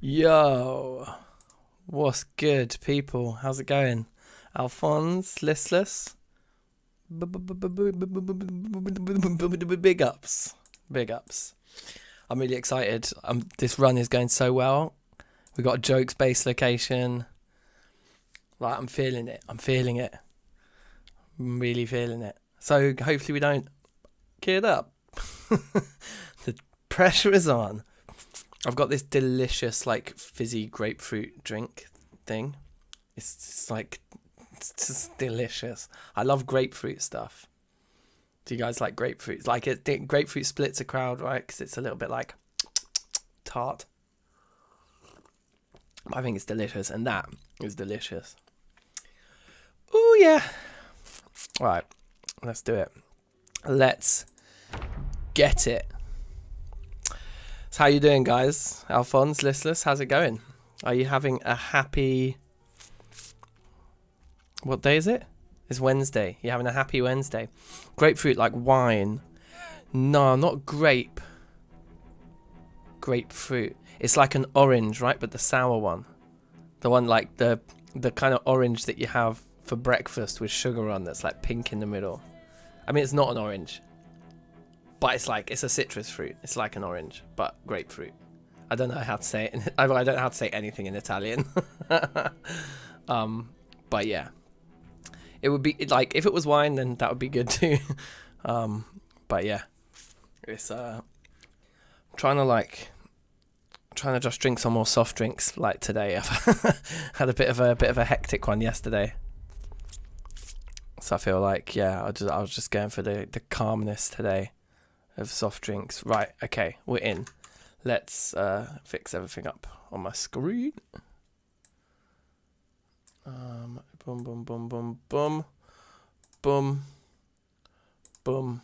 Yo, what's good, people? How's it going? Alphonse, listless. Big ups, big ups. I'm really excited. This run is going so well. We got a jokes-based location. Like, I'm feeling it. I'm really feeling it. So hopefully we don't get up. The pressure is on. I've got this delicious, like, fizzy grapefruit drink thing. It's just delicious. I love grapefruit stuff. Do you guys like grapefruit? Grapefruit splits a crowd, right? Because it's a little bit like tart. I think it's delicious, and that is delicious. Oh yeah. All right, let's do it. Let's get it. So how you doing, guys? Alphonse, listless, how's it going? Are you having a happy... What day is it? It's Wednesday. You're having a happy Wednesday. Grapefruit like wine. No, not grape. Grapefruit. It's like an orange, right? But the sour one. The one like the kind of orange that you have for breakfast with sugar on that's like pink in the middle. I mean, it's not an orange. But it's a citrus fruit. It's like an orange, but grapefruit. I don't know how to say it. I don't know how to say anything in Italian. But yeah. It would be, like, if it was wine, then that would be good too. But yeah. It's, trying to just drink some more soft drinks like today. I've had a bit of a hectic one yesterday. So I feel like, yeah, I was just going for the calmness today of soft drinks. Right, okay, we're in. Let's fix everything up on my screen. Boom, boom, boom, boom, boom, boom, boom,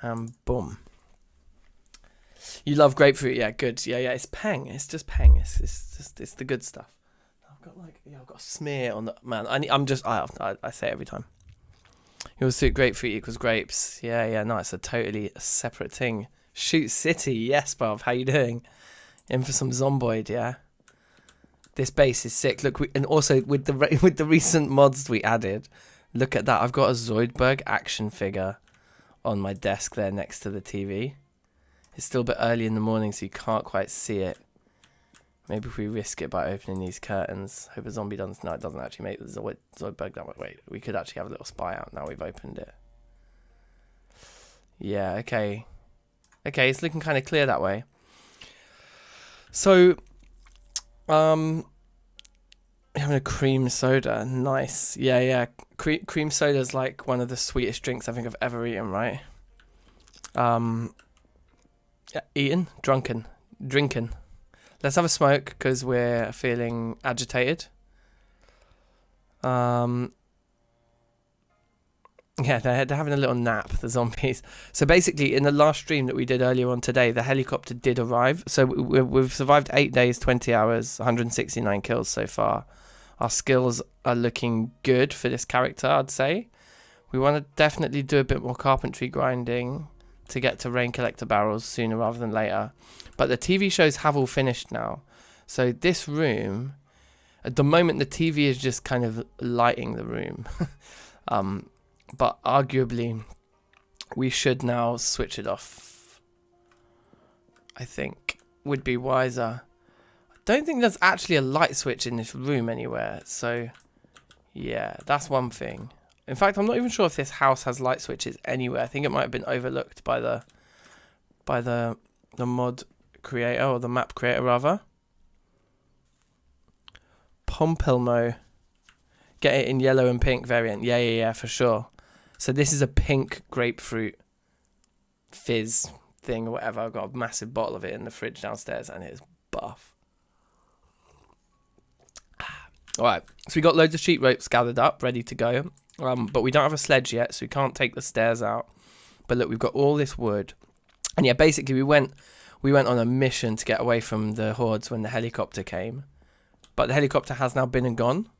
and boom. You love grapefruit, yeah, good. Yeah, it's peng. It's just peng. It's the good stuff. I've got a smear on the man. I say it every time. Your suit grapefruit equals grapes. Yeah, no, it's a totally separate thing. Shoot City, yes, bruv. How you doing? In for some Zomboid, yeah. This base is sick. Look, and also with the recent mods we added, look at that. I've got a Zoidberg action figure on my desk there next to the TV. It's still a bit early in the morning, so you can't quite see it. Maybe if we risk it by opening these curtains. Hope a zombie doesn't. No, it doesn't actually make the Zoidberg that way. Wait, we could actually have a little spy out now we've opened it. Yeah, okay. Okay, it's looking kind of clear that way. So, having a cream soda, nice. Yeah. Cream soda is like one of the sweetest drinks I think I've ever eaten, right? Yeah, drinking. Let's have a smoke because we're feeling agitated. Yeah, they're having a little nap, the zombies. So basically, in the last stream that we did earlier on today, the helicopter did arrive. So we've survived 8 days, 20 hours, 169 kills so far. Our skills are looking good for this character, I'd say. We want to definitely do a bit more carpentry grinding to get to rain collector barrels sooner rather than later. But the TV shows have all finished now. So this room, at the moment, the TV is just kind of lighting the room. But arguably, we should now switch it off. I think would be wiser. I don't think there's actually a light switch in this room anywhere. So, yeah, that's one thing. In fact, I'm not even sure if this house has light switches anywhere. I think it might have been overlooked by the mod creator, or the map creator rather. Pompelmo. Get it in yellow and pink variant. Yeah, for sure. So this is a pink grapefruit fizz thing or whatever. I've got a massive bottle of it in the fridge downstairs and it is buff. Alright, so we got loads of sheep ropes gathered up, ready to go. But we don't have a sledge yet, so we can't take the stairs out. But look, we've got all this wood. And yeah, basically we went on a mission to get away from the hordes when the helicopter came. But the helicopter has now been and gone.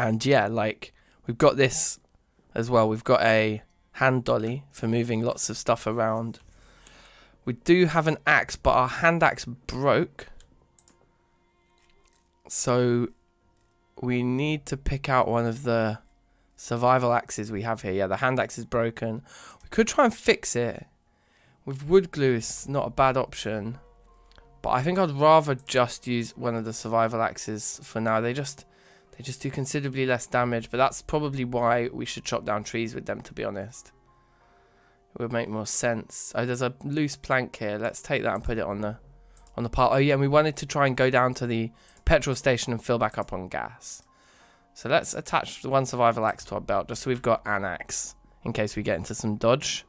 And yeah, like, we've got this as well. We've got a hand dolly for moving lots of stuff around. We do have an axe, but our hand axe broke. So we need to pick out one of the survival axes we have here. Yeah, the hand axe is broken. We could try and fix it. With wood glue, it's not a bad option. But I think I'd rather just use one of the survival axes for now. They just do considerably less damage. But that's probably why we should chop down trees with them, to be honest. It would make more sense. Oh, there's a loose plank here. Let's take that and put it on the pile. Oh yeah, and we wanted to try and go down to the petrol station and fill back up on gas. So let's attach one survival axe to our belt, just so we've got an axe in case we get into some dodge.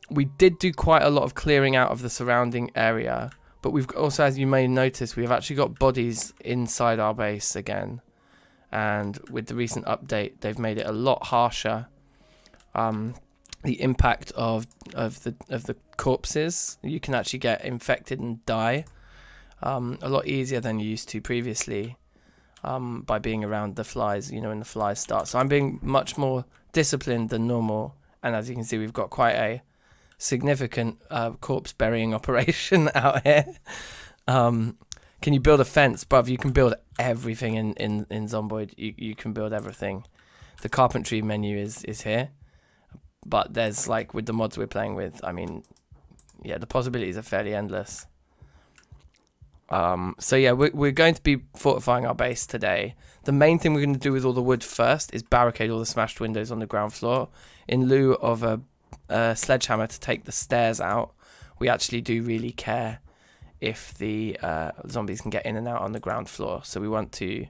We did do quite a lot of clearing out of the surrounding area, but we've also, as you may notice, we've actually got bodies inside our base again. And with the recent update, they've made it a lot harsher. The impact of the corpses, you can actually get infected and die a lot easier than you used to previously, by being around the flies, you know, when the flies start. So I'm being much more disciplined than normal, and as you can see, we've got quite a significant corpse burying operation out here. Can you build a fence? Bruv, you can build everything in Zomboid. You can build everything. The carpentry menu is here. But there's, like, with the mods we're playing with, I mean, yeah, the possibilities are fairly endless. So yeah, we're going to be fortifying our base today. The main thing we're going to do with all the wood first is barricade all the smashed windows on the ground floor. In lieu of a sledgehammer to take the stairs out, we actually do really care if the zombies can get in and out on the ground floor. So we want to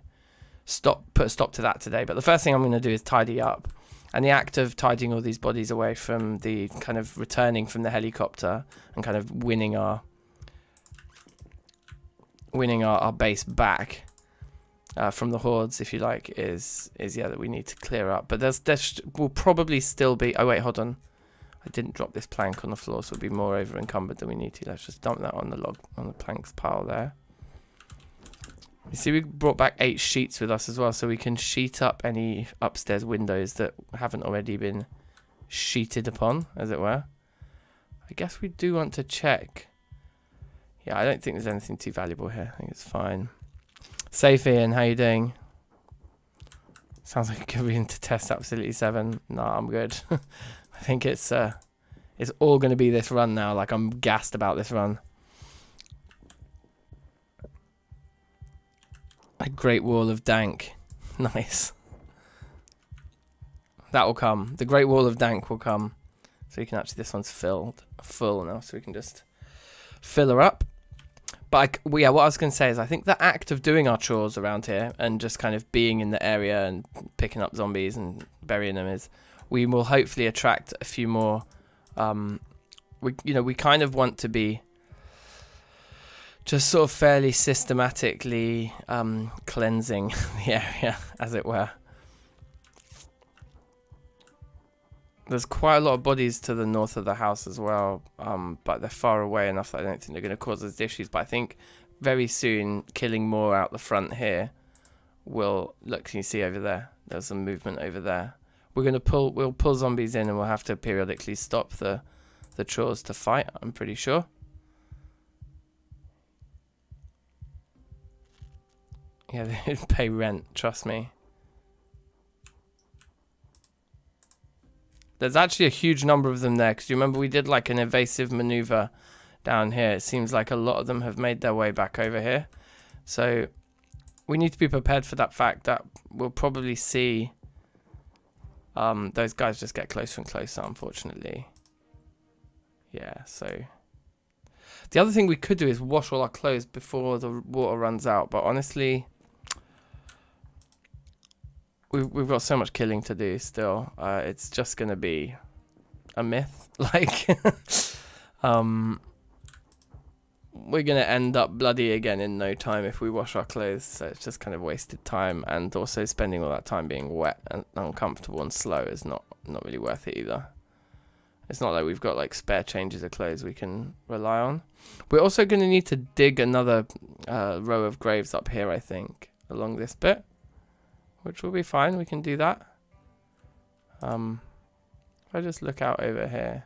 put a stop to that today. But the first thing I'm going to do is tidy up. And the act of tidying all these bodies away from the kind of returning from the helicopter and kind of winning our base back from the hordes, if you like, is yeah, that we need to clear up. But there will probably still be. Oh wait, hold on. I didn't drop this plank on the floor, so it'll be more over encumbered than we need to. Let's just dump that on the planks pile there. You see, we brought back 8 sheets with us as well, so we can sheet up any upstairs windows that haven't already been sheeted upon, as it were. I guess we do want to check. Yeah, I don't think there's anything too valuable here. I think it's fine. Safe, Ian. How you doing? Sounds like you're going to test out Facility 7. Nah, I'm good. I think it's all going to be this run now. Like, I'm gassed about this run. A great wall of dank. Nice. That will come. The great wall of dank will come. So you can actually, this one's full now, so we can just fill her up. But yeah, what I was going to say is I think the act of doing our chores around here and just kind of being in the area and picking up zombies and burying them we will hopefully attract a few more. We kind of want to be just sort of fairly systematically cleansing the area, as it were. There's quite a lot of bodies to the north of the house as well, but they're far away enough that I don't think they're going to cause us issues. But I think very soon killing more out the front here will... Look, can you see over there? There's some movement over there. We'll pull zombies in, and we'll have to periodically stop the chores to fight, I'm pretty sure. Yeah, they pay rent, trust me. There's actually a huge number of them there, because you remember we did like an evasive maneuver down here. It seems like a lot of them have made their way back over here. So we need to be prepared for that fact that we'll probably see those guys just get closer and closer, unfortunately. Yeah, so... The other thing we could do is wash all our clothes before the water runs out, but honestly... We've got so much killing to do still. It's just going to be a myth. Like, we're going to end up bloody again in no time if we wash our clothes. So it's just kind of wasted time. And also spending all that time being wet and uncomfortable and slow is not really worth it either. It's not like we've got like spare changes of clothes we can rely on. We're also going to need to dig another row of graves up here, I think, along this bit. Which will be fine, we can do that. If I just look out over here.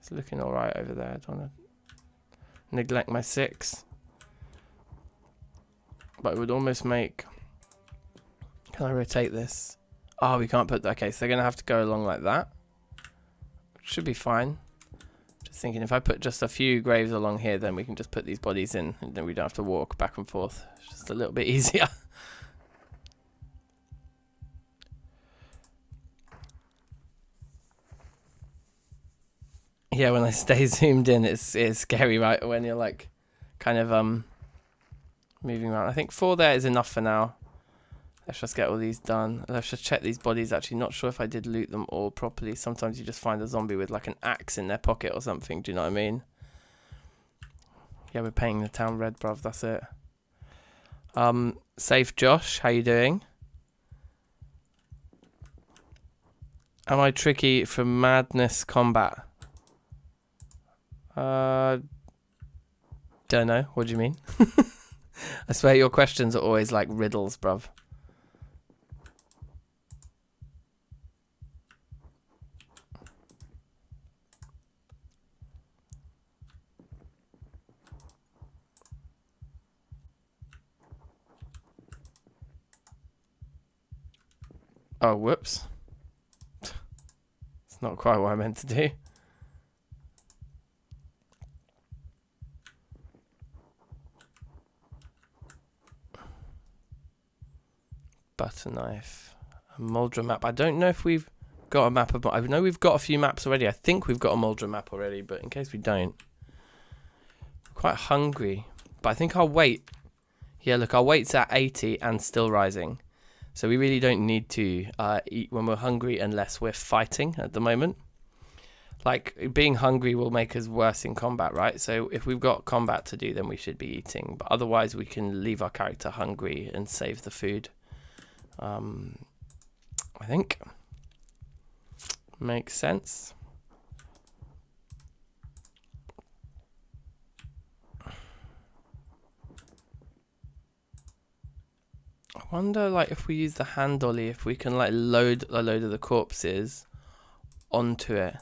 It's looking alright over there. I don't want to neglect my 6. But it would almost make... Can I rotate this? Oh, we can't put... Okay, so they're going to have to go along like that. Should be fine. Just thinking, if I put just a few graves along here, then we can just put these bodies in, and then we don't have to walk back and forth. It's just a little bit easier. Yeah, when I stay zoomed in, it's scary, right? When you're like, kind of moving around. I think 4 there is enough for now. Let's just get all these done. Let's just check these bodies. Actually, not sure if I did loot them all properly. Sometimes you just find a zombie with like an axe in their pocket or something. Do you know what I mean? Yeah, we're painting the town red, bruv. That's it. Safe Josh, how you doing? Am I tricky for madness combat? Don't know. What do you mean? I swear your questions are always like riddles, bruv. Oh, whoops. It's not quite what I meant to do. Butter knife. A Muldra map. I don't know if we've got a map of... I know we've got a few maps already. I think we've got a Muldra map already, but in case we don't. I'm quite hungry. But I think I'll wait. Yeah, look, our weight's at 80 and still rising. So we really don't need to eat when we're hungry unless we're fighting at the moment. Like, being hungry will make us worse in combat, right? So if we've got combat to do, then we should be eating. But otherwise, we can leave our character hungry and save the food. I think. Makes sense. I wonder, like, if we use the hand dolly, if we can, like, load a load of the corpses onto it.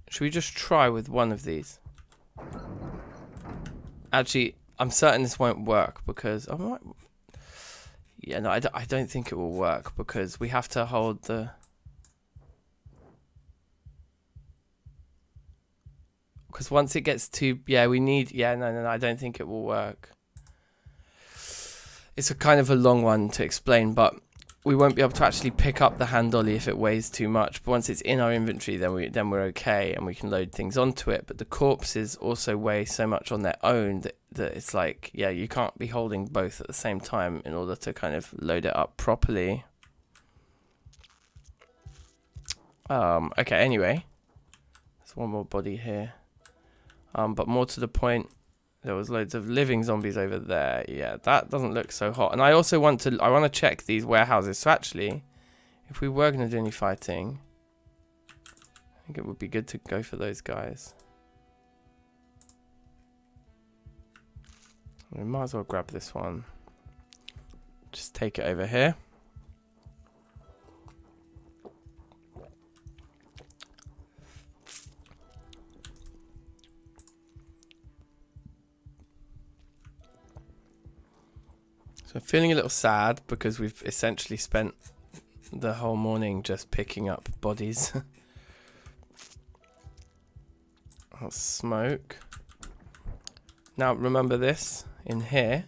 Should we just try with one of these? Actually, I'm certain this won't work because... Yeah, no, I don't think it will work because we have to hold the... Because once it gets too... Yeah, we need... Yeah, no, I don't think it will work. It's a kind of a long one to explain, but we won't be able to actually pick up the hand dolly if it weighs too much. But once it's in our inventory, then we're okay and we can load things onto it. But the corpses also weigh so much on their own that it's like, yeah, you can't be holding both at the same time in order to kind of load it up properly. Okay, anyway. There's one more body here. But more to the point, there was loads of living zombies over there. Yeah, that doesn't look so hot. And I also want to check these warehouses. So actually, if we were going to do any fighting, I think it would be good to go for those guys. We might as well grab this one. Just take it over here. So I'm feeling a little sad because we've essentially spent the whole morning just picking up bodies. I'll smoke. Now remember this in here.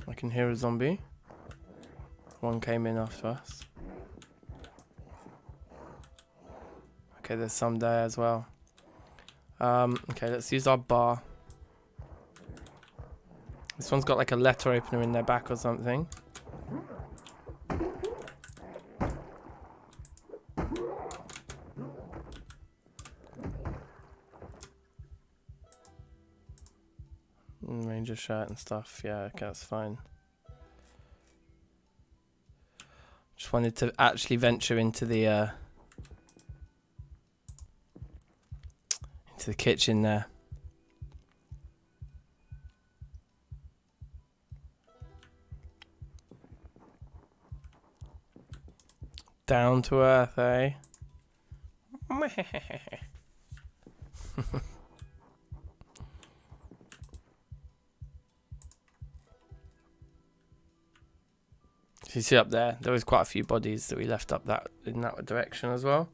I can hear a zombie. One came in after us. Okay, there's some there as well. Okay, let's use our bar. This one's got like a letter opener in their back or something. Ranger shirt and stuff. Yeah, okay, that's fine. Just wanted to actually venture into the kitchen there. Down to earth, eh? You see up there was quite a few bodies that we left up that in that direction as well.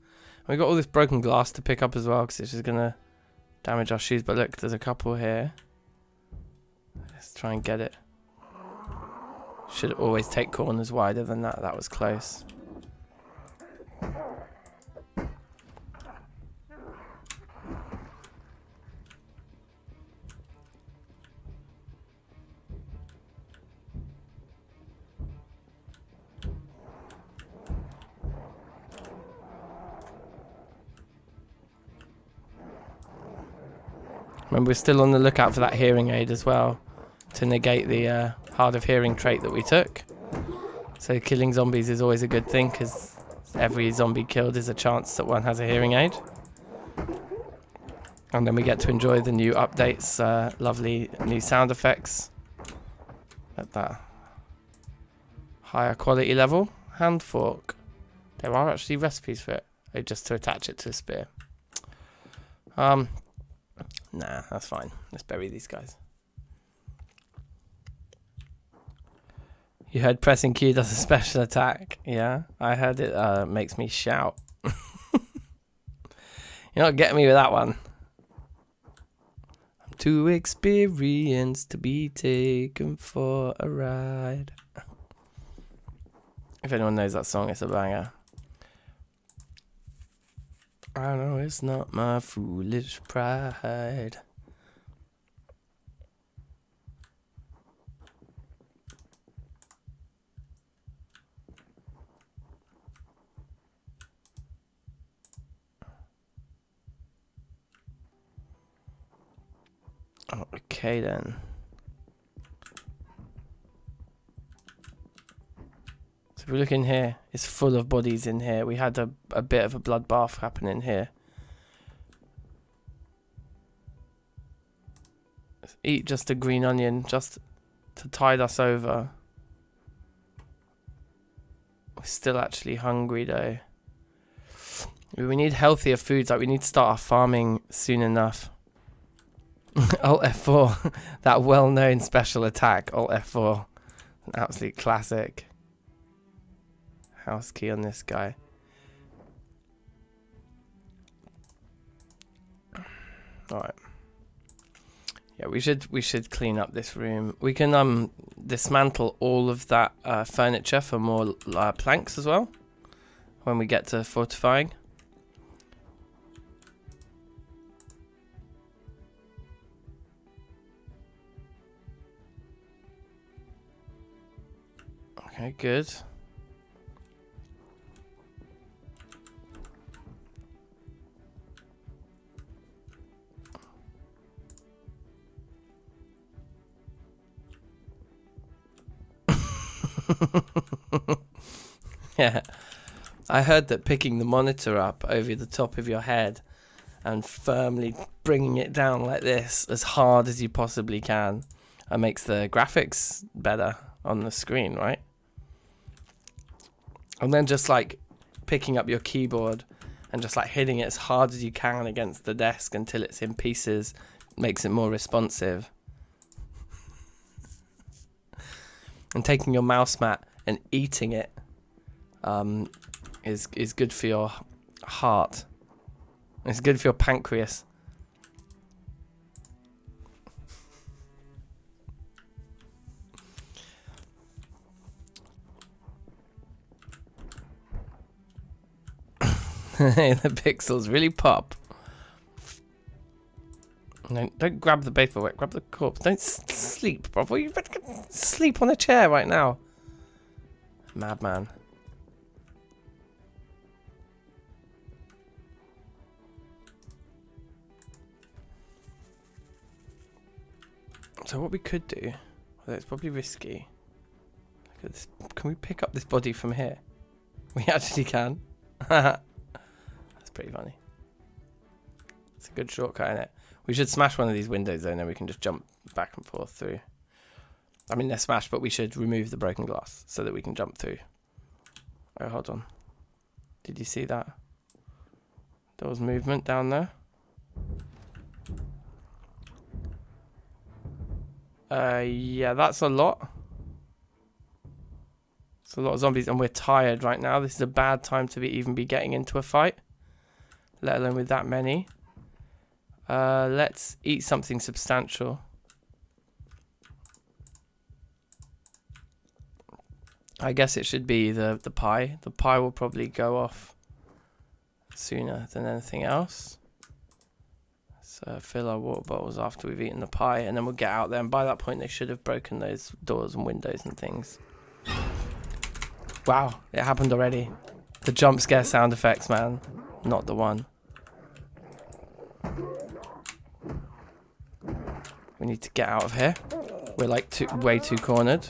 And we got all this broken glass to pick up as well, because it's just gonna damage our shoes. But look, there's a couple here. Let's try and get it. Should always take corners wider than that. That was close. Remember, we're still on the lookout for that hearing aid as well, to negate the hard of hearing trait that we took. So killing zombies is always a good thing, because every zombie killed is a chance that one has a hearing aid. And then we get to enjoy the new updates, lovely new sound effects at that higher quality level. Hand fork. There are actually recipes for it, just to attach it to a spear. Nah, that's fine. Let's bury these guys. You heard pressing Q does a special attack. Yeah, I heard it makes me shout. You're not getting me with that one. I'm too experienced to be taken for a ride. If anyone knows that song, it's a banger. I know it's not my foolish pride. Okay then. So if we look in here, it's full of bodies in here. We had a bit of a bloodbath happening here. Let's eat just a green onion, just to tide us over. We're still actually hungry though. We need healthier foods, like we need to start our farming soon enough. Alt F4, that well-known special attack, Alt F4. An absolute classic. House key on this guy. Alright. Yeah, we should clean up this room. We can dismantle all of that furniture for more planks as well when we get to fortifying. Okay, good. Yeah, I heard that picking the monitor up over the top of your head and firmly bringing it down like this as hard as you possibly can makes the graphics better on the screen, right? And then just like picking up your keyboard and just like hitting it as hard as you can against the desk until it's in pieces makes it more responsive. And taking your mouse mat and eating it is good for your heart. It's good for your pancreas. The pixels really pop. No, don't grab the paperwork, grab the corpse. Don't sleep, bro. You better sleep on a chair right now. Madman. So what we could do, although it's probably risky. Look at this. Can we pick up this body from here? We actually can. That's pretty funny. It's a good shortcut, isn't it? We should smash one of these windows though, and then we can just jump back and forth through. I mean, they're smashed, but we should remove the broken glass so that we can jump through. Oh, hold on. Did you see that? There was movement down there. Yeah, that's a lot. It's a lot of zombies, and we're tired right now. This is a bad time to even be getting into a fight, let alone with that many. Let's eat something substantial. I guess it should be the pie. The pie will probably go off sooner than anything else. So fill our water bottles after we've eaten the pie, and then we'll get out there. And by that point, they should have broken those doors and windows and things. Wow, it happened already. The jump scare sound effects, man. Not the one. We need to get out of here. We're like way too cornered.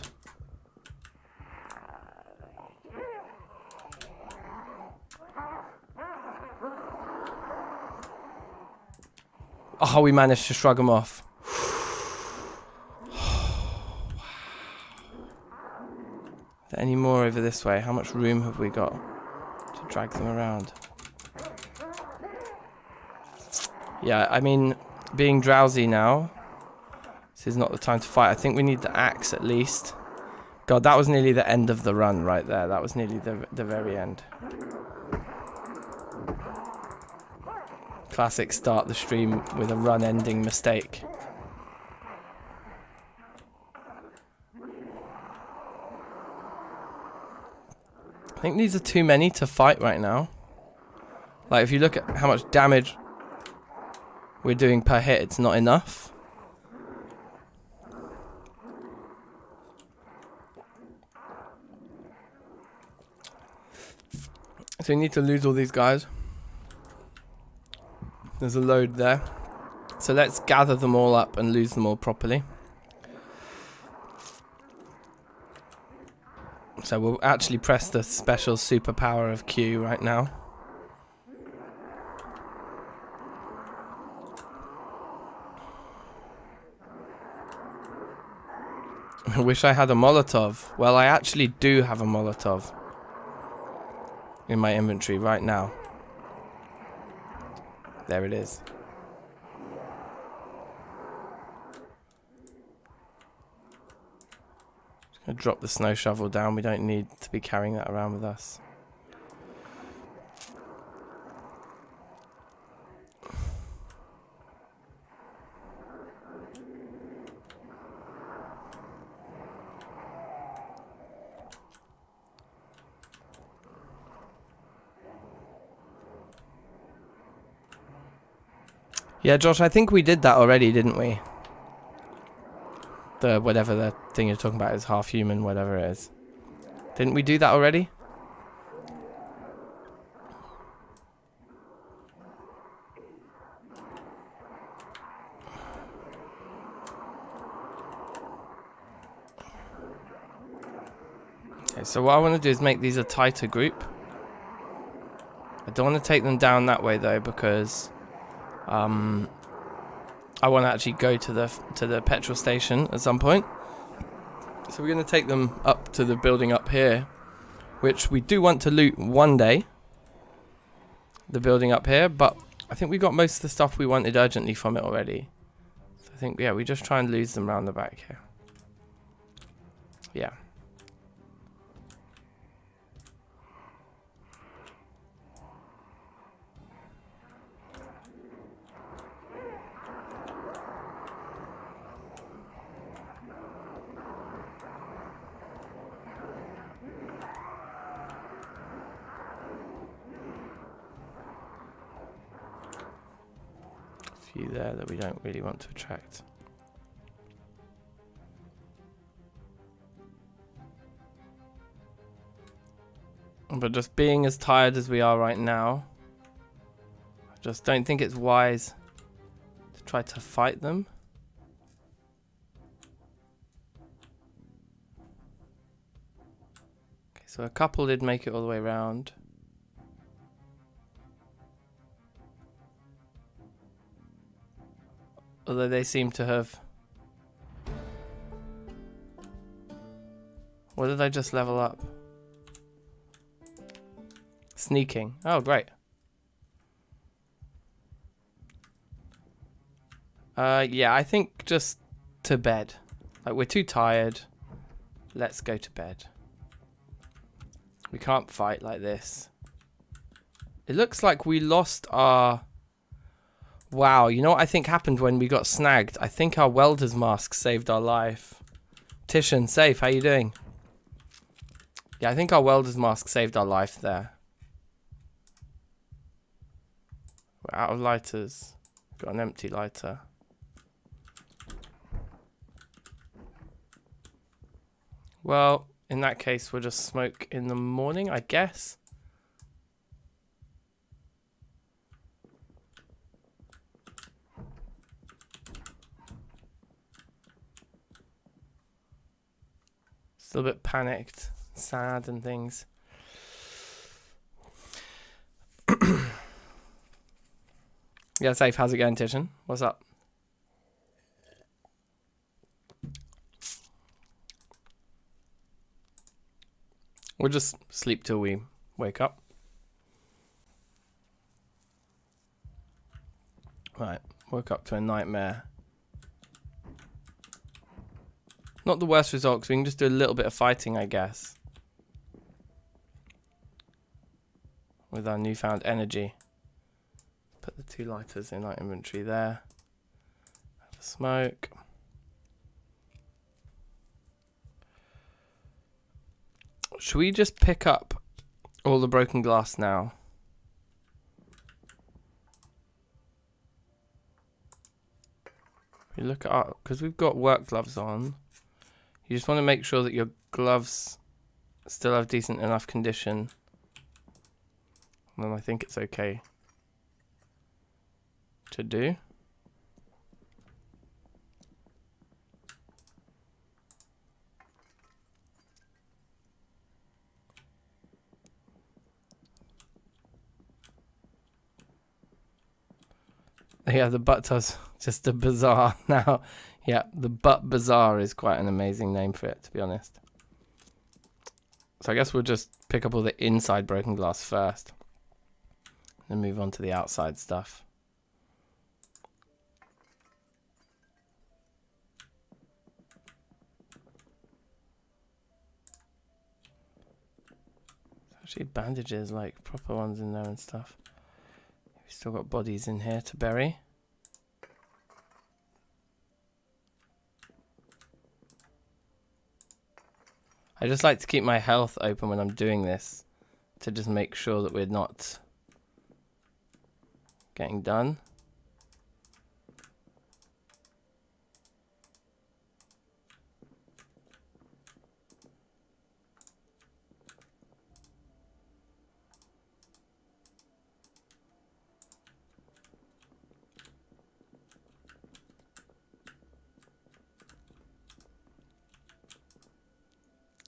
Oh, we managed to shrug them off. Wow. Are there any more over this way? How much room have we got to drag them around? Yeah, I mean, being drowsy now, this is not the time to fight. I think we need the axe at least. God, that was nearly the end of the run right there. That was nearly the very end. Classic start the stream with a run ending mistake. I think these are too many to fight right now. Like, if you look at how much damage we're doing per hit, it's not enough. So we need to lose all these guys. There's a load there. So let's gather them all up and lose them all properly. So we'll actually press the special superpower of Q right now. I wish I had a Molotov. Well, I actually do have a Molotov in my inventory right now. There it is. Just gonna drop the snow shovel down. We don't need to be carrying that around with us. Yeah, Josh, I think we did that already, didn't we? The whatever the thing you're talking about is half human, whatever it is. Didn't we do that already? Okay, so what I want to do is make these a tighter group. I don't want to take them down that way though, because I want to actually go to the petrol station at some point. So we're going to take them up to the building up here, which we do want to loot one day. The building up here, but I think we got most of the stuff we wanted urgently from it already. So I think, yeah, we just try and lose them around the back here. Yeah. Few there that we don't really want to attract. But just being as tired as we are right now, I just don't think it's wise to try to fight them. Okay, so a couple did make it all the way around. Although they seem to have... What did I just level up? sneaking. Oh, great. Yeah, I think just to bed. Like, we're too tired. Let's go to bed. We can't fight like this. It looks like we lost our... Wow, you know what I think happened when we got snagged? I think our welder's mask saved our life. Titian, safe, how you doing? Yeah, I think our welder's mask saved our life there. We're out of lighters. Got an empty lighter. Well, in that case, we'll just smoke in the morning, I guess. Still a bit panicked, sad and things. Yeah, safe. How's it going, Titian? What's up? We'll just sleep till we wake up. Right, woke up to a nightmare. Not the worst result, because we can just do a little bit of fighting, I guess. With our newfound energy. Put the 2 lighters in our inventory there. Have a smoke. Should we just pick up all the broken glass now? You look at our, because we've got work gloves on. You just want to make sure that your gloves still have decent enough condition. And then I think it's okay to do. Yeah, the butt does just a bazaar now. Yeah, the butt bazaar is quite an amazing name for it, to be honest. So I guess we'll just pick up all the inside broken glass first. Then move on to the outside stuff. Actually bandages, like proper ones in there and stuff. We've still got bodies in here to bury. I just like to keep my health open when I'm doing this, to just make sure that we're not getting done.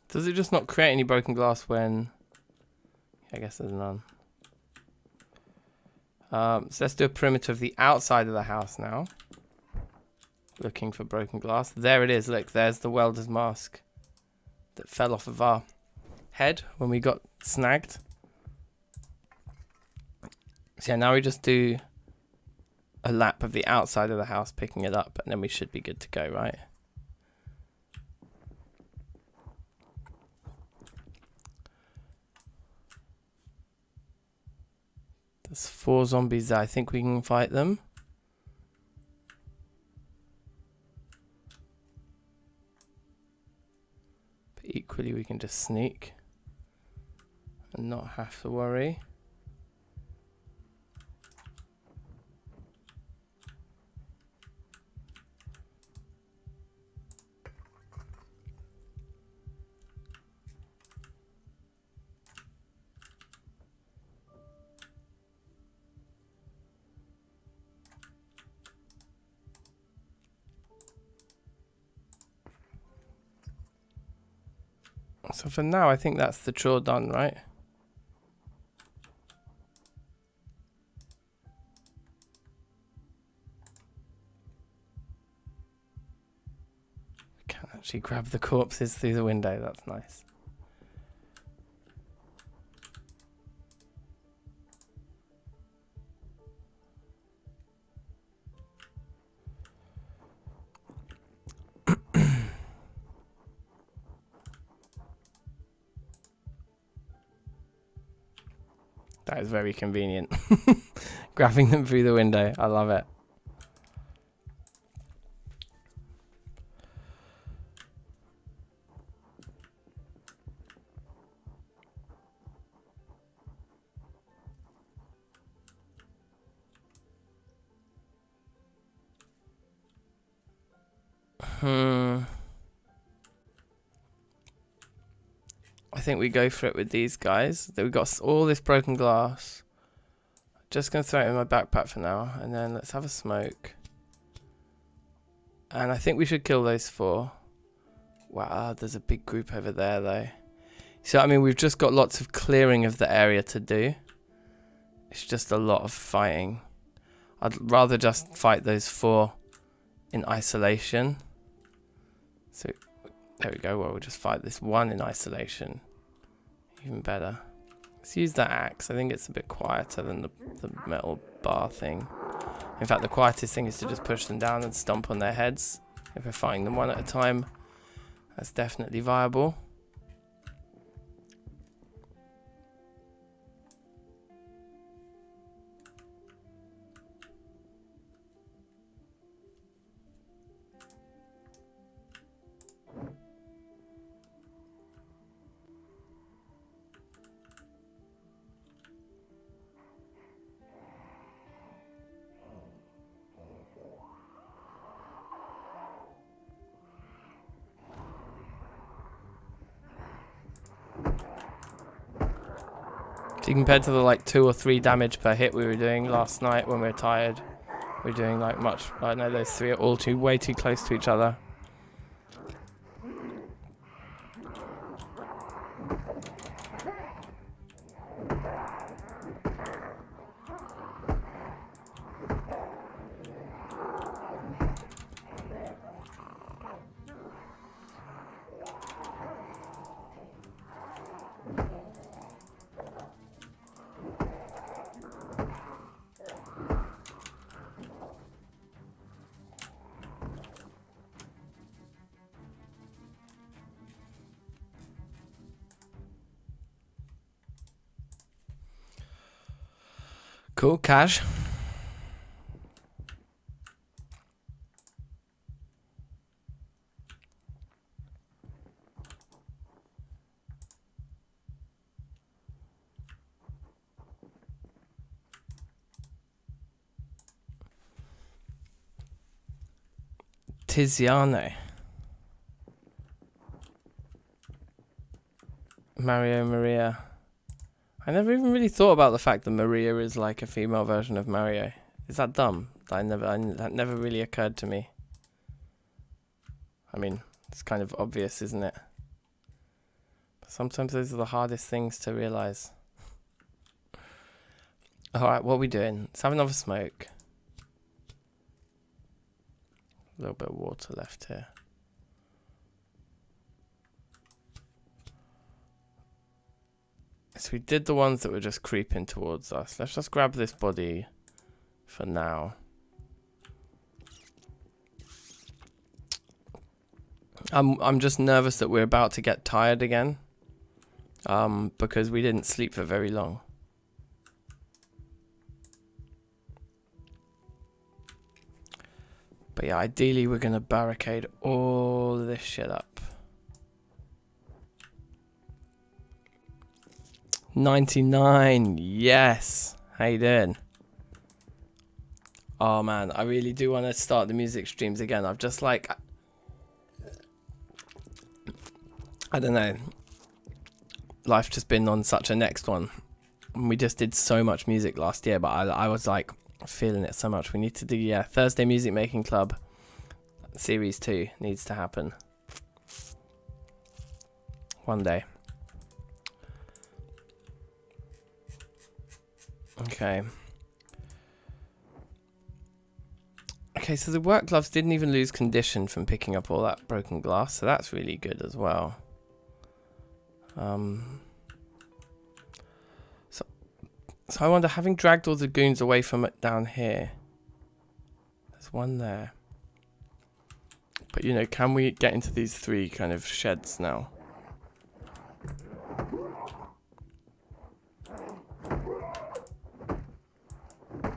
Does it just not create any broken glass when... I guess there's none. So let's do a perimeter of the outside of the house now. Looking for broken glass. There it is. Look, there's the welder's mask that fell off of our head when we got snagged. So yeah, now we just do a lap of the outside of the house, picking it up, and then we should be good to go, right? There's 4 zombies there. I think we can fight them. But equally, we can just sneak and not have to worry. So for now, I think that's the chore done, right? We can actually grab the corpses through the window. That's nice. That is very convenient. Grabbing them through the window. I love it. I think we go for it with these guys. We've got all this broken glass. Just going to throw it in my backpack for now. And then let's have a smoke. And I think we should kill those 4. Wow, there's a big group over there though. So, I mean, we've just got lots of clearing of the area to do. It's just a lot of fighting. I'd rather just fight those 4 in isolation. So, there we go. Well, we'll just fight this 1 in isolation. Even better. Let's use that axe. I think it's a bit quieter than the metal bar thing. In fact, the quietest thing is to just push them down and stomp on their heads. If we're fighting them 1 at a time, that's definitely viable. So compared to the like 2 or 3 damage per hit we were doing last night when we were tired, we're doing like much. I know those 3 are all way too close to each other. Cool, cash. Tiziano. Mario Maria. I never even really thought about the fact that Maria is like a female version of Mario. Is that dumb? That never really occurred to me. I mean, it's kind of obvious, isn't it? But sometimes those are the hardest things to realise. Alright, what are we doing? Let's have another smoke. A little bit of water left here. So we did the ones that were just creeping towards us. Let's just grab this body for now. I'm just nervous that we're about to get tired again. Because we didn't sleep for very long. But yeah, ideally we're going to barricade all of this shit up. 99, yes. How you doing? Oh man, I really do want to start the music streams again. I've just like, I don't know. Life's just been on such a next one. We just did so much music last year, but I was like feeling it so much. We need to do, yeah, Thursday Music Making Club Series 2 needs to happen. One day. Okay. Okay, so the work gloves didn't even lose condition from picking up all that broken glass, so that's really good as well. So I wonder, having dragged all the goons away from it down here, there's one there. But you know, can we get into these 3 kind of sheds now?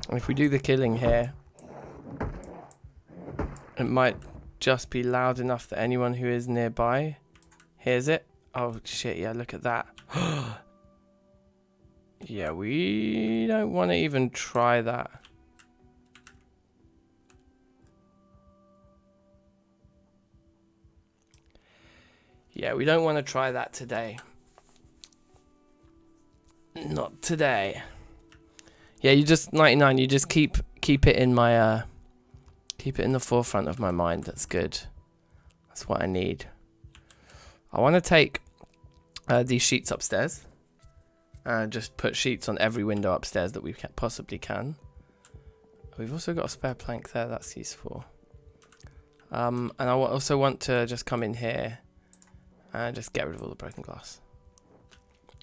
And if we do the killing here, it might just be loud enough that anyone who is nearby hears it. Oh shit, yeah, look at that. Yeah, we don't want to even try that. Yeah, we don't want to try that today. Not today. Yeah, you just 99. You just keep it in my keep it in the forefront of my mind. That's good. That's what I need. I want to take these sheets upstairs and just put sheets on every window upstairs that we possibly can. We've also got a spare plank there. That's useful. And I also want to just come in here and just get rid of all the broken glass.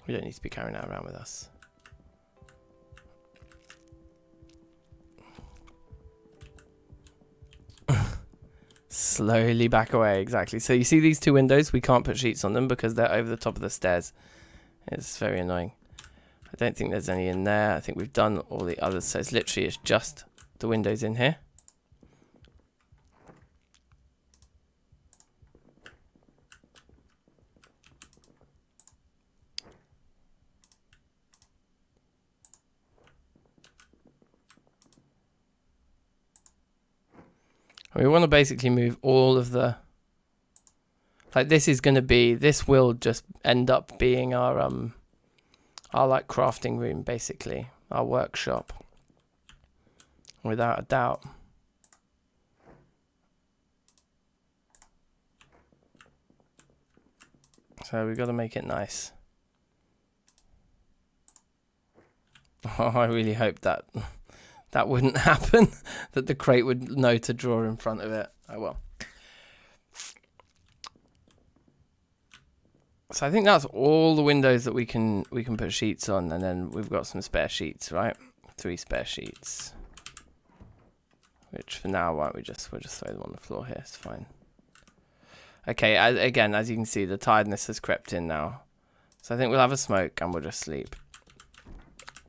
We don't need to be carrying that around with us. Slowly back away, exactly. So you see these two windows, we can't put sheets on them because they're over the top of the stairs. It's very annoying. I don't think there's any in there. I think we've done all the others, so it's literally just the windows in here. We want to basically move all of the, like this is going to be, this will just end up being our like crafting room, basically, our workshop, without a doubt. So we've got to make it nice. Oh, I really hope that that wouldn't happen, that the crate would know to draw in front of it. Oh well. So I think that's all the windows that we can put sheets on, and then we've got some spare sheets, right? 3 spare sheets. Which for now, why don't we'll just throw them on the floor here, it's fine. Okay, again, as you can see, the tiredness has crept in now. So I think we'll have a smoke and we'll just sleep.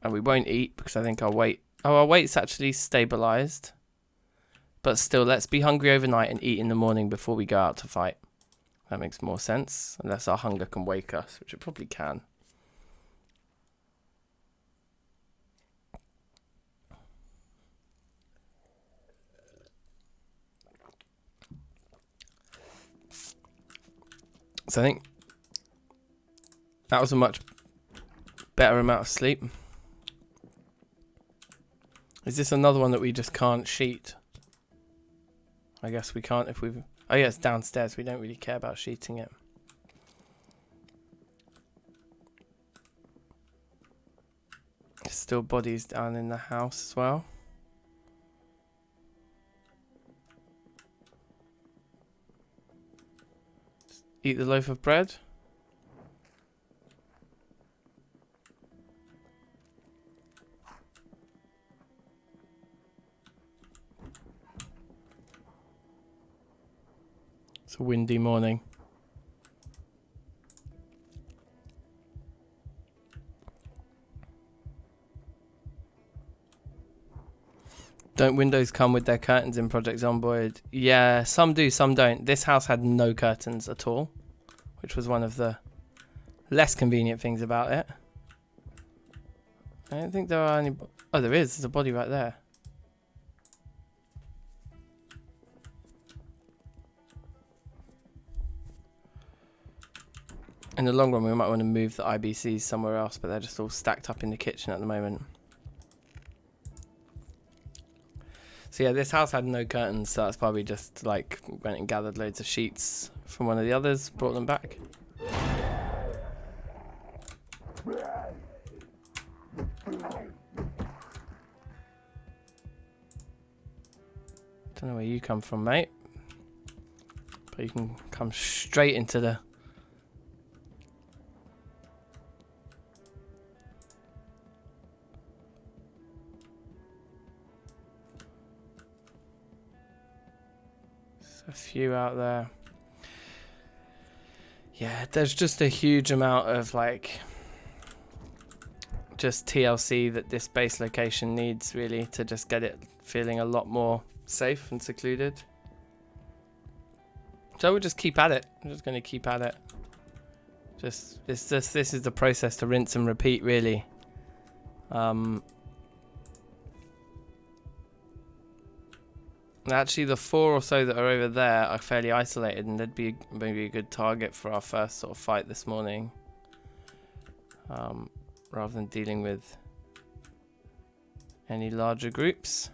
And we won't eat because I think our weight, our weight's actually stabilized. But still, let's be hungry overnight and eat in the morning before we go out to fight. That makes more sense, unless our hunger can wake us, which it probably can. So I think that was a much better amount of sleep. Is this another one that we just can't sheet? I guess we can't if we've... Oh yeah, it's downstairs. We don't really care about sheeting it. There's still bodies down in the house as well. Just eat the loaf of bread. It's a windy morning. Don't windows come with their curtains in Project Zomboid? Yeah, some do, some don't. This house had no curtains at all, which was one of the less convenient things about it. I don't think there are any... Oh, there is. There's a body right there. In the long run, we might want to move the IBCs somewhere else, but they're just all stacked up in the kitchen at the moment. So yeah, this house had no curtains, so that's probably just like went and gathered loads of sheets from one of the others, brought them back. Don't know where you come from, mate, but you can come straight into the... A few out there. Yeah, there's just a huge amount of like just TLC that this base location needs, really, to just get it feeling a lot more safe and secluded. So we'll just keep at it. I'm just going to keep at it. This is the process to rinse and repeat, really. Actually, the 4 or so that are over there are fairly isolated, and they'd be maybe a good target for our first sort of fight this morning. Rather than dealing with any larger groups.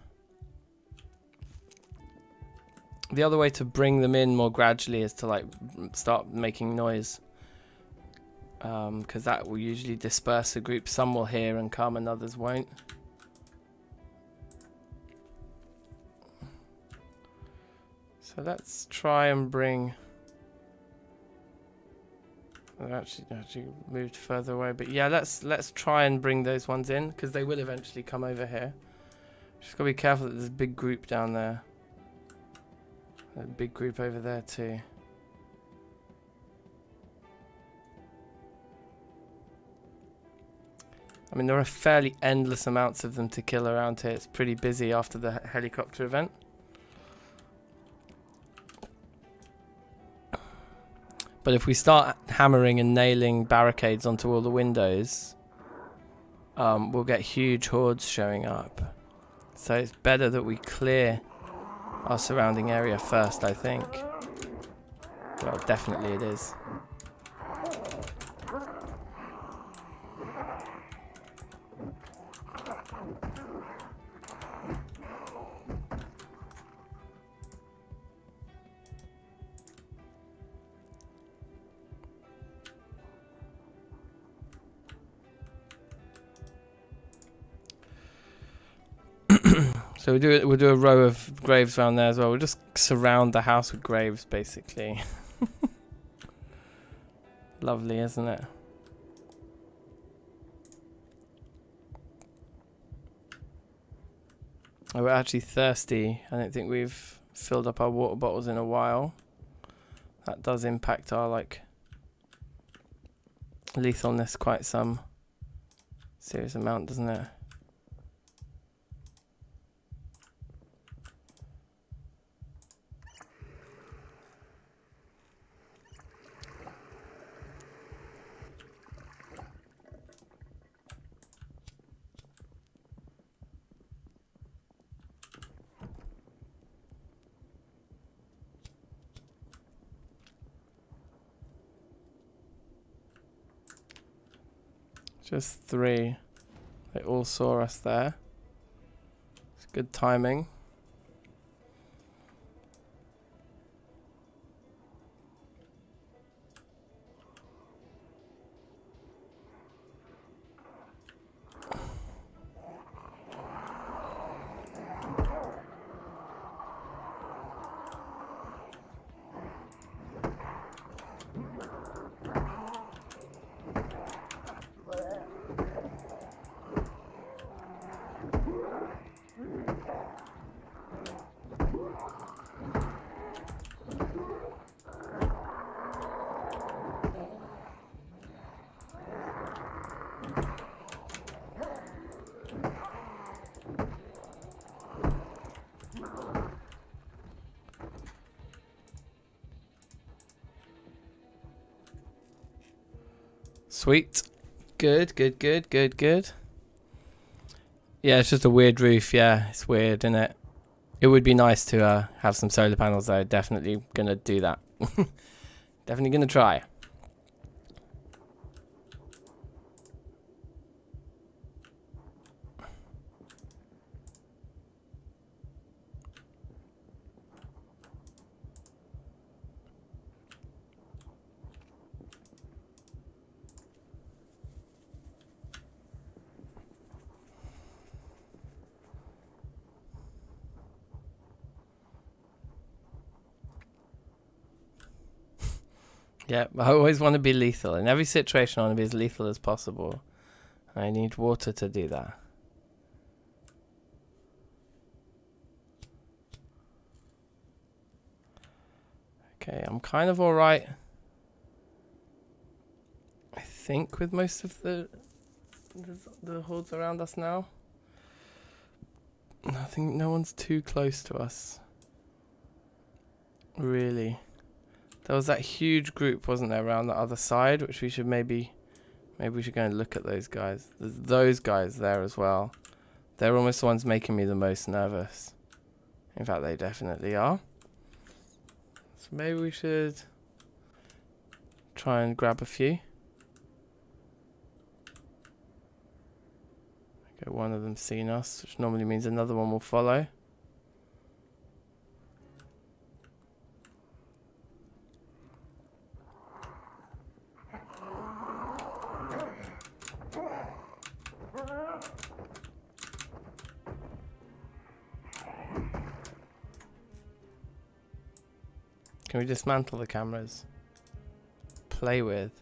The other way to bring them in more gradually is to like start making noise. Because that will usually disperse a group. Some will hear and come and others won't. So let's try and bring... I've actually moved further away, but yeah, let's try and bring those ones in, because they will eventually come over here. Just gotta be careful that there's a big group down there. A big group over there too. I mean, there are fairly endless amounts of them to kill around here. It's pretty busy after the helicopter event. But if we start hammering and nailing barricades onto all the windows, we'll get huge hordes showing up. So it's better that we clear our surrounding area first, I think. Well, definitely it is. So we'll do a row of graves around there as well. We'll just surround the house with graves, basically. Lovely, isn't it? Oh, we're actually thirsty. I don't think we've filled up our water bottles in a while. That does impact our like lethalness quite some serious amount, doesn't it? Just 3. They all saw us there. It's good timing. Sweet. Good, good, good, good, good. Yeah, it's just a weird roof. Yeah, it's weird, isn't it? It would be nice to have some solar panels, though. Definitely going to do that. Definitely going to try. Yeah, I always want to be lethal. In every situation, I want to be as lethal as possible. I need water to do that. Okay, I'm kind of alright, I think, with most of the the hordes around us now. I think no one's too close to us. Really. There was that huge group, wasn't there, around the other side, which we should maybe we should go and look at those guys. There's those guys there as well. They're almost the ones making me the most nervous. In fact, they definitely are. So maybe we should try and grab a few. Okay, one of them's seen us, which normally means another one will follow. Can we dismantle the cameras? Play with.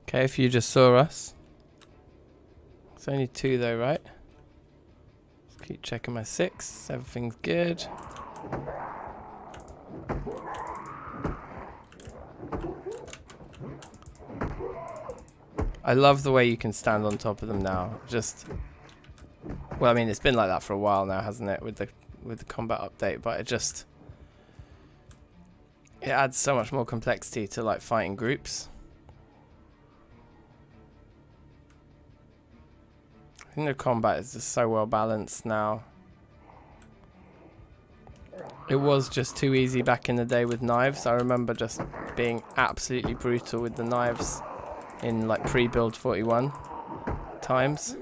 Okay, if you just saw us. It's only 2 though, right? Let's keep checking my 6. Everything's good. I love the way you can stand on top of them now. Just, well, I mean, it's been like that for a while now, hasn't it, with the combat update? But it adds so much more complexity to like fighting groups. I think the combat is just so well balanced now. It was just too easy back in the day with knives. I remember just being absolutely brutal with the knives in like pre-build 41 times.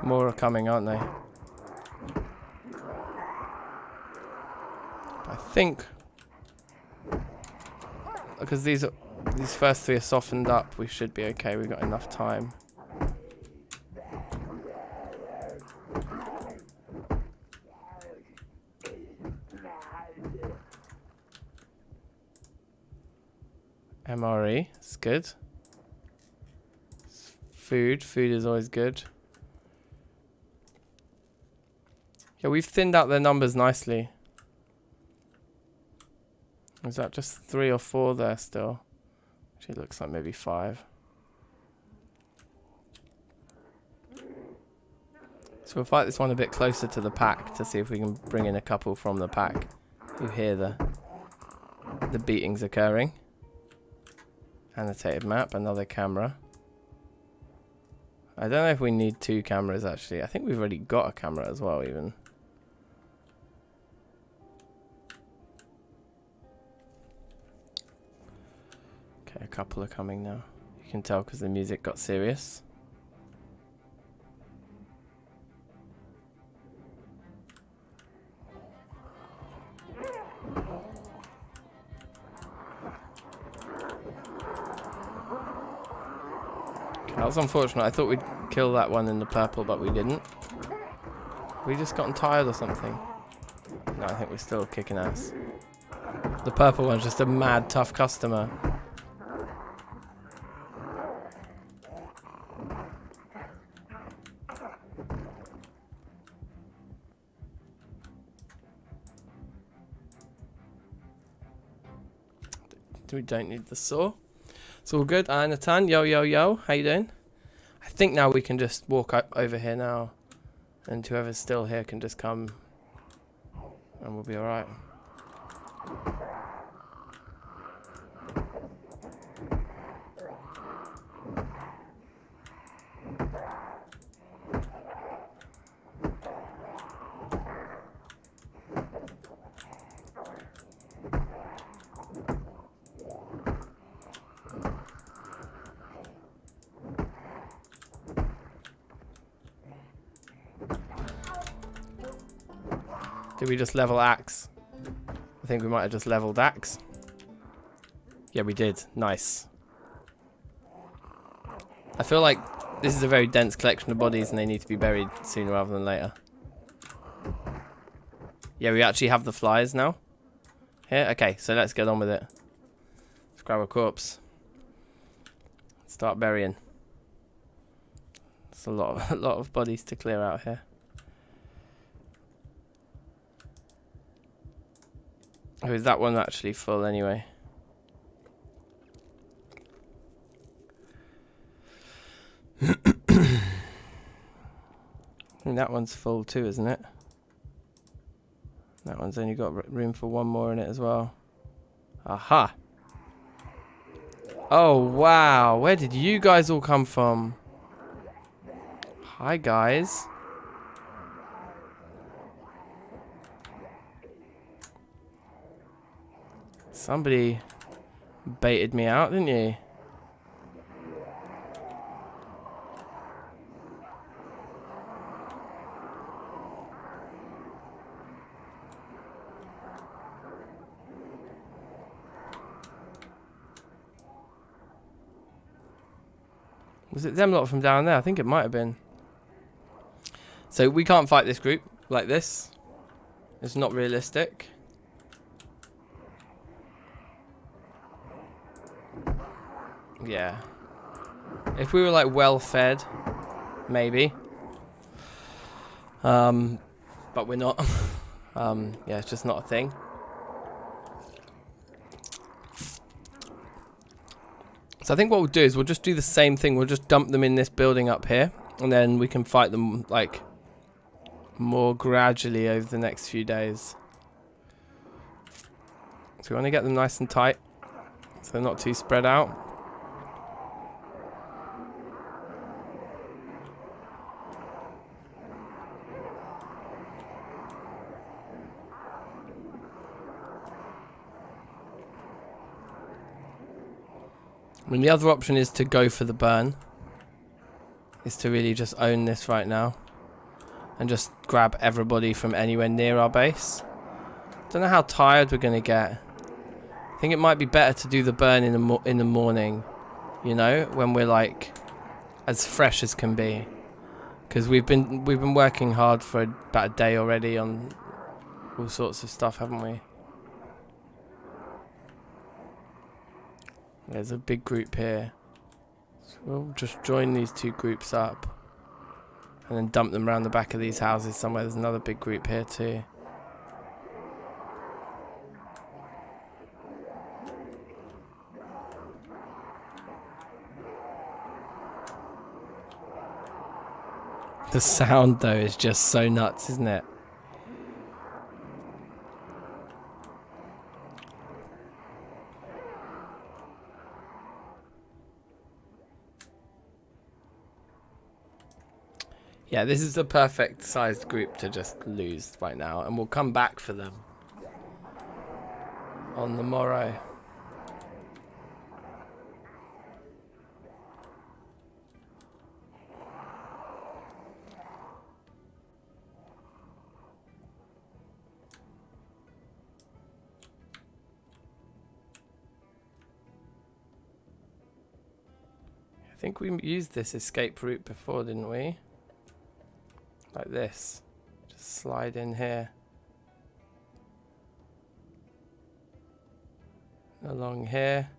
More are coming, aren't they? I think because these first 3 are softened up, we should be okay. We've got enough time. MRE, it's good. Food is always good. Yeah, we've thinned out their numbers nicely. Is that just 3 or 4 there still? Actually, it looks like maybe 5. So we'll fight this one a bit closer to the pack to see if we can bring in a couple from the pack who hear the beatings occurring. Annotated map, another camera. I don't know if we need 2 cameras actually. I think we've already got a camera as well even. Okay, a couple are coming now. You can tell because the music got serious. That was unfortunate. I thought we'd kill that one in the purple, but we didn't. We just gotten tired or something. No, I think we're still kicking ass. The purple one's just a mad tough customer. We don't need the saw. It's all good. Nathan, yo, how you doing? I think now we can just walk over here now, and whoever's still here can just come, and we'll be all right. Did we just level axe? I think we might have just leveled axe. Yeah, we did. Nice. I feel like this is a very dense collection of bodies and they need to be buried sooner rather than later. Yeah, we actually have the flies now. Here? Okay, so let's get on with it. Let's grab a corpse. Start burying. It's a lot of bodies to clear out here. Oh, is that one actually full anyway? I think that one's full too, isn't it? That one's only got room for one more in it as well. Aha! Oh, wow. Where did you guys all come from? Hi, guys. Somebody baited me out, didn't you? Was it them lot from down there? I think it might have been. So we can't fight this group like this. It's not realistic. Yeah. If we were like well fed, maybe. But we're not. Yeah, it's just not a thing. So I think what we'll do is we'll just do the same thing. We'll just dump them in this building up here, and then we can fight them like more gradually over the next few days. So we want to get them nice and tight, so they're not too spread out. I mean, the other option is to go for the burn. Is to really just own this right now. And just grab everybody from anywhere near our base. Don't know how tired we're going to get. I think it might be better to do the burn in the morning. You know, when we're like as fresh as can be. Because we've been working hard for about a day already on all sorts of stuff, haven't we? There's a big group here. So we'll just join these two groups up. And then dump them around the back of these houses somewhere. There's another big group here too. The sound though is just so nuts, isn't it? Yeah, this is the perfect sized group to just lose right now, and we'll come back for them on the morrow. I think we used this escape route before, didn't we? Like this. Just slide in here. Along here.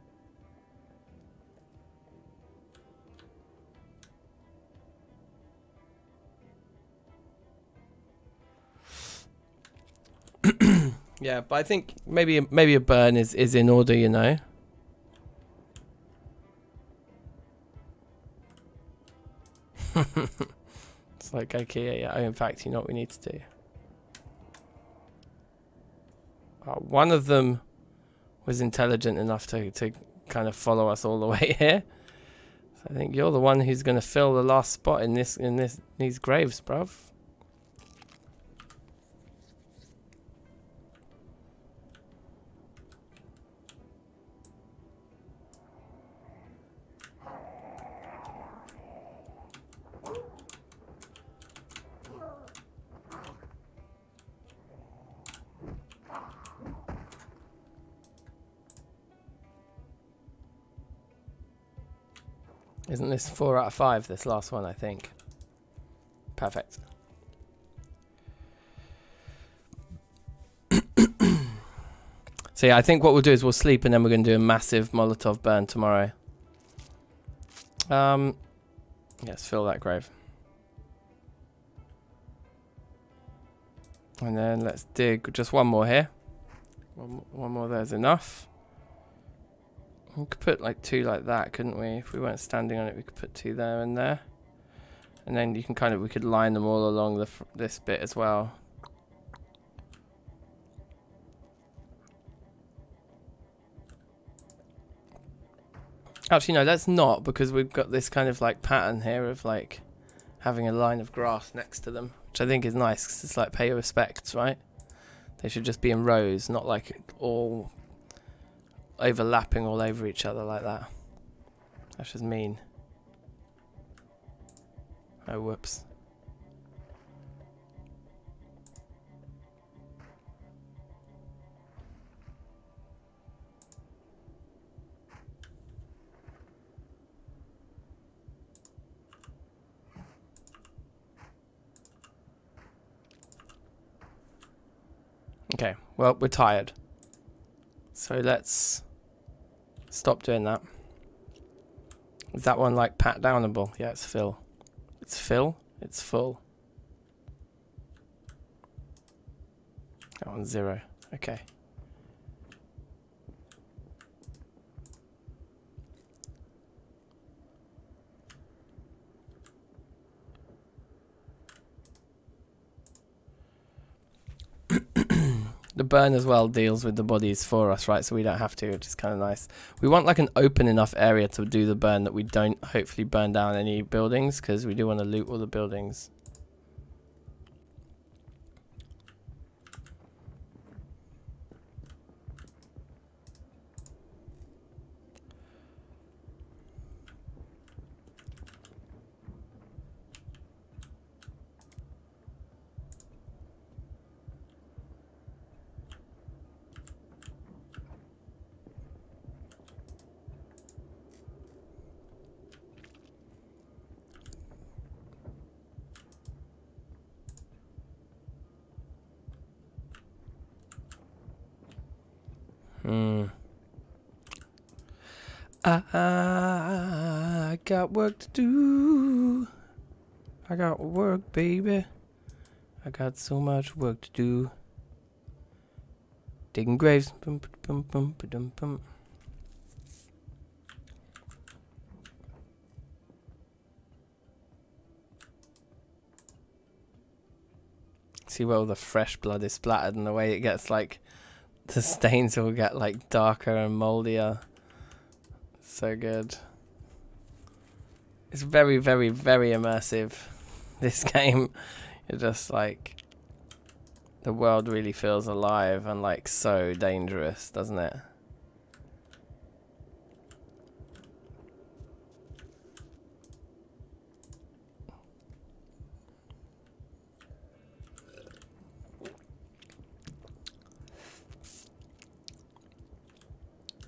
Yeah, but I think maybe a burn is in order, you know. It's like, okay, yeah, in fact, you know what we need to do. One of them was intelligent enough to kind of follow us all the way here. So I think you're the one who's going to fill the last spot in these graves, bruv. Isn't this 4 out of 5, this last one, I think? Perfect. So yeah, I think what we'll do is we'll sleep and then we're going to do a massive Molotov burn tomorrow. Let's fill that grave. And then let's dig just one more here. One more there's enough. We could put like 2 like that, couldn't we? If we weren't standing on it, we could put 2 there and there. And then you can we could line them all along this bit as well. Actually, no, let's not, because we've got this kind of like pattern here of like having a line of grass next to them, which I think is nice, because it's like pay your respects, right? They should just be in rows, not like all overlapping all over each other like that. That's just mean. Oh, whoops. Okay, well, we're tired. So let's stop doing that. Is that one like pat downable? Yeah, it's fill. It's fill. It's full. That one's 0. Okay. The burn as well deals with the bodies for us, right? So we don't have to, which is kind of nice. We want like an open enough area to do the burn that we don't hopefully burn down any buildings, because we do want to loot all the buildings. I got work to do. I got work, baby. I got so much work to do. Digging graves. Bum, bum, bum, bum, bum. See where all the fresh blood is splattered, and the way it gets like the stains will get like darker and moldier. So good. It's very, very, very immersive, this game. You're just like, the world really feels alive and like so dangerous, doesn't it?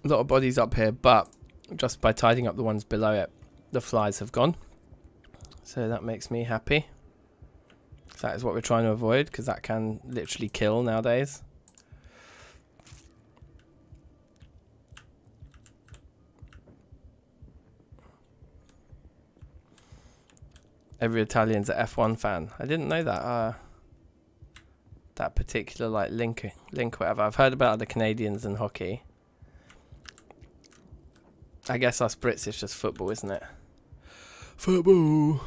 A lot of bodies up here, but just by tidying up the ones below it, the flies have gone. So that makes me happy. That is what we're trying to avoid, because that can literally kill nowadays. Every Italian's an F1 fan. I didn't know that. That particular like link, whatever. I've heard about the Canadians and hockey. I guess us Brits, it's just football, isn't it? Football.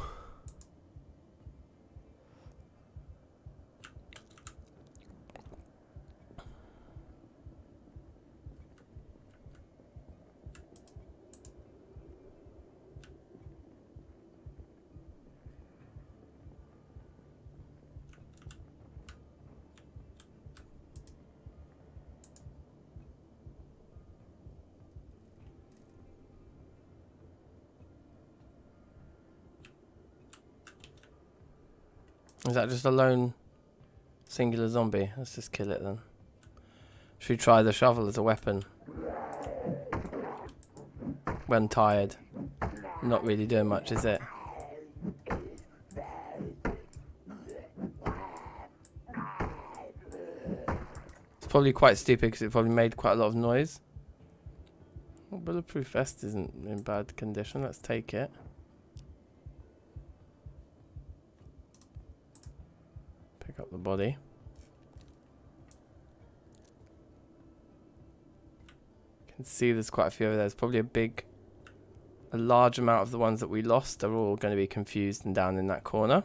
Is that just a lone singular zombie? Let's just kill it then. Should we try the shovel as a weapon? When tired. Not really doing much, is it? It's probably quite stupid because it probably made quite a lot of noise. Well, bulletproof vest isn't in bad condition. Let's take it. body. You can see there's quite a few over there. There's probably a large amount of the ones that we lost are all going to be confused and down in that corner.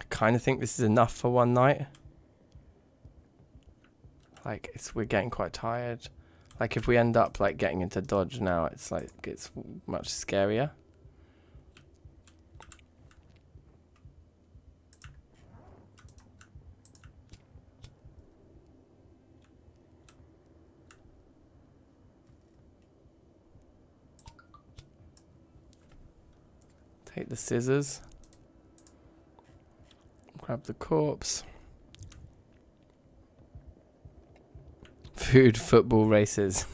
Kind of think this is enough for one night. Like we're getting quite tired. Like if we end up like getting into dodge now, it's much scarier. Take the scissors. Grab the corpse. Food, football, races.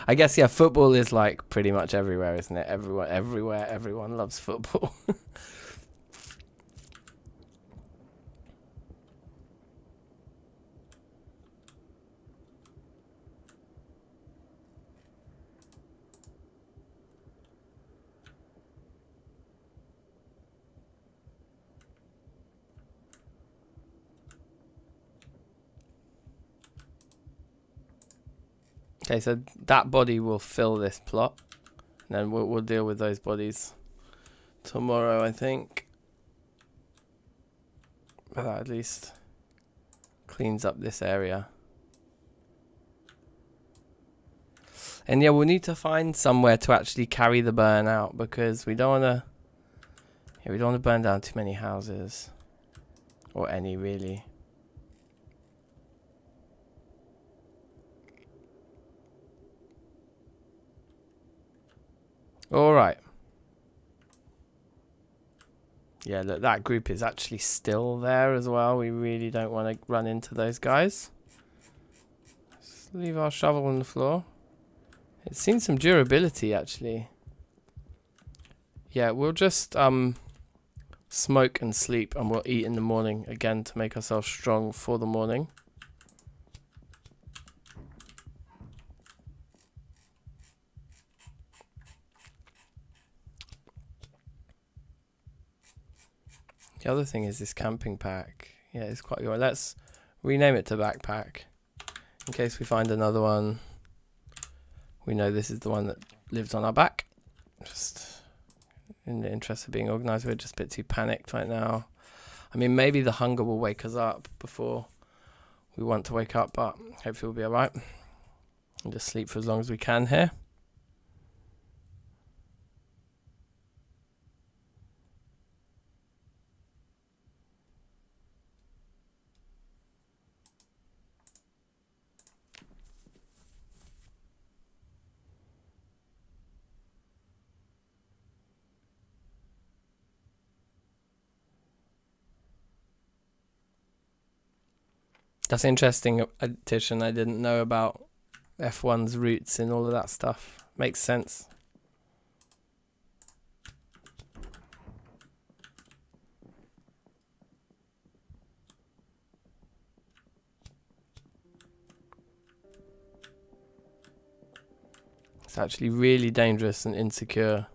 I guess, yeah, football is like pretty much everywhere, isn't it? Everyone loves football. Okay, so that body will fill this plot, and then we'll deal with those bodies tomorrow, I think. But that at least cleans up this area. And yeah, we'll need to find somewhere to actually carry the burn out, because we don't want to burn down too many houses, or any really. Alright. Yeah, look, that group is actually still there as well. We really don't want to run into those guys. Let's leave our shovel on the floor. It's seen some durability, actually. Yeah, we'll just smoke and sleep, and we'll eat in the morning again to make ourselves strong for the morning. The other thing is this camping pack. Yeah, it's quite good. Let's rename it to backpack. In case we find another one, we know this is the one that lives on our back. Just in the interest of being organised, we're just a bit too panicked right now. I mean, maybe the hunger will wake us up before we want to wake up, but hopefully we'll be alright. And just sleep for as long as we can here. That's interesting addition. I didn't know about F1's roots and all of that stuff. Makes sense. It's actually really dangerous and insecure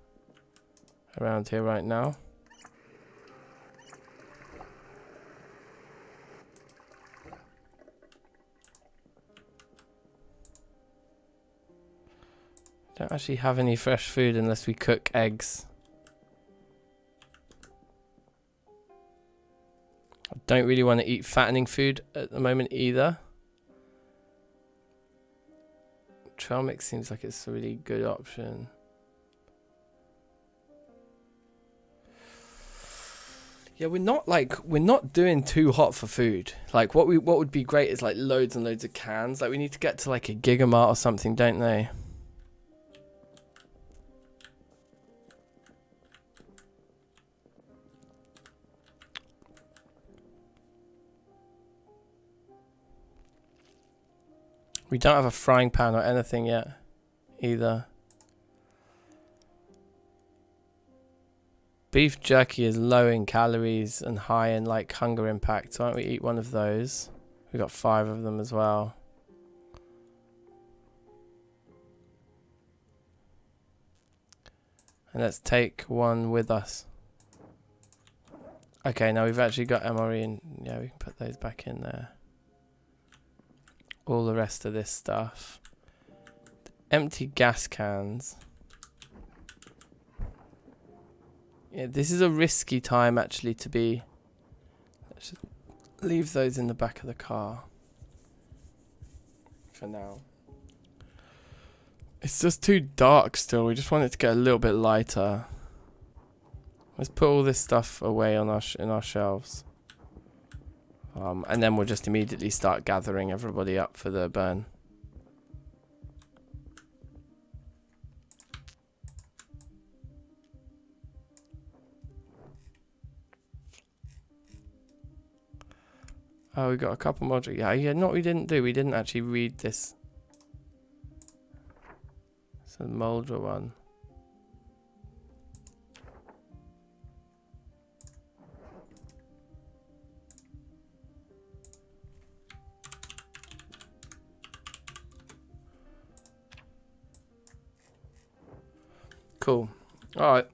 around here right now. Don't actually have any fresh food unless we cook eggs. I don't really want to eat fattening food at the moment either. Trail mix seems like it's a really good option. Yeah, we're not doing too hot for food. Like what would be great is like loads and loads of cans. Like we need to get to like a gigamart or something, don't they? We don't have a frying pan or anything yet, either. Beef jerky is low in calories and high in like hunger impact. So why don't we eat one of those? We got 5 of them as well. And let's take one with us. Okay, now we've actually got MRE and yeah, we can put those back in there. All the rest of this stuff. Empty gas cans. Yeah, this is a risky time actually to be. Let's just leave those in the back of the car for now. It's just too dark still. We just want it to get a little bit lighter. Let's put all this stuff away on in our shelves. And then we'll just immediately start gathering everybody up for the burn. Oh, we got a couple more. Yeah, no, we didn't do. We didn't actually read this. It's a Moldra one. Cool. All right.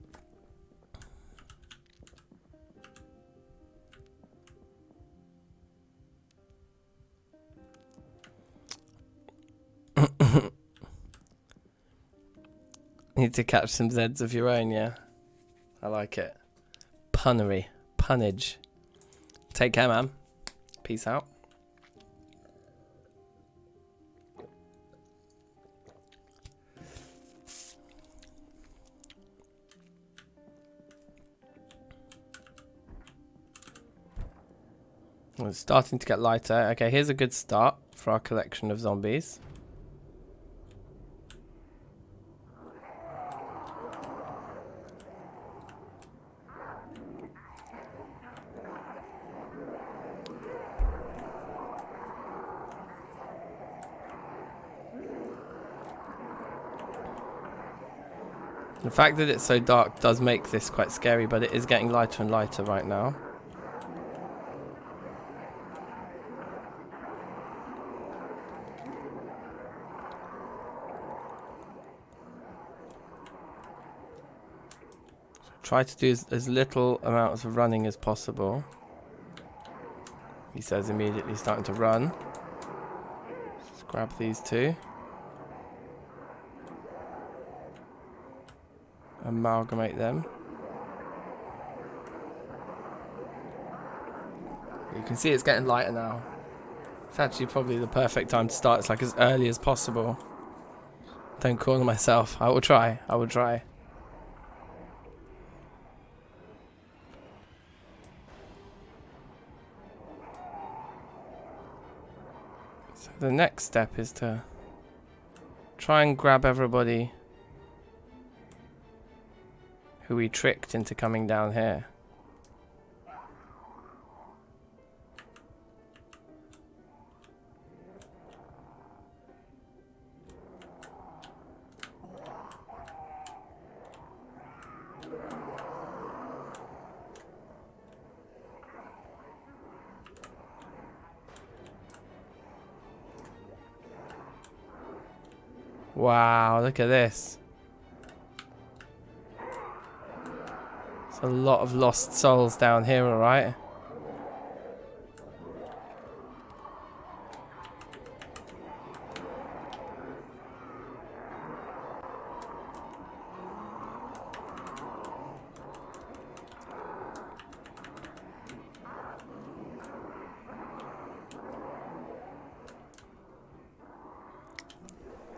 Need to catch some Zeds of your own, yeah. I like it. Punnery. Punnage. Take care, man. Peace out. Well, it's starting to get lighter. Okay, here's a good start for our collection of zombies. The fact that it's so dark does make this quite scary, but it is getting lighter and lighter right now. So try to do as little amount of running as possible. He says immediately starting to run. Let's grab these two. Amalgamate them. You can see it's getting lighter now. It's actually probably the perfect time to start. It's like as early as possible. Don't corner myself. I will try. I will try. So the next step is to try and grab everybody who we tricked into coming down here. Wow, look at this. A lot of lost souls down here, alright?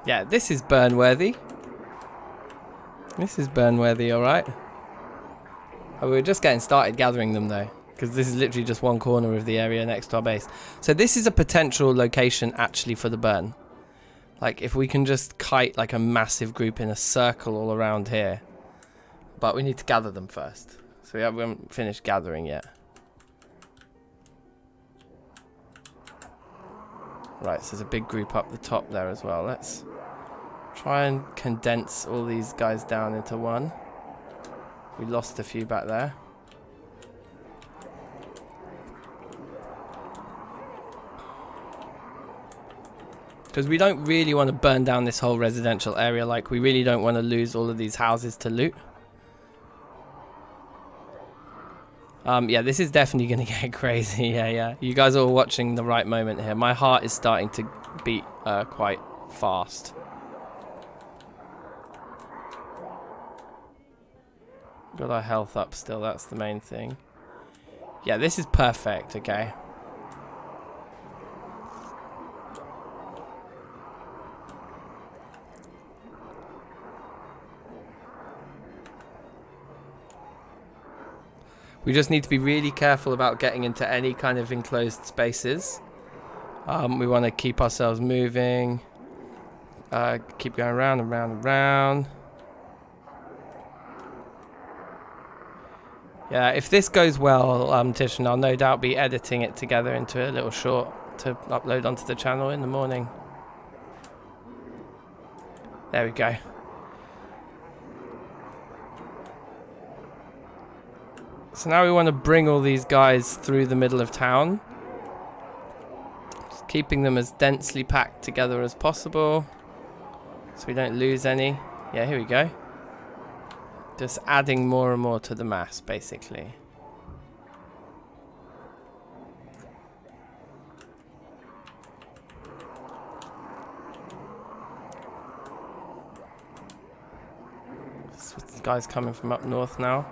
Yeah, this is burn worthy. This is burn worthy, alright? Oh, we're just getting started gathering them though, because this is literally just one corner of the area next to our base. So this is a potential location actually for the burn. Like if we can just kite like a massive group in a circle all around here. But we need to gather them first. So we haven't finished gathering yet. Right, so there's a big group up the top there as well. Let's try and condense all these guys down into one. We lost a few back there. Because we don't really want to burn down this whole residential area. Like, we really don't want to lose all of these houses to loot. Yeah, this is definitely going to get crazy. Yeah. You guys are all watching the right moment here. My heart is starting to beat quite fast. Got our health up still. That's the main thing. Yeah, this is perfect. Okay. We just need to be really careful about getting into any kind of enclosed spaces. We want to keep ourselves moving. Keep going round and round and round. Yeah, if this goes well, Tish, and I'll no doubt be editing it together into a little short to upload onto the channel in the morning. There we go. So now we want to bring all these guys through the middle of town. Just keeping them as densely packed together as possible, so we don't lose any. Yeah, here we go. Just adding more and more to the mass, basically. This guy's coming from up north now.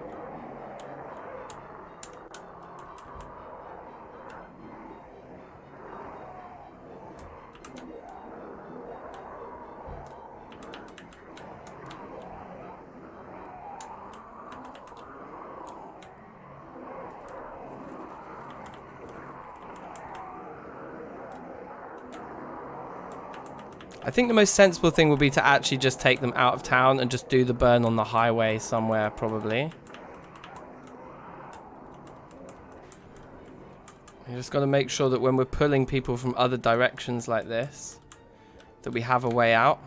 I think the most sensible thing would be to actually just take them out of town and just do the burn on the highway somewhere, probably. You just got to make sure that when we're pulling people from other directions like this, that we have a way out.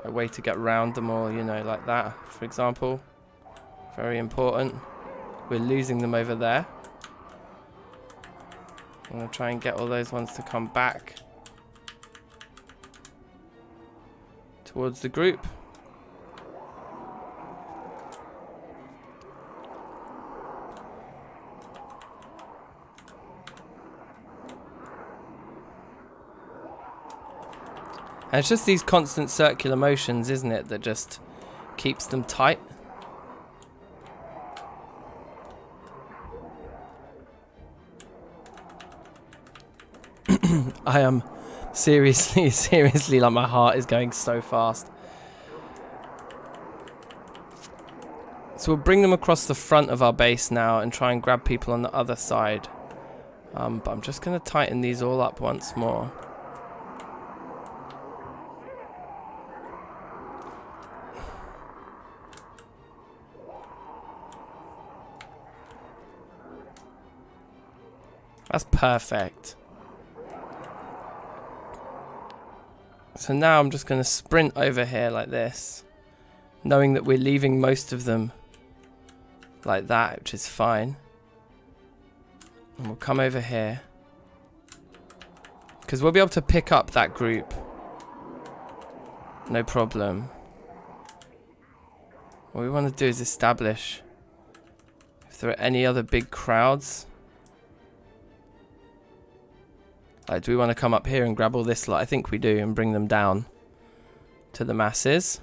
A way to get around them all, you know, like that, for example. Very important. We're losing them over there. I'm going to try and get all those ones to come back towards the group. And it's just these constant circular motions, isn't it, that just keeps them tight. I am seriously, like, my heart is going so fast. So we'll bring them across the front of our base now and try and grab people on the other side. But I'm just going to tighten these all up once more. That's perfect. So now I'm just going to sprint over here like this, knowing that we're leaving most of them like that, which is fine. And we'll come over here, because we'll be able to pick up that group. No problem. What we want to do is establish if there are any other big crowds. Like, do we want to come up here and grab all this lot? I think we do, and bring them down to the masses.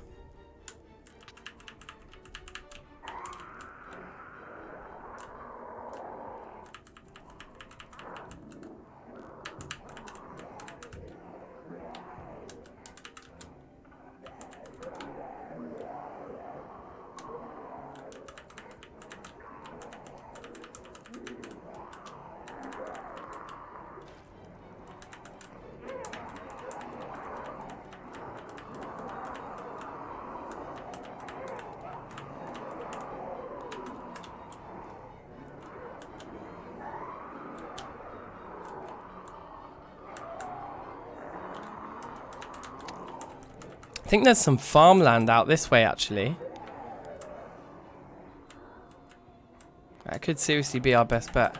I think there's some farmland out this way, actually. could seriously be our best bet.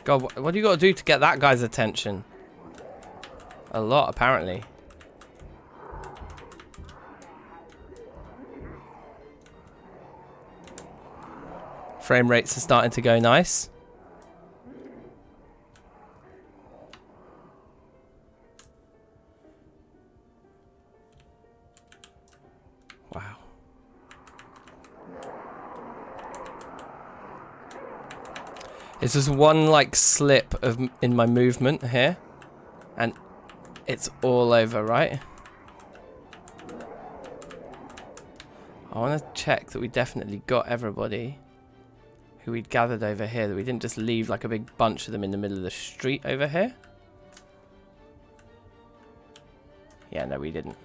God, what do you got to do to get that guy's attention? A lot, apparently. Frame rates are starting to go nice. Wow. It's just one like slip in my movement here, and it's all over, right? I want to check that we definitely got everybody who we'd gathered over here, that we didn't just leave like a big bunch of them in the middle of the street over here. Yeah, no, we didn't.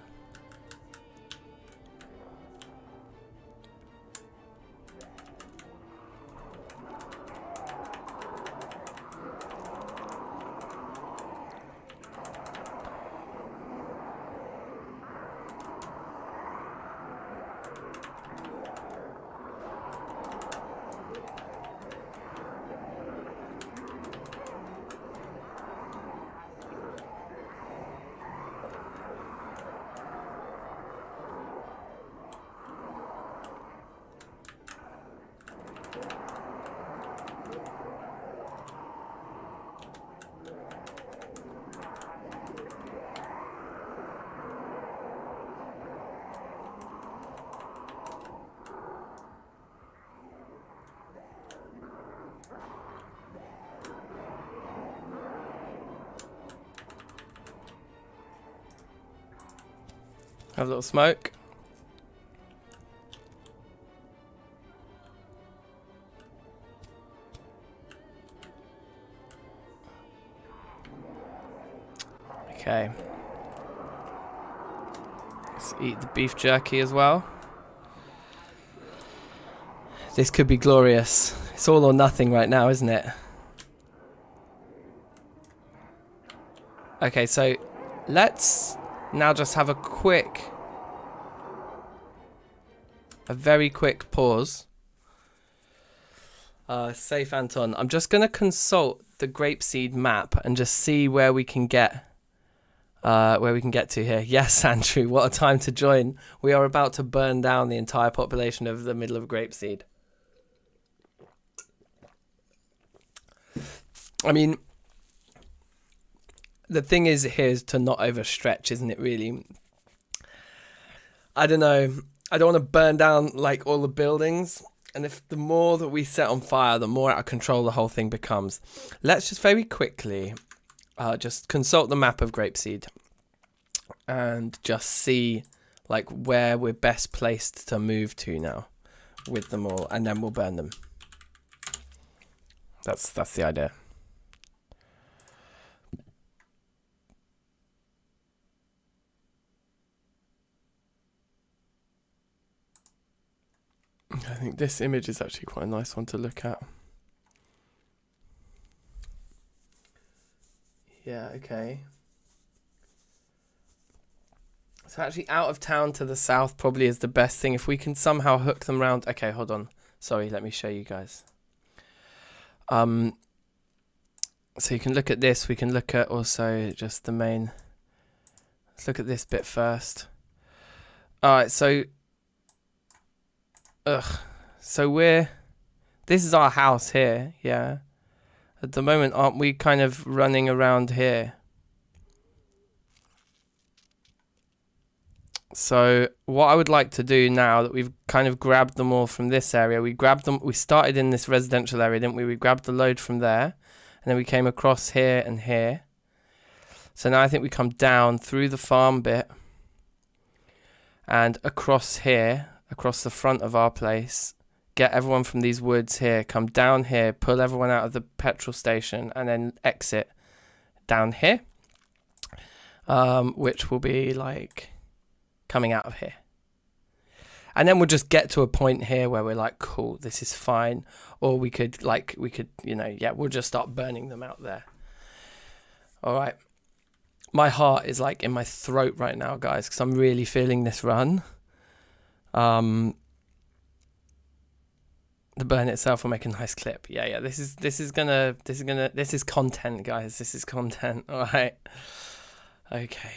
Have a little smoke. Okay. Let's eat the beef jerky as well. This could be glorious. It's all or nothing right now, isn't it? Okay, so let's now just have a very quick pause. Safe Anton. I'm just going to consult the Grapeseed map and just see where we can get to here. Yes, Andrew, what a time to join. We are about to burn down the entire population of the middle of Grapeseed. I mean, the thing is here is to not overstretch, isn't it, really? I don't know. I don't want to burn down, like, all the buildings. And if the more that we set on fire, the more out of control the whole thing becomes. Let's just very quickly just consult the map of Grapeseed. And just see, like, where we're best placed to move to now with them all. And then we'll burn them. That's the idea. I think this image is actually quite a nice one to look at. Yeah, okay. So actually out of town to the south probably is the best thing. If we can somehow hook them round. Okay, hold on. Sorry, let me show you guys. So you can look at this. We can look at also just the main. Let's look at this bit first. Alright, so so this is our house here, yeah. At the moment, aren't we kind of running around here? So what I would like to do now that we've kind of grabbed them all from this area, we started in this residential area, didn't we? We grabbed the load from there, and then we came across here and here. So now I think we come down through the farm bit and across here, across the front of our place, get everyone from these woods here, come down here, pull everyone out of the petrol station, and then exit down here, which will be like coming out of here. And then we'll just get to a point here where we're like, cool, this is fine. Or we could, you know, yeah, we'll just start burning them out there. All right. My heart is like in my throat right now, guys, because I'm really feeling this run. The burn itself will make a nice clip. Yeah. This is content, guys. This is content. All right. Okay.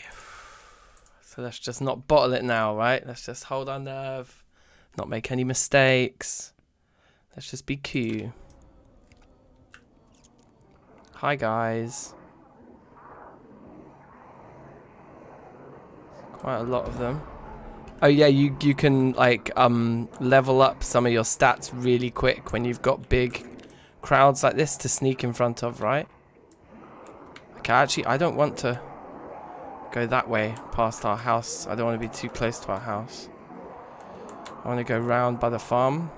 So let's just not bottle it now, right? Let's just hold our nerve, not make any mistakes. Let's just be cool. Hi, guys. Quite a lot of them. Oh yeah, you can like level up some of your stats really quick when you've got big crowds like this to sneak in front of, right? Okay, actually I don't want to go that way past our house. I don't want to be too close to our house. I want to go round by the farm,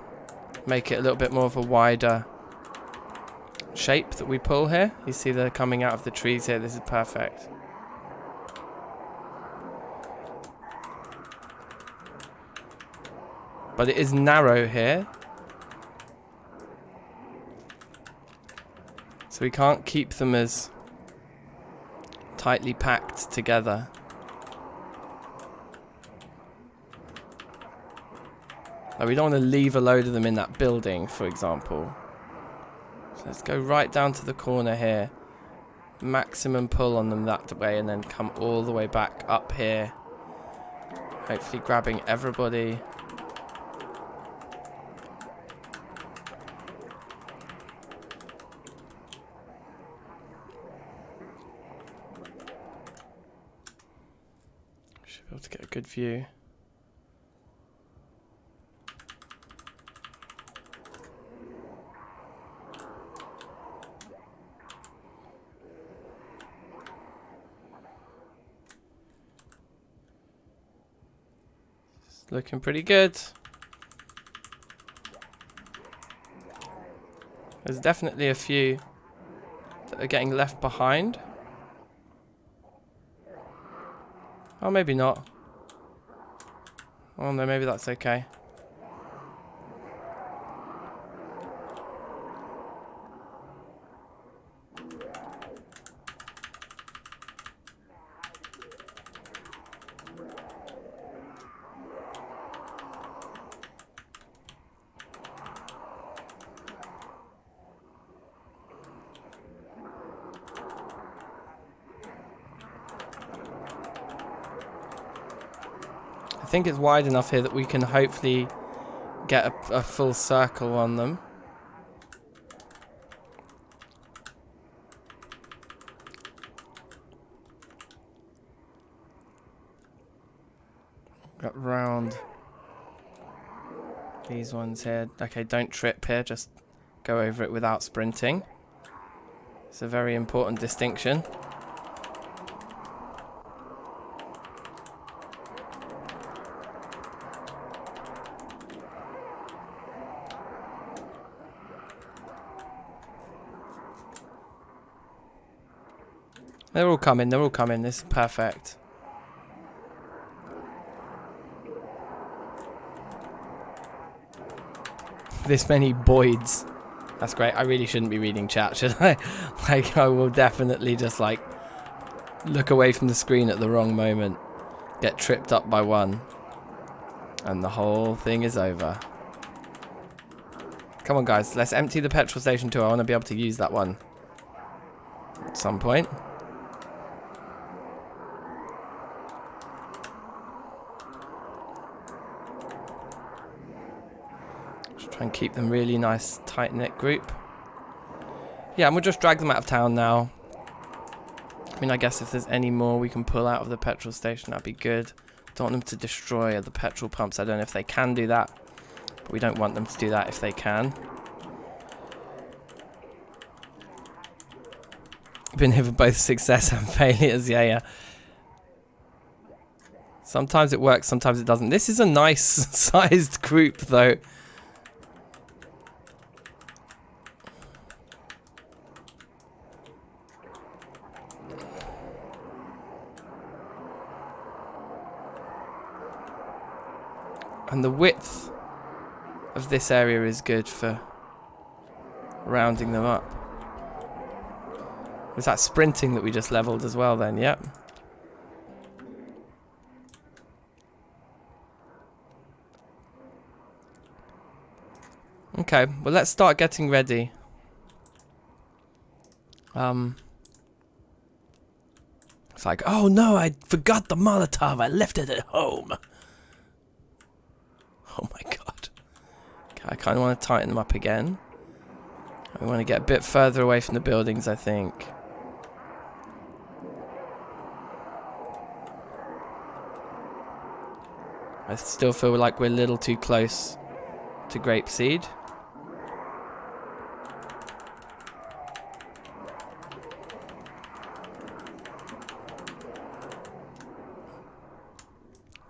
make it a little bit more of a wider shape that we pull here. You see they're coming out of the trees here. This is perfect. But it is narrow here, so we can't keep them as tightly packed together. Like we don't want to leave a load of them in that building, for example. So let's go right down to the corner here, maximum pull on them that way, and then come all the way back up here, hopefully grabbing everybody. Should be able to get a good view. It's looking pretty good. There's definitely a few that are getting left behind. Oh, maybe not. Oh no, maybe that's okay. I think it's wide enough here that we can hopefully get a full circle on them. Got round these ones here. Okay, don't trip here, just go over it without sprinting. It's a very important distinction. They're all coming, this is perfect. This many Boyds. That's great. I really shouldn't be reading chat, should I? Like, I will definitely just, like, look away from the screen at the wrong moment. Get tripped up by one. And the whole thing is over. Come on, guys. Let's empty the petrol station too. I want to be able to use that one at some point. Try and keep them really nice, tight-knit group. Yeah, and we'll just drag them out of town now. I mean, I guess if there's any more we can pull out of the petrol station, that'd be good. Don't want them to destroy the petrol pumps. I don't know if they can do that, but we don't want them to do that if they can. Been here for both success and failures, yeah. Sometimes it works, sometimes it doesn't. This is a nice sized group, though. And the width of this area is good for rounding them up. Was that sprinting that we just leveled as well then? Yep. Okay, well let's start getting ready. It's like, oh no, I forgot the Molotov. I left it at home. Oh my god. Okay, I kind of want to tighten them up again. We want to get a bit further away from the buildings, I think. I still feel like we're a little too close to Grapeseed.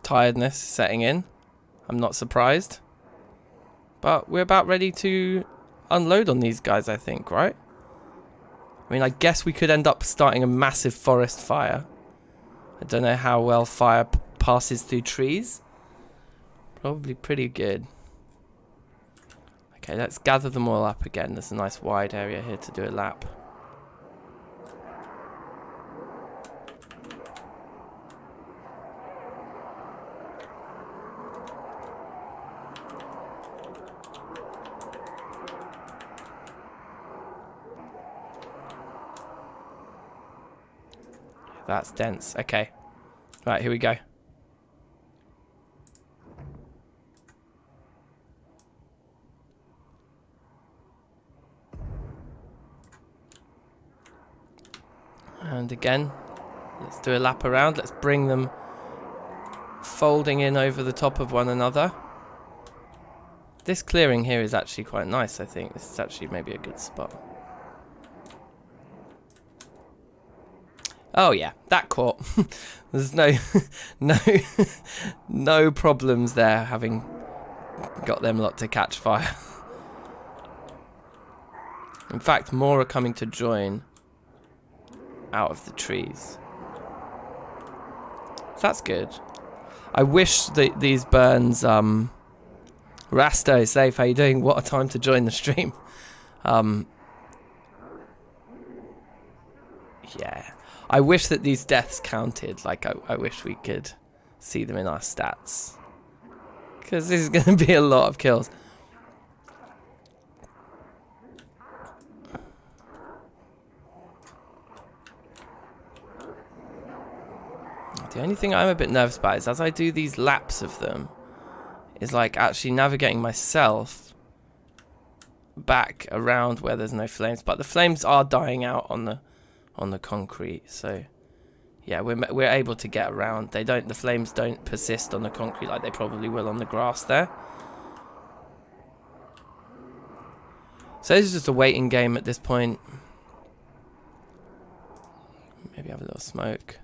Tiredness setting in. I'm not surprised. But we're about ready to unload on these guys, I think, right? I mean, I guess we could end up starting a massive forest fire. I don't know how well fire passes through trees. Probably pretty good. Okay, let's gather them all up again. There's a nice wide area here to do a lap. That's dense. Okay. Right, here we go. And again, let's do a lap around. Let's bring them folding in over the top of one another. This clearing here is actually quite nice, I think. This is actually maybe a good spot. Oh yeah, that caught. There's no problems there, having got them lot to catch fire. In fact, more are coming to join out of the trees. So that's good. I wish that these burns, Rasto, safe, how you doing? What a time to join the stream. Yeah. I wish that these deaths counted. Like, I wish we could see them in our stats. Because this is going to be a lot of kills. The only thing I'm a bit nervous about is as I do these laps of them, is like actually navigating myself back around where there's no flames. But the flames are dying out on the concrete, so yeah, we're able to get around. The flames don't persist on the concrete like they probably will on the grass there. So this is just a waiting game at this point. Maybe have a little smoke.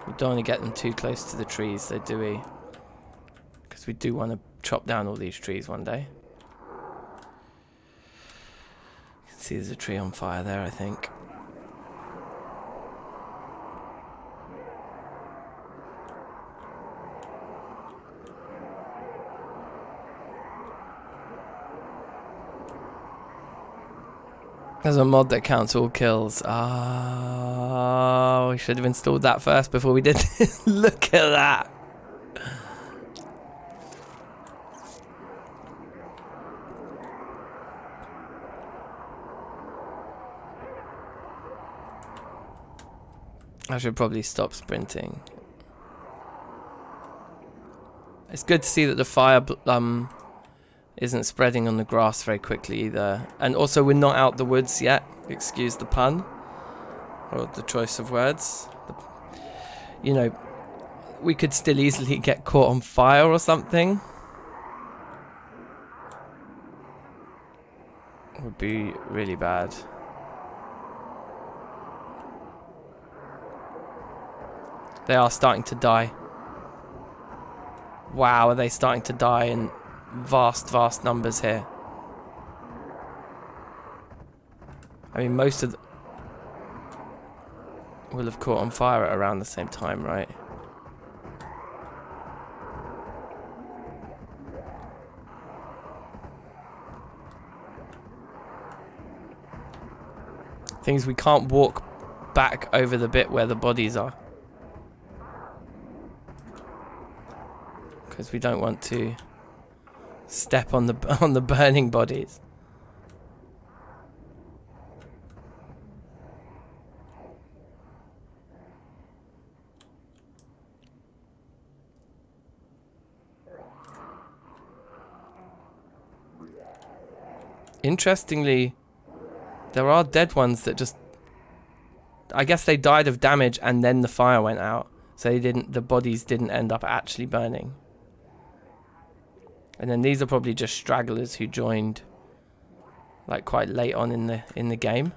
We don't want to get them too close to the trees, though, do we? Because we do want to chop down all these trees one day. You can see there's a tree on fire there, I think. There's a mod that counts all kills. Oh, we should have installed that first before we did this. Look at that. I should probably stop sprinting. It's good to see that the fire isn't spreading on the grass very quickly either. And also we're not out the woods yet. Excuse the pun. Or the choice of words. You know, we could still easily get caught on fire or something. It would be really bad. They are starting to die. Wow, are they starting to die in vast numbers here? I mean, most of them will have caught on fire at around the same time, right? Things we can't walk back over the bit where the bodies are. Because we don't want to step on the burning bodies. Interestingly, there are dead ones that just, I guess they died of damage and then the fire went out, so the bodies didn't end up actually burning. And then these are probably just stragglers who joined like quite late on in the game.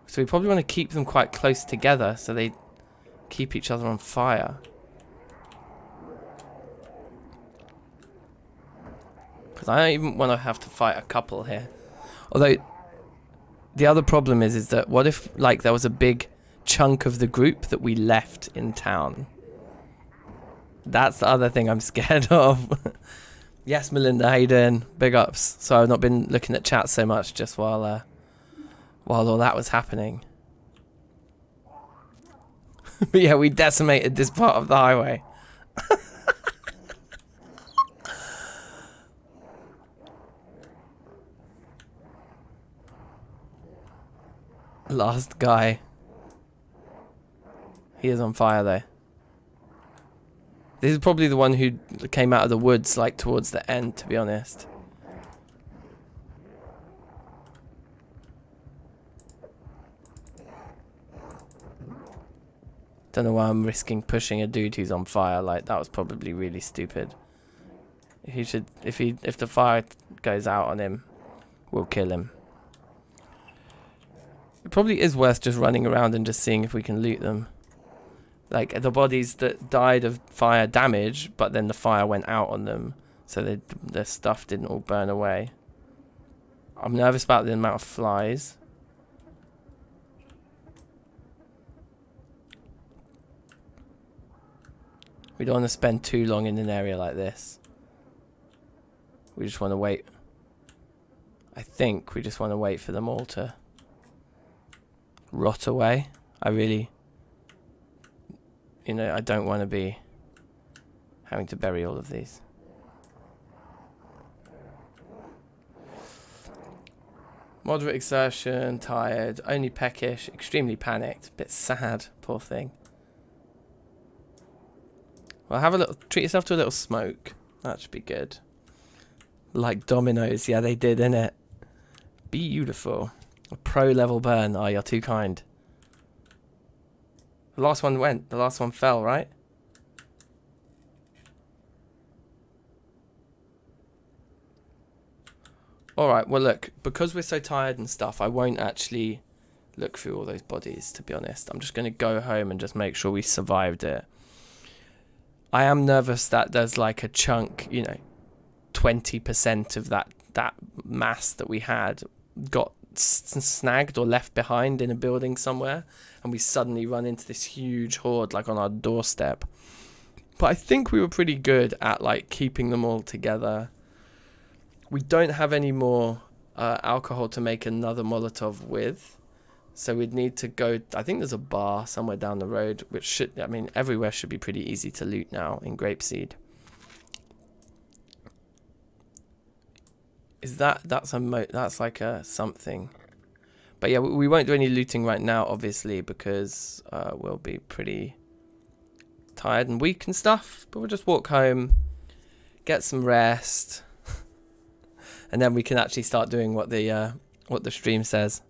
So we probably want to keep them quite close together so they keep each other on fire. Because I don't even want to have to fight a couple here. Although the other problem is that what if like there was a big chunk of the group that we left in town? That's the other thing I'm scared of. Yes, Melinda, how you doing? Big ups. So I've not been looking at chat so much just while all that was happening. But yeah, we decimated this part of the highway. Last guy. He is on fire though. This is probably the one who came out of the woods like towards the end, to be honest. Don't know why I'm risking pushing a dude who's on fire. Like that was probably really stupid. He should, if the fire goes out on him, we'll kill him. It probably is worth just running around and just seeing if we can loot them. Like the bodies that died of fire damage, but then the fire went out on them, so their stuff didn't all burn away. I'm nervous about the amount of flies. We don't want to spend too long in an area like this. We just want to wait. I think we just want to wait for them all to rot away. I really, you know, I don't want to be having to bury all of these. Moderate exertion, tired, only peckish, extremely panicked, bit sad, poor thing. Well, have a little, treat yourself to a little smoke. That should be good. Like dominoes, yeah, they did, innit? Beautiful. A pro level burn. Oh, you're too kind. The last one went. The last one fell, right? Alright, well look, because we're so tired and stuff, I won't actually look through all those bodies, to be honest. I'm just going to go home and just make sure we survived it. I am nervous that there's like a chunk, you know, 20% of that mass that we had got snagged or left behind in a building somewhere, and we suddenly run into this huge horde like on our doorstep. But I think we were pretty good at like keeping them all together. We don't have any more alcohol to make another Molotov with, so we'd need to go. I think there's a bar somewhere down the road, which should, I mean, everywhere should be pretty easy to loot now in Grapeseed. Is that's like a something. But yeah, we won't do any looting right now, obviously, because we'll be pretty tired and weak and stuff. But we'll just walk home, get some rest, and then we can actually start doing what the stream says.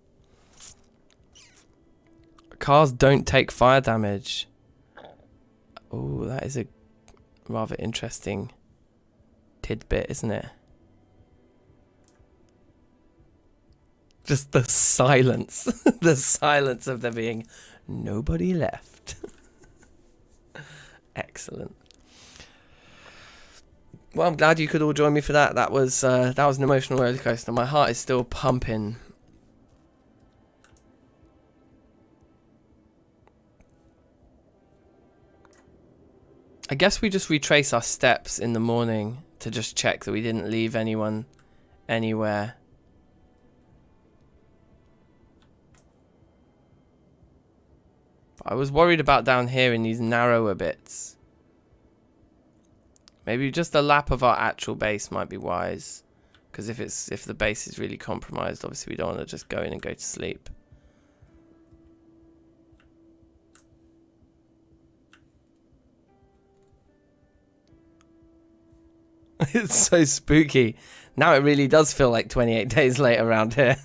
Cars don't take fire damage. Oh, that is a rather interesting tidbit, isn't it? Just the silence. The silence of there being nobody left. Excellent. Well, I'm glad you could all join me for that. That was an emotional roller coaster. My heart is still pumping. I guess we just retrace our steps in the morning to just check that we didn't leave anyone anywhere. I was worried about down here in these narrower bits. Maybe just a lap of our actual base might be wise. Because if the base is really compromised, obviously we don't want to just go in and go to sleep. It's so spooky. Now it really does feel like 28 days later around here.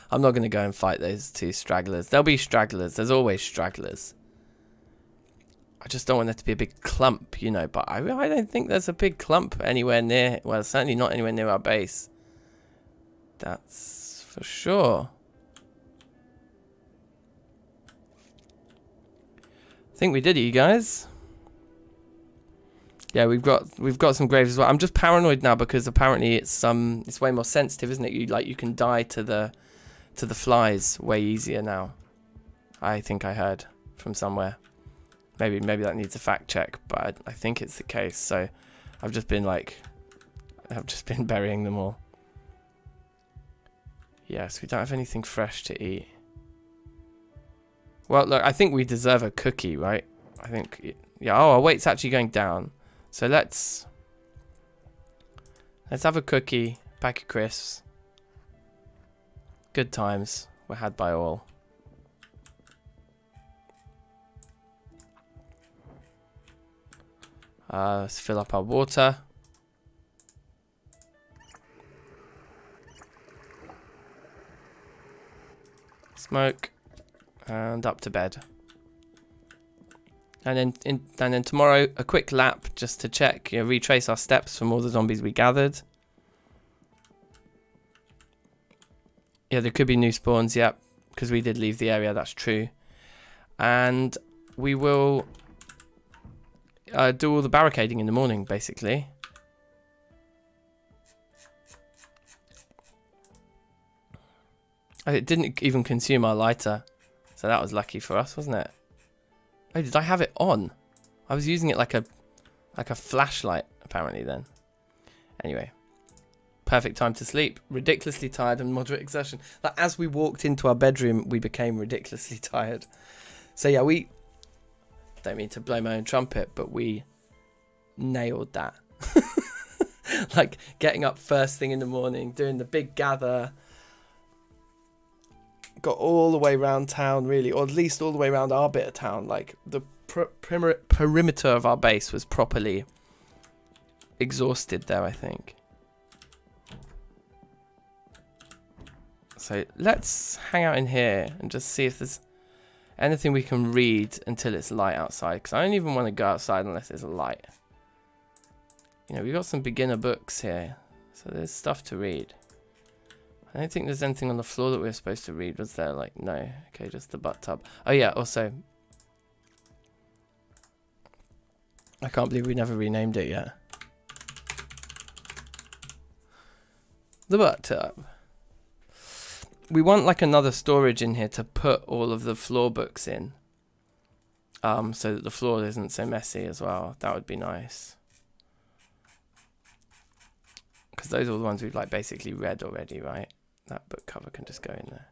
I'm not going to go and fight those two stragglers. There'll be stragglers. There's always stragglers. I just don't want there to be a big clump, you know. But I don't think there's a big clump anywhere near. Well, certainly not anywhere near our base. That's for sure. I think we did it, you guys. Yeah, we've got some graves as well. I'm just paranoid now because apparently it's way more sensitive, isn't it? You can die to the flies way easier now. I think I heard from somewhere. Maybe that needs a fact check, but I think it's the case. So I've just been burying them all. Yes, we don't have anything fresh to eat. Well, look, I think we deserve a cookie, right? I think, yeah. Oh, our weight's actually going down. So let's have a cookie, pack of crisps. Good times were had by all. Let's fill up our water. Smoke. And up to bed. And then tomorrow, a quick lap just to check, retrace our steps from all the zombies we gathered. Yeah, there could be new spawns, yep, because we did leave the area, that's true. And we will do all the barricading in the morning, basically. It didn't even consume our lighter, so that was lucky for us, wasn't it? Oh, did I have it on? I was using it like a flashlight, apparently, then. Anyway. Perfect time to sleep. Ridiculously tired and moderate exertion. Like, as we walked into our bedroom, we became ridiculously tired. So, yeah, we... Don't mean to blow my own trumpet, but we nailed that. Like, getting up first thing in the morning, doing the big gather... Got all the way around town, really, or at least all the way around our bit of town. Like, the perimeter of our base was properly exhausted there, I think. So let's hang out in here and just see if there's anything we can read until it's light outside. Because I don't even want to go outside unless there's a light. We've got some beginner books here, so there's stuff to read. I don't think there's anything on the floor that we're supposed to read, was there? Like, no. Okay, just the butt tub. Oh, yeah, also... I can't believe we never renamed it yet. The butt tub. We want, like, another storage in here to put all of the floor books in. So that the floor isn't so messy as well. That would be nice. Because those are the ones we've, like, basically read already, right? That book cover can just go in there.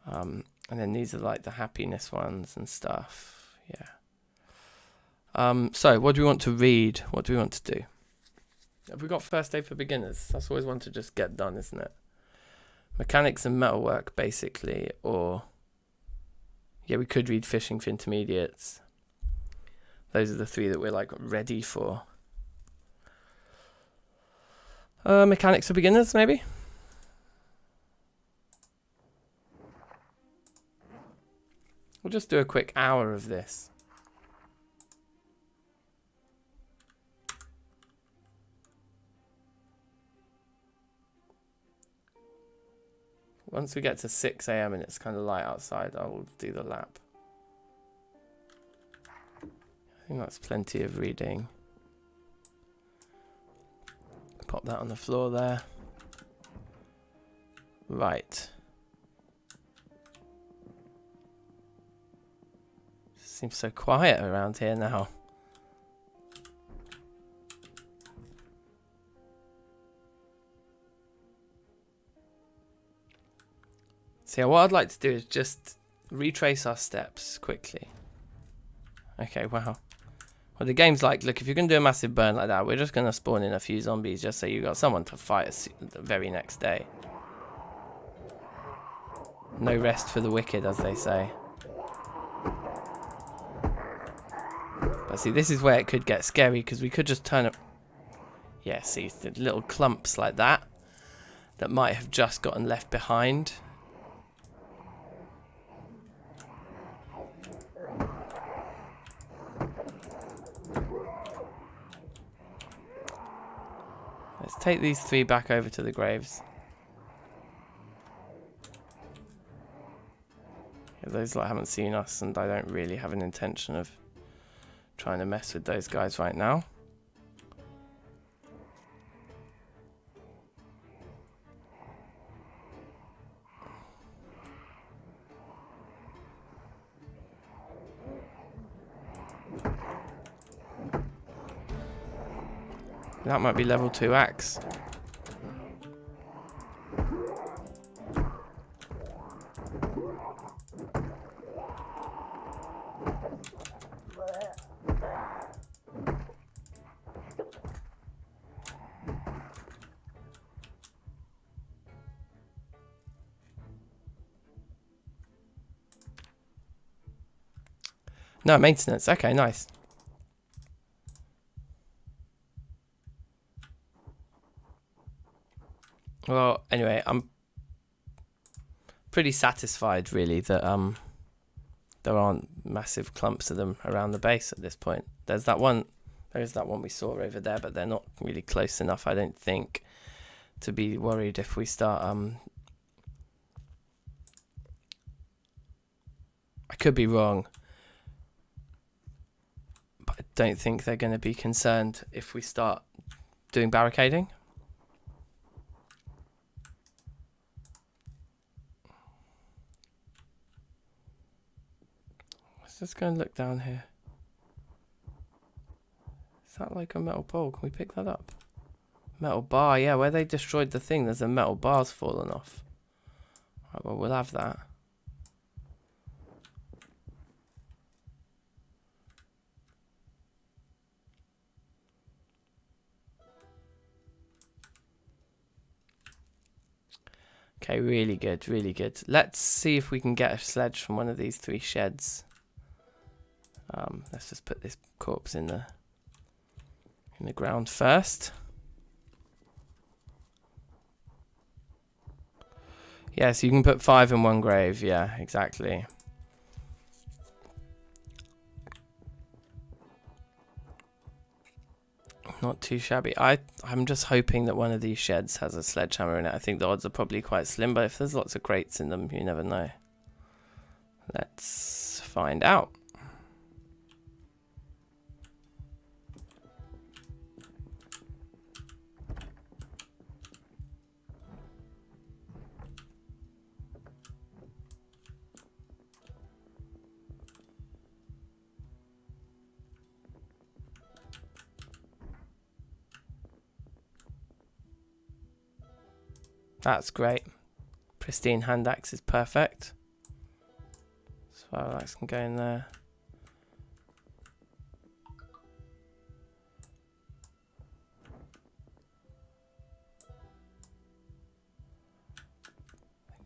And then these are like the happiness ones and stuff. Yeah. So what do we want to read? What do we want to do? Have we got first aid for beginners? That's always one to just get done, isn't it? Mechanics and metalwork, basically. Or, yeah, we could read fishing for intermediates. Those are the three that we're like ready for. Mechanics for beginners, maybe? We'll just do a quick hour of this. Once we get to 6 AM and it's kind of light outside, I will do the lap. I think that's plenty of reading. Pop that on the floor there. Right. Seems so quiet around here now. So yeah, what I'd like to do is just retrace our steps quickly. Okay, wow. Well, the game's like, look, if you're going to do a massive burn like that, we're just going to spawn in a few zombies just so you got someone to fight us the very next day. No rest for the wicked, as they say. But see, this is where it could get scary, because we could just turn it... Yeah, see, the little clumps like that might have just gotten left behind. Let's take these 3 back over to the graves. Yeah, those lot haven't seen us, and I don't really have an intention of trying to mess with those guys right now. That might be level 2 axe. No, maintenance. Okay, nice. Well, anyway, I'm pretty satisfied, really, that there aren't massive clumps of them around the base at this point. There's that one we saw over there, but they're not really close enough, I don't think, to be worried if we start... I could be wrong, but I don't think they're going to be concerned if we start doing barricading. Let's just go and look down here. Is that like a metal pole? Can we pick that up? Metal bar, yeah, where they destroyed the thing, there's a metal bar's fallen off. Right, well, we'll have that. Okay, really good, really good. Let's see if we can get a sledge from one of these 3 sheds. Let's just put this corpse in the ground first. Yeah, so you can put 5 in one grave. Yeah, exactly. Not too shabby. I'm just hoping that one of these sheds has a sledgehammer in it. I think the odds are probably quite slim, but if there's lots of crates in them, you never know. Let's find out. That's great. Pristine hand axe is perfect. So axe can go in there.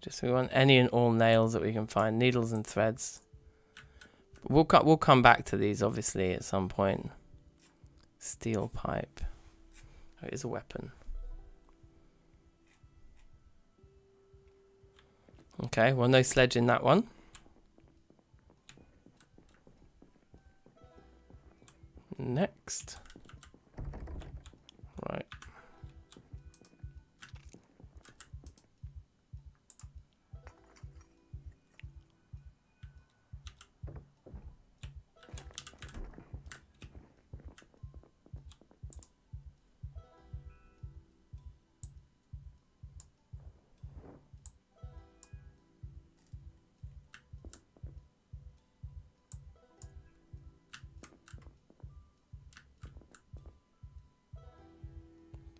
Just we want any and all nails that we can find, needles and threads. We'll come back to these obviously at some point. Steel pipe. Oh, it is a weapon. Okay, well, no sledge in that one. Next. Right.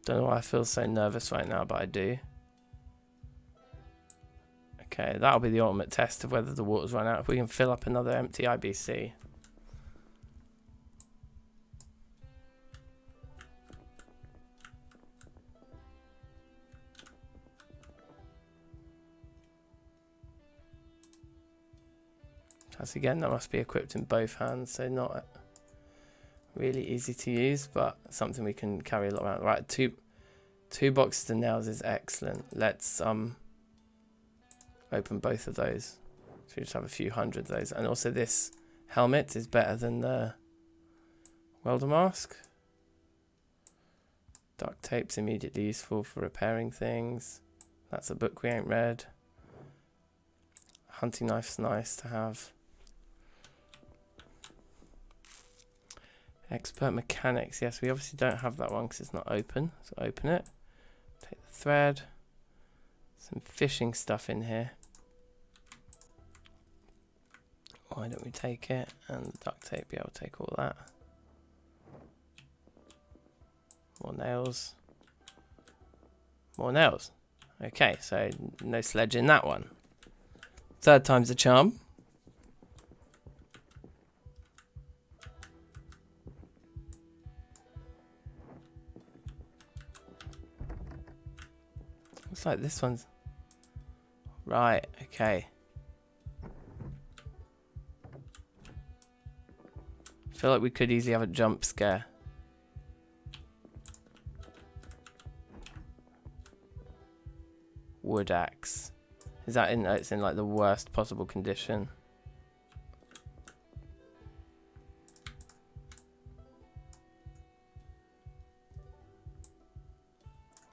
Don't know why I feel so nervous right now, but I do. Okay, that'll be the ultimate test of whether the water's run out. If we can fill up another empty IBC. As again, that must be equipped in both hands, so not really easy to use, but something we can carry a lot around. Right, two boxes of nails is excellent. Let's open both of those. So we just have a few hundred of those. And also this helmet is better than the welder mask. Duct tape's immediately useful for repairing things. That's a book we ain't read. Hunting knife's nice to have. Expert mechanics. Yes, we obviously don't have that one because it's not open. So open it. Take the thread. Some fishing stuff in here. Why don't we take it? And the duct tape. Yeah, I'll take all that. More nails. More nails. Okay, so no sledge in that one. Third time's the charm. Looks like this one's... Right, okay. I feel like we could easily have a jump scare. Wood axe. Is that in... It's in like the worst possible condition.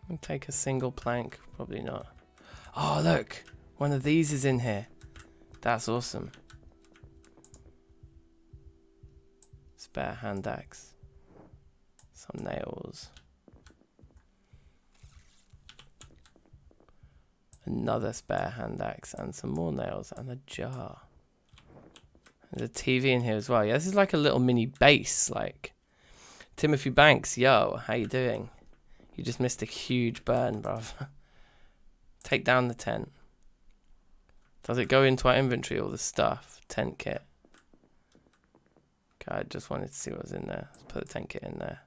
I'll take a single plank. Probably not. Oh, look. One of these is in here. That's awesome. Spare hand axe. Some nails. Another spare hand axe and some more nails and a jar. There's a TV in here as well. Yeah, this is like a little mini base. Like, Timothy Banks, yo, how you doing? You just missed a huge burn, bruv. Take down the tent. Does it go into our inventory, all the stuff? Tent kit. Okay, I just wanted to see what was in there. Let's put the tent kit in there.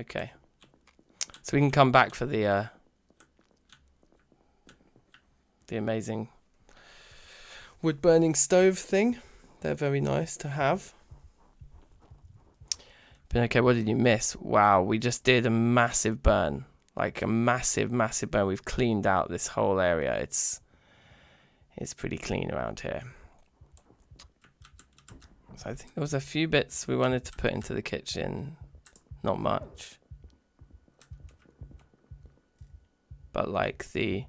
Okay. So we can come back for the amazing wood burning stove thing. They're very nice to have. But okay, what did you miss? Wow, we just did a massive burn. Like a massive, massive burn. We've cleaned out this whole area. It's pretty clean around here. So I think there was a few bits we wanted to put into the kitchen. Not much. But like the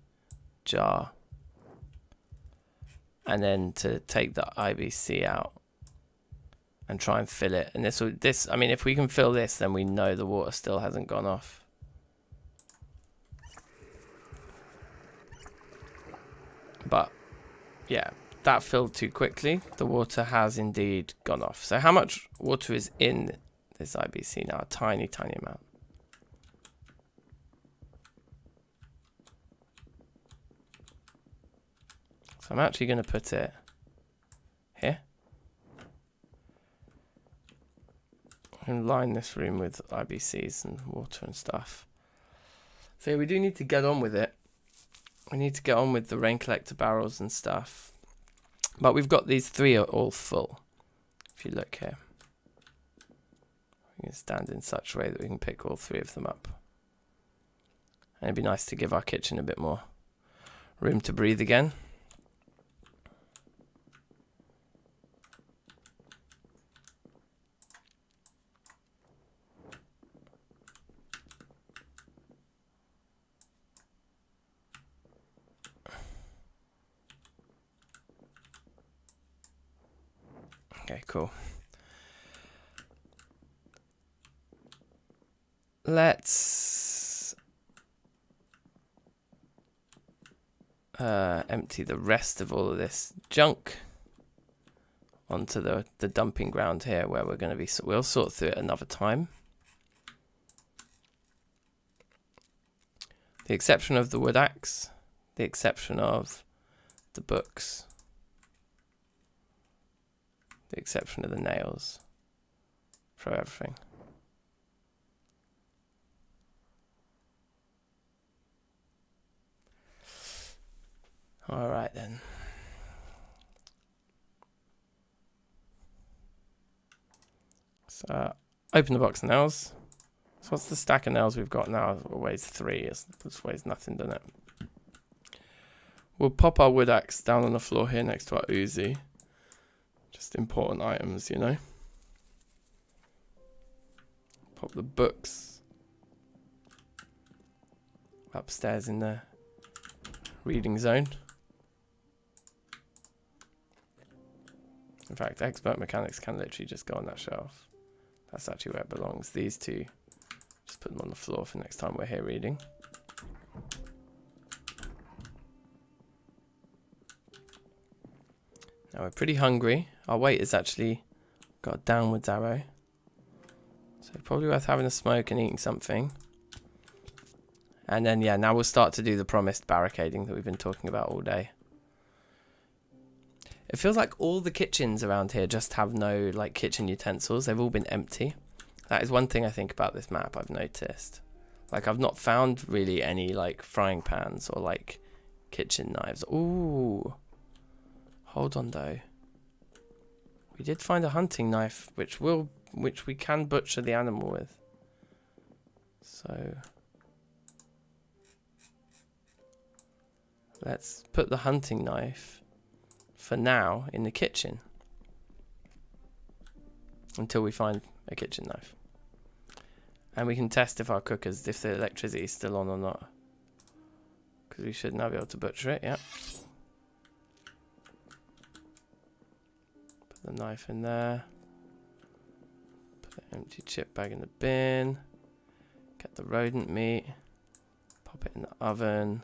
jar. And then to take the IBC out and try and fill it. And this, I mean, if we can fill this, then we know the water still hasn't gone off. But yeah, that filled too quickly. The water has indeed gone off. So how much water is in this IBC now? A tiny, tiny amount. So I'm actually going to put it here. And line this room with IBCs and water and stuff. So yeah, we do need to get on with it. We need to get on with the rain collector barrels and stuff. But we've got these three are all full. If you look here. We can stand in such a way that we can pick all three of them up. And it'd be nice to give our kitchen a bit more room to breathe again. Okay, cool. Let's empty the rest of all of this junk onto the dumping ground here where we're going to be. We'll sort through it another time. The exception of the wood axe, the exception of the books, the exception of the nails. Throw everything. All right then. So open the box of nails. So what's the stack of nails we've got now? It weighs 3. It weighs nothing, doesn't it? We'll pop our wood axe down on the floor here next to our Uzi. Just important items, you know. Pop the books upstairs in the reading zone. In fact, expert mechanics can literally just go on that shelf. That's actually where it belongs. These two, just put them on the floor for next time we're here reading. Now we're pretty hungry. Our weight has actually got a downwards arrow. So probably worth having a smoke and eating something. And then, yeah, now we'll start to do the promised barricading that we've been talking about all day. It feels like all the kitchens around here just have no, like, kitchen utensils. They've all been empty. That is one thing I think about this map I've noticed. Like, I've not found really any, like, frying pans or, like, kitchen knives. Ooh. Hold on, though. We did find a hunting knife, which we can butcher the animal with. So let's put the hunting knife for now in the kitchen until we find a kitchen knife. And we can test if our cookers, if the electricity is still on or not. Because we should now be able to butcher it, yeah. Put the knife in there. Put the empty chip bag in the bin. Get the rodent meat. Pop it in the oven.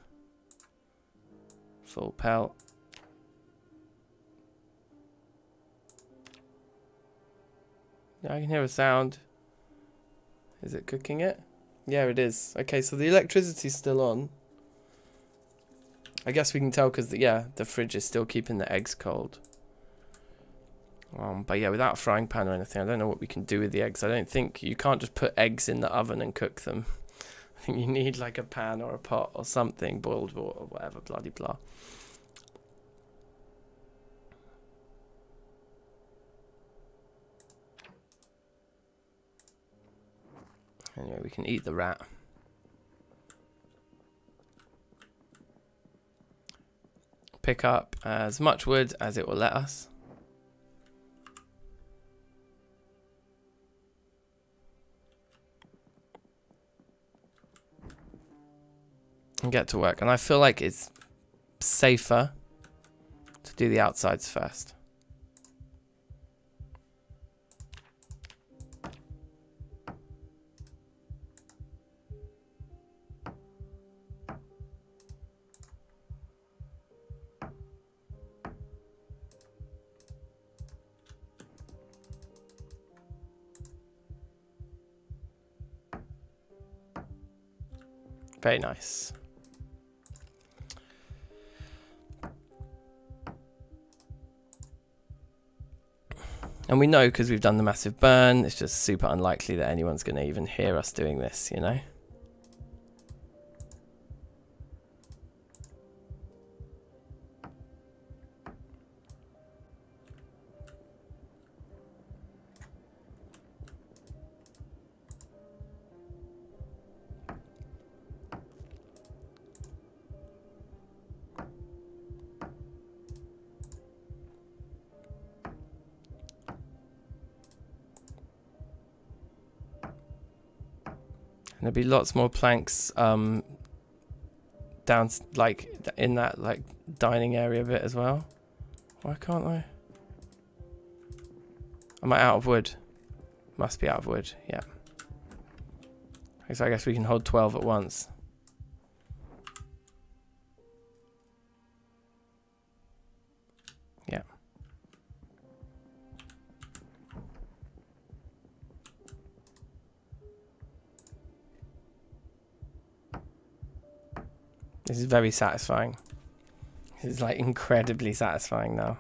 Full pelt. Yeah, I can hear a sound. Is it cooking it? Yeah, it is. Okay, so the electricity's still on. I guess we can tell because, yeah, the fridge is still keeping the eggs cold. But yeah, without a frying pan or anything, I don't know what we can do with the eggs. I don't think you can't just put eggs in the oven and cook them. I think you need like a pan or a pot or something, boiled water or whatever, bloody blah. Anyway, we can eat the rat. Pick up as much wood as it will let us. And get to work. And I feel like it's safer to do the outsides first. Very nice. And we know because we've done the massive burn, it's just super unlikely that anyone's going to even hear us doing this, you know? There'll be lots more planks down, like, in that, like, dining area bit as well. Why can't I? Am I out of wood? Must be out of wood, yeah. So I guess we can hold 12 at once. Yeah. This is very satisfying. This is like incredibly satisfying now.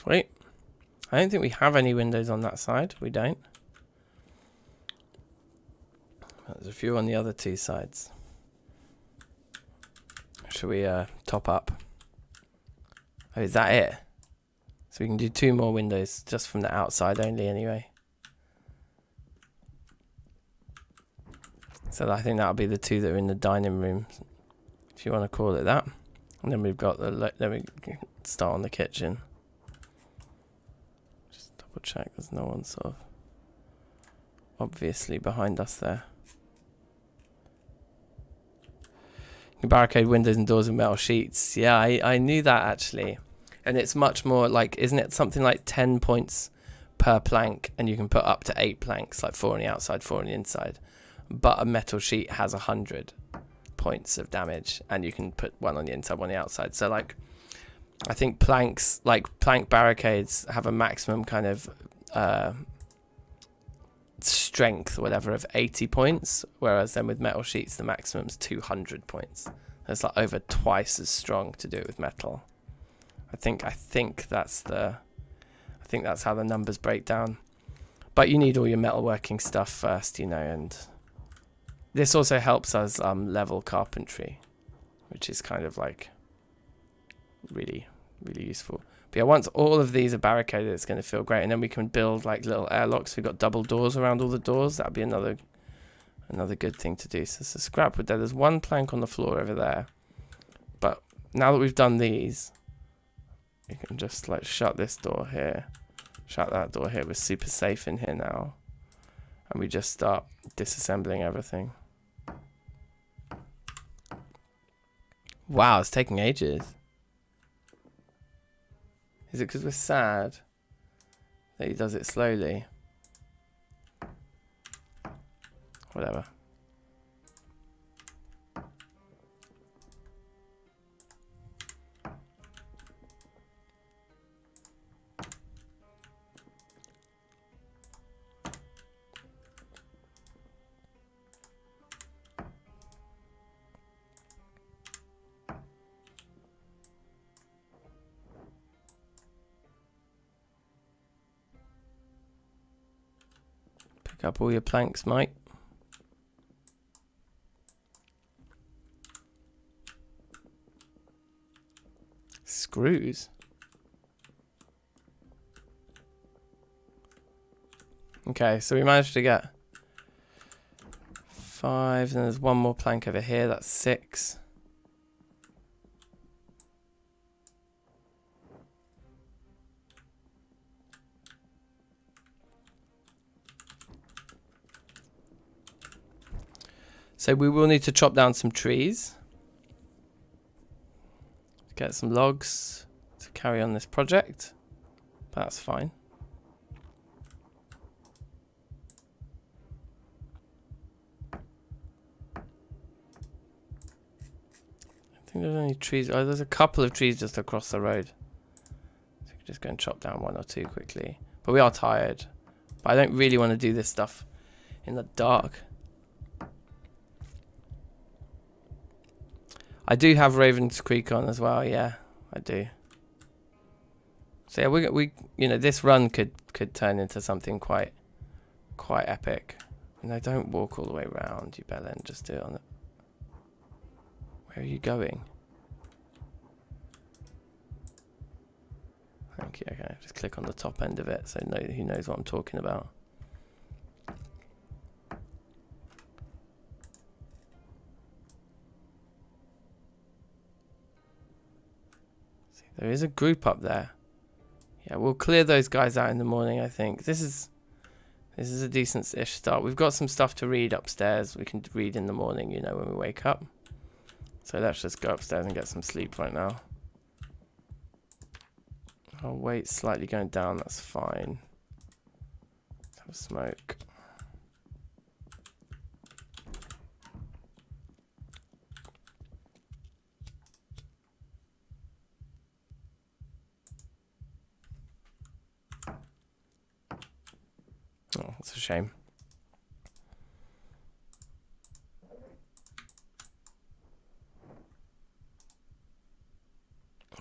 Wait, I don't think we have any windows on that side. We don't. There's a few on the other two sides. Should we top up? Oh, is that it? So we can do 2 more windows just from the outside only anyway. So I think that'll be the 2 that are in the dining room, if you want to call it that. And then we've got the, then we start on the kitchen. Check there's no one sort of obviously behind us there. You can barricade windows and doors with metal sheets. Yeah, I knew that actually. And it's much more like, isn't it something like 10 points per plank, and you can put up to 8 planks, like 4 on the outside, 4 on the inside. But a metal sheet has 100 points of damage, and you can put 1 on the inside, 1 on the outside. So like, I think planks, like plank barricades, have a maximum kind of strength, whatever, of 80 points, whereas then with metal sheets, the maximum is 200 points. It's like over twice as strong to do it with metal. I think that's how the numbers break down. But you need all your metalworking stuff first, you know, and this also helps us level carpentry, which is kind of like really useful. But yeah, once all of these are barricaded, it's going to feel great, and then we can build like little airlocks. We've got double doors around all the doors. That'd be another good thing to do. So scrap wood there. There's 1 plank on the floor over there, but now that we've done these, we can just like shut this door here, shut that door here. We're super safe in here now, and we just start disassembling everything. Wow, it's taking ages. Is it because we're sad that he does it slowly? Whatever. Pick up all your planks, mate. Screws. Okay, so we managed to get 5, and there's 1 more plank over here, that's 6. So we will need to chop down some trees. Get some logs to carry on this project. But that's fine. I think there's only trees. Oh, there's a couple of trees just across the road. So we can just go and chop down 1 or 2 quickly. But we are tired. But I don't really want to do this stuff in the dark. I do have Raven's Creek on as well. Yeah, I do. So yeah, we you know, this run could turn into something quite epic. No, don't walk all the way around, you bellend. Just do it on the. Where are you going? Thank you. Okay, just click on the top end of it so he knows what I'm talking about. There is a group up there. Yeah, we'll clear those guys out in the morning, I think. This is a decent-ish start. We've got some stuff to read upstairs. We can read in the morning, you know, when we wake up. So let's just go upstairs and get some sleep right now. Oh, weight's slightly going down, that's fine. Let's have a smoke. Oh, that's a shame.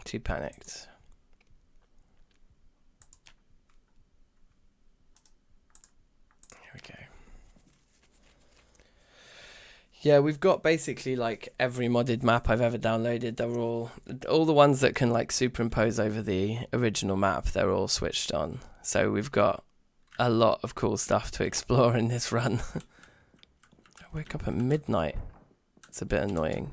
Too panicked. Here we go. Yeah, we've got basically like every modded map I've ever downloaded. They're all the ones that can like superimpose over the original map. They're all switched on. So we've got a lot of cool stuff to explore in this run. I wake up at midnight. It's a bit annoying.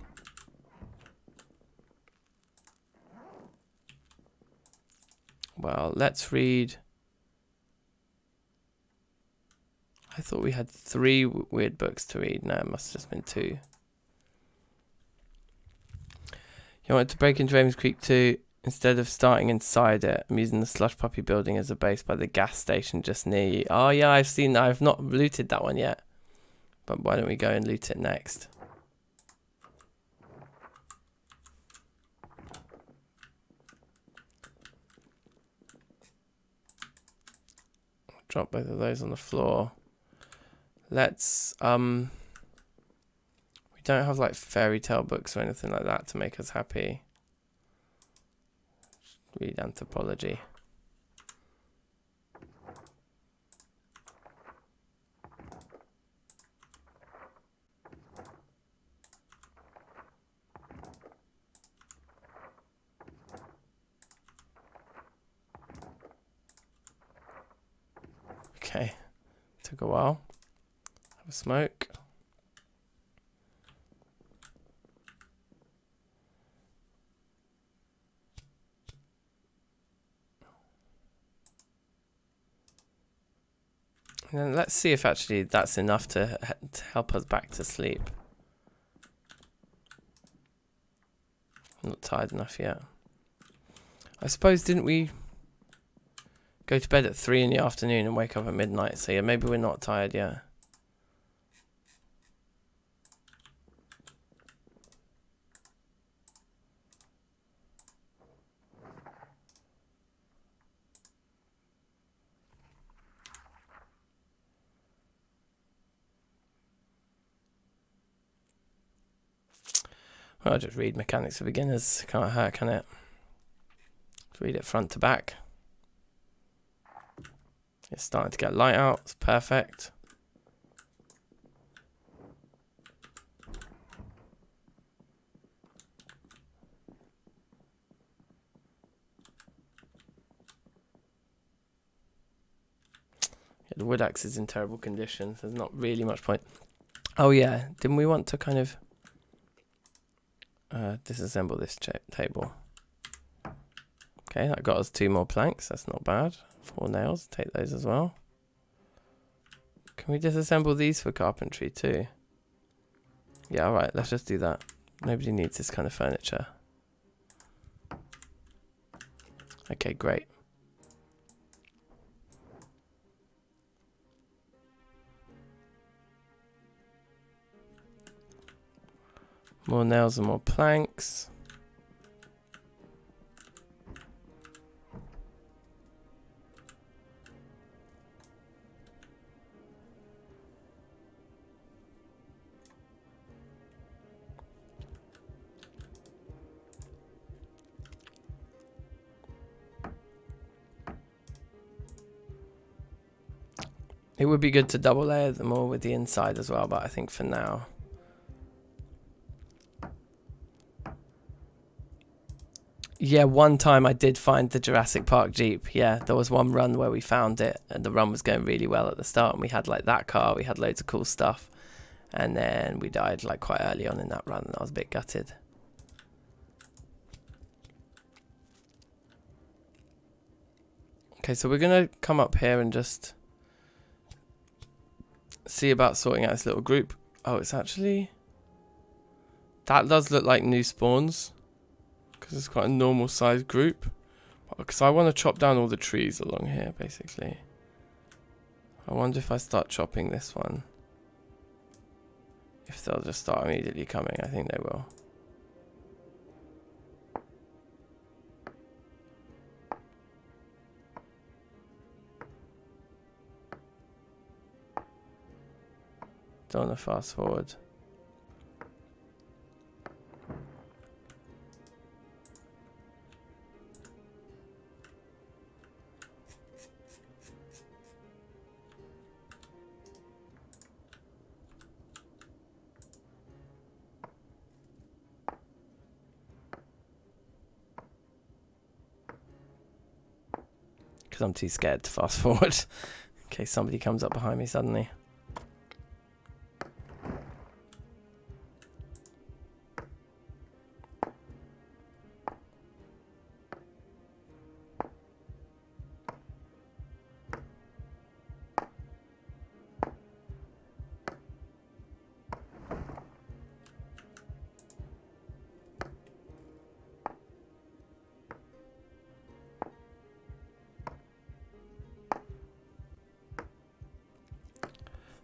Well, let's read. I thought we had 3 weird books to read. No, it must have just been 2. You wanted to break into Ravens Creek 2. Instead of starting inside it, I'm using the Slush Puppy building as a base by the gas station just near you. Oh yeah, I've not looted that one yet. But why don't we go and loot it next? Drop both of those on the floor. Let's we don't have like fairy tale books or anything like that to make us happy. Read anthropology. Okay, took a while. Have a smoke. And then let's see if actually that's enough to help us back to sleep. I'm not tired enough yet. I suppose, didn't we go to bed at 3 in the afternoon and wake up at midnight? So yeah, maybe we're not tired yet. Well, I'll just read Mechanics for Beginners. Can't hurt, can it? Let's read it front to back. It's starting to get light out. It's perfect. Yeah, the wood axe is in terrible condition. So there's not really much point. Oh yeah, didn't we want to kind of disassemble this table? Okay, that got us 2 more planks. That's not bad. 4 nails. Take those as well. Can we disassemble these for carpentry too? Yeah, alright. Let's just do that. Nobody needs this kind of furniture. Okay, great. More nails and more planks. It would be good to double layer them all with the inside as well, but I think for now. Yeah, one time I did find the Jurassic Park Jeep. Yeah, there was one run where we found it and the run was going really well at the start and we had like that car, we had loads of cool stuff. And then we died like quite early on in that run and I was a bit gutted. Okay, so we're going to come up here and just see about sorting out this little group. Oh, it's actually That does look like new spawns, because it's quite a normal sized group. Because I want to chop down all the trees along here, basically. I wonder if I start chopping this one, if they'll just start immediately coming. I think they will. Don't want to fast forward. Because I'm too scared to fast forward in case somebody comes up behind me suddenly.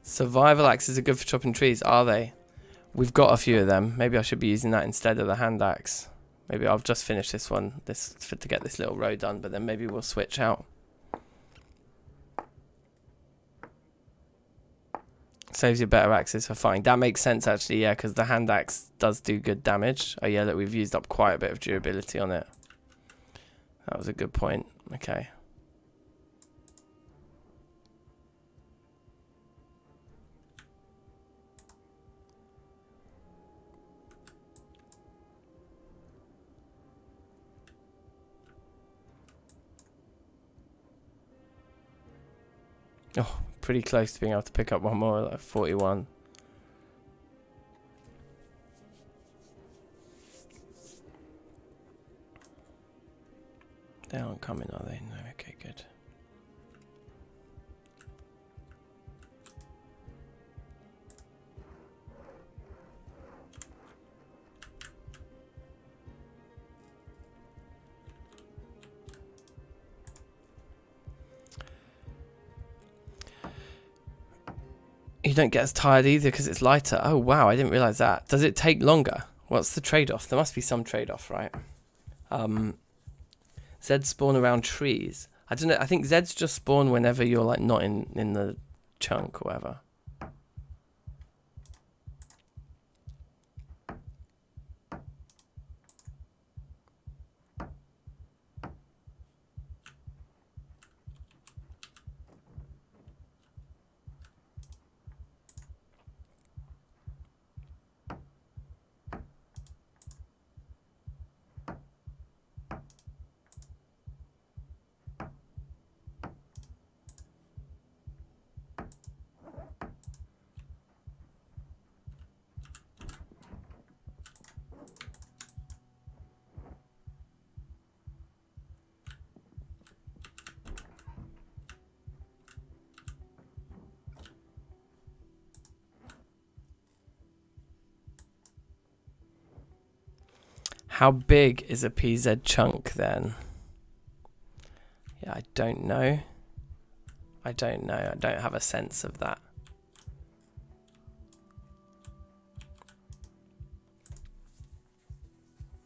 Survival axes are good for chopping trees, are they? We've got a few of them. Maybe I should be using that instead of the hand axe. Maybe I'll just finish this one to get this little row done, but then maybe we'll switch out. Saves you better axes for fighting. That makes sense actually, yeah, because the hand axe does do good damage. Oh yeah, look, we've used up quite a bit of durability on it. That was a good point. Okay. Oh, pretty close to being able to pick up one more, like 41. They aren't coming, are they? No, okay, good. You don't get as tired either because it's lighter. Oh wow, I didn't realize that. Does it take longer? What's the trade-off? There must be some trade-off, right? Zeds spawn around trees. I don't know. I think Zeds just spawn whenever you're like not in the chunk or whatever. How big is a PZ chunk then? Yeah, I don't know. I don't know. I don't have a sense of that.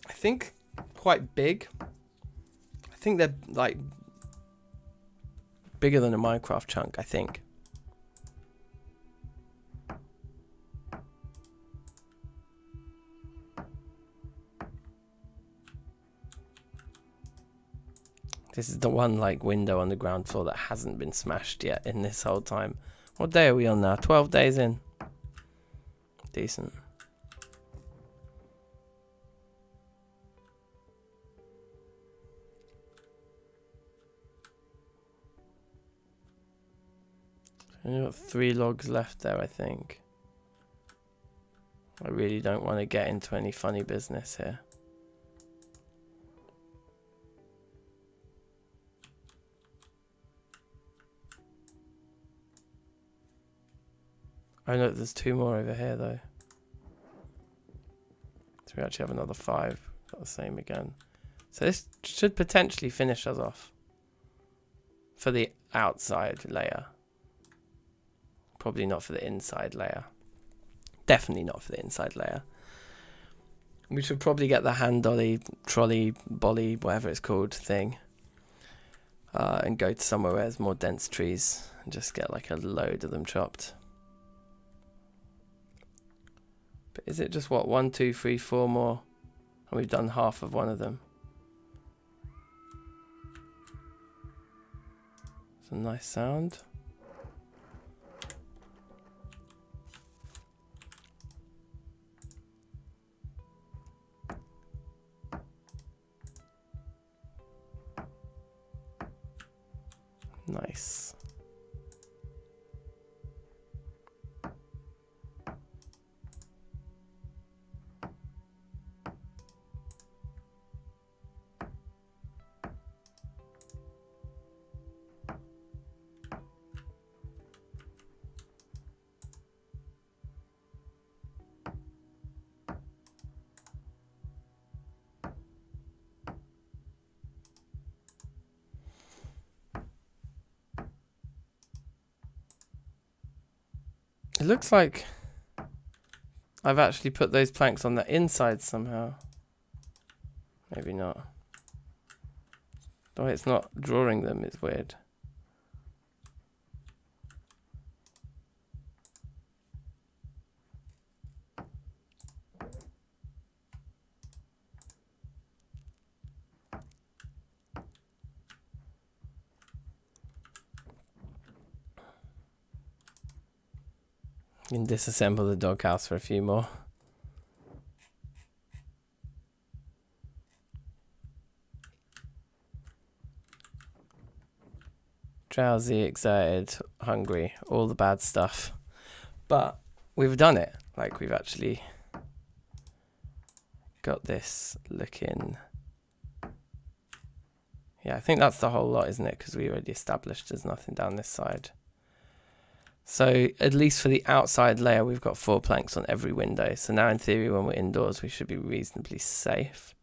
I think quite big. I think they're like bigger than a Minecraft chunk, I think. This is the one like window on the ground floor that hasn't been smashed yet in this whole time. What day are we on now? 12 days in. Decent. Only got 3 logs left there, I think. I really don't want to get into any funny business here. Oh no, there's 2 more over here though. So we actually have another 5. Got the same again. So this should potentially finish us off for the outside layer. Probably not for the inside layer. Definitely not for the inside layer. We should probably get the hand dolly, trolley, bolly, whatever it's called thing. And go to somewhere where there's more dense trees. And just get like a load of them chopped. But is it just what? 1, 2, 3, 4 more? And we've done half of one of them. It's a nice sound. Nice. It looks like I've actually put those planks on the inside somehow. Maybe not. The way it's not drawing them is weird. You can disassemble the doghouse for a few more. Drowsy, excited, hungry, all the bad stuff. But we've done it. Like, we've actually got this looking. Yeah, I think that's the whole lot, isn't it? Because we already established there's nothing down this side. So at least for the outside layer, we've got 4 planks on every window. So now in theory, when we're indoors, we should be reasonably safe.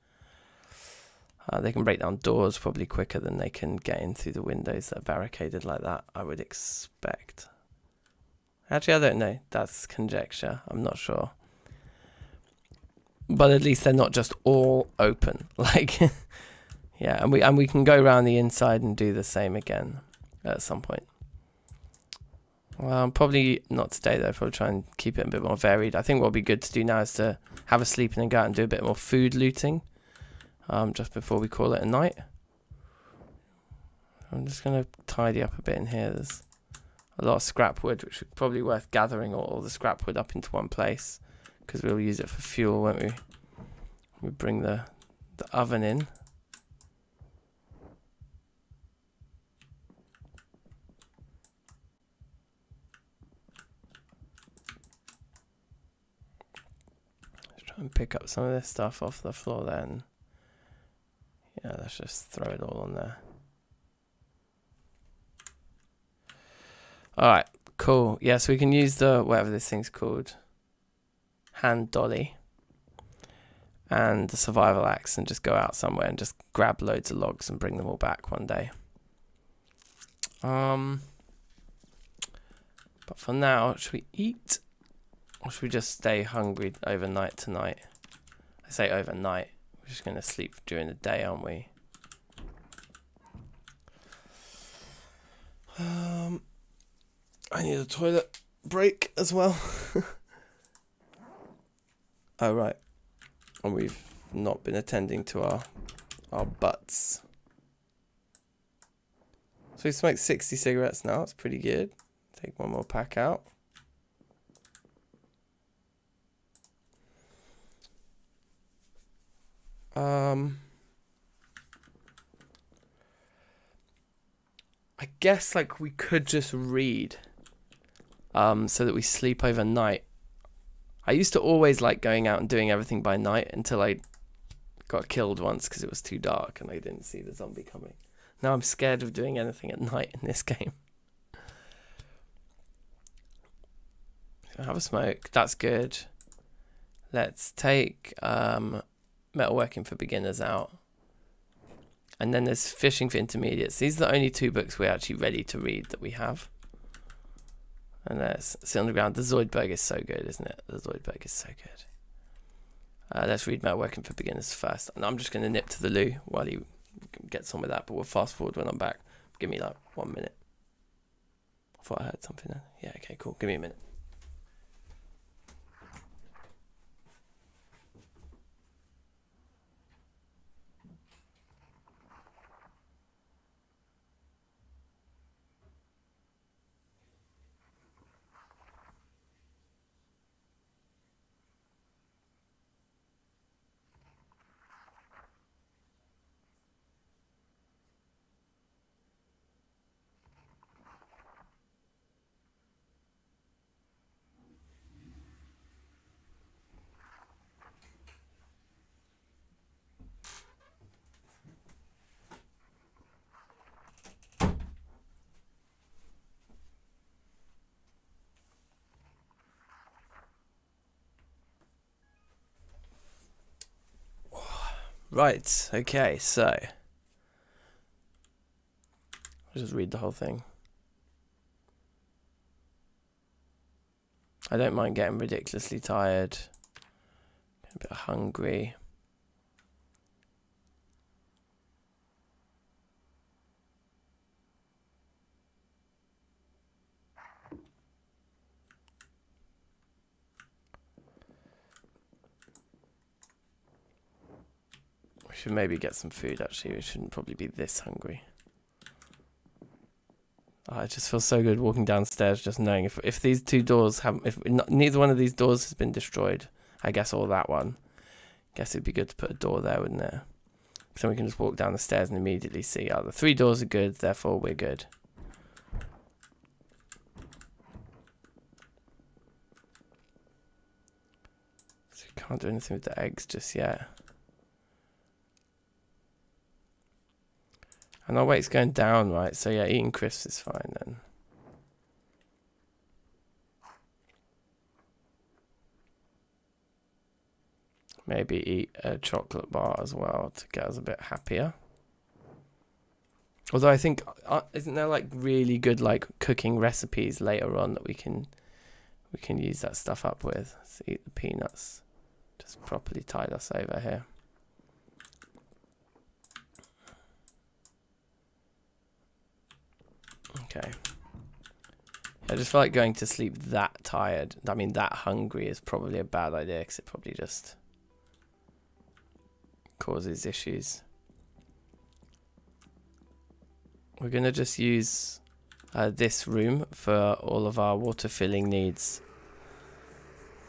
They can break down doors probably quicker than they can get in through the windows that are barricaded like that, I would expect. Actually, I don't know. That's conjecture. I'm not sure. But at least they're not just all open. Like, yeah, and we can go around the inside and do the same again at some point. Well, probably not today though. Probably try and keep it a bit more varied. I think what would be good to do now is to have a sleep and then go out and do a bit more food looting. Just before we call it a night. I'm just going to tidy up a bit in here. There's a lot of scrap wood, which is probably worth gathering all the scrap wood up into one place, because we'll use it for fuel, won't we? We bring the oven in. Let's try and pick up some of this stuff off the floor then. Yeah, let's just throw it all on there. Alright, cool. Yeah, so we can use the, whatever this thing's called, hand dolly and the survival axe and just go out somewhere and just grab loads of logs and bring them all back one day. But for now, should we eat? Or should we just stay hungry overnight tonight? I say overnight. We're just going to sleep during the day, aren't we? I need a toilet break as well. Oh, right. And we've not been attending to our butts. So we smoked 60 cigarettes now. It's pretty good. Take one more pack out. I guess like we could just read so that we sleep overnight. I used to always like going out and doing everything by night until I got killed once because it was too dark and I didn't see the zombie coming. Now I'm scared of doing anything at night in this game. So have a smoke. That's good. let's take metalworking for beginners out. And then there's fishing for intermediates. These are the only 2 books we're actually ready to read that we have. And there's Sit on the Ground. The Zoidberg is so good, isn't it? The Zoidberg is so good. Let's read metalworking for beginners first. And I'm just going to nip to the loo while he gets on with that. But we'll fast forward when I'm back. Give me like 1 minute. I thought I heard something then. Yeah, okay, cool. Give me a minute. Right, okay, so I'll just read the whole thing. I don't mind getting ridiculously tired, a bit hungry. We should maybe get some food, actually. We shouldn't probably be this hungry. Oh, I just feel so good walking downstairs just knowing if these 2 doors haven't... neither one of these doors has been destroyed, I guess, or that one. I guess it'd be good to put a door there, wouldn't it? So we can just walk down the stairs and immediately see, oh, the 3 doors are good, therefore we're good. So we can't do anything with the eggs just yet. And our weight's going down, right? So yeah, eating crisps is fine then. Maybe eat a chocolate bar as well to get us a bit happier. Although I think, isn't there like really good like cooking recipes later on that we can use that stuff up with? Let's eat the peanuts. Just properly tide us over here. Okay. I just feel like going to sleep that tired. I mean, that hungry is probably a bad idea because it probably just causes issues. We're going to just use this room for all of our water filling needs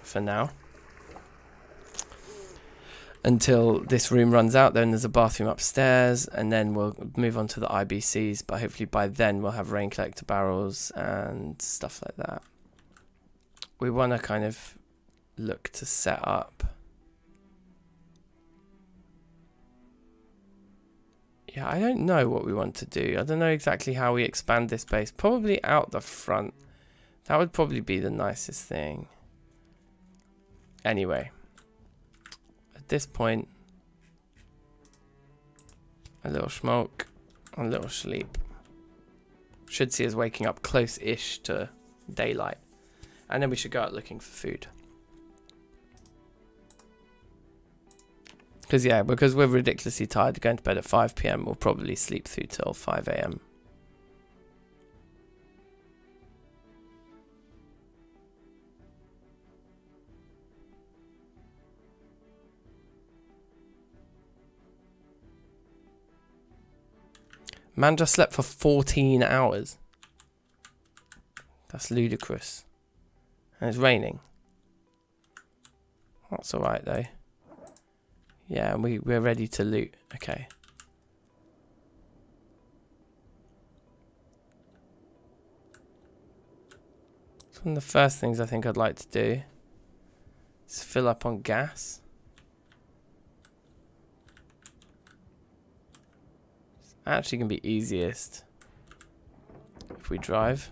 for now. Until this room runs out, then there's a bathroom upstairs, and then we'll move on to the IBCs, but hopefully by then we'll have rain collector barrels and stuff like that. We want to kind of look to set up. Yeah, I don't know what we want to do. I don't know exactly how we expand this base. Probably out the front. That would probably be the nicest thing. Anyway. At this point, a little smoke, a little sleep. Should see us waking up close-ish to daylight. And then we should go out looking for food. Because we're ridiculously tired, going to bed at 5 PM, we'll probably sleep through till 5 AM. Man just slept for 14 hours. That's ludicrous. And it's raining. That's alright though. Yeah, and we're ready to loot. Okay. So one of the first things I think I'd like to do is fill up on gas. It's actually going to be easiest if we drive.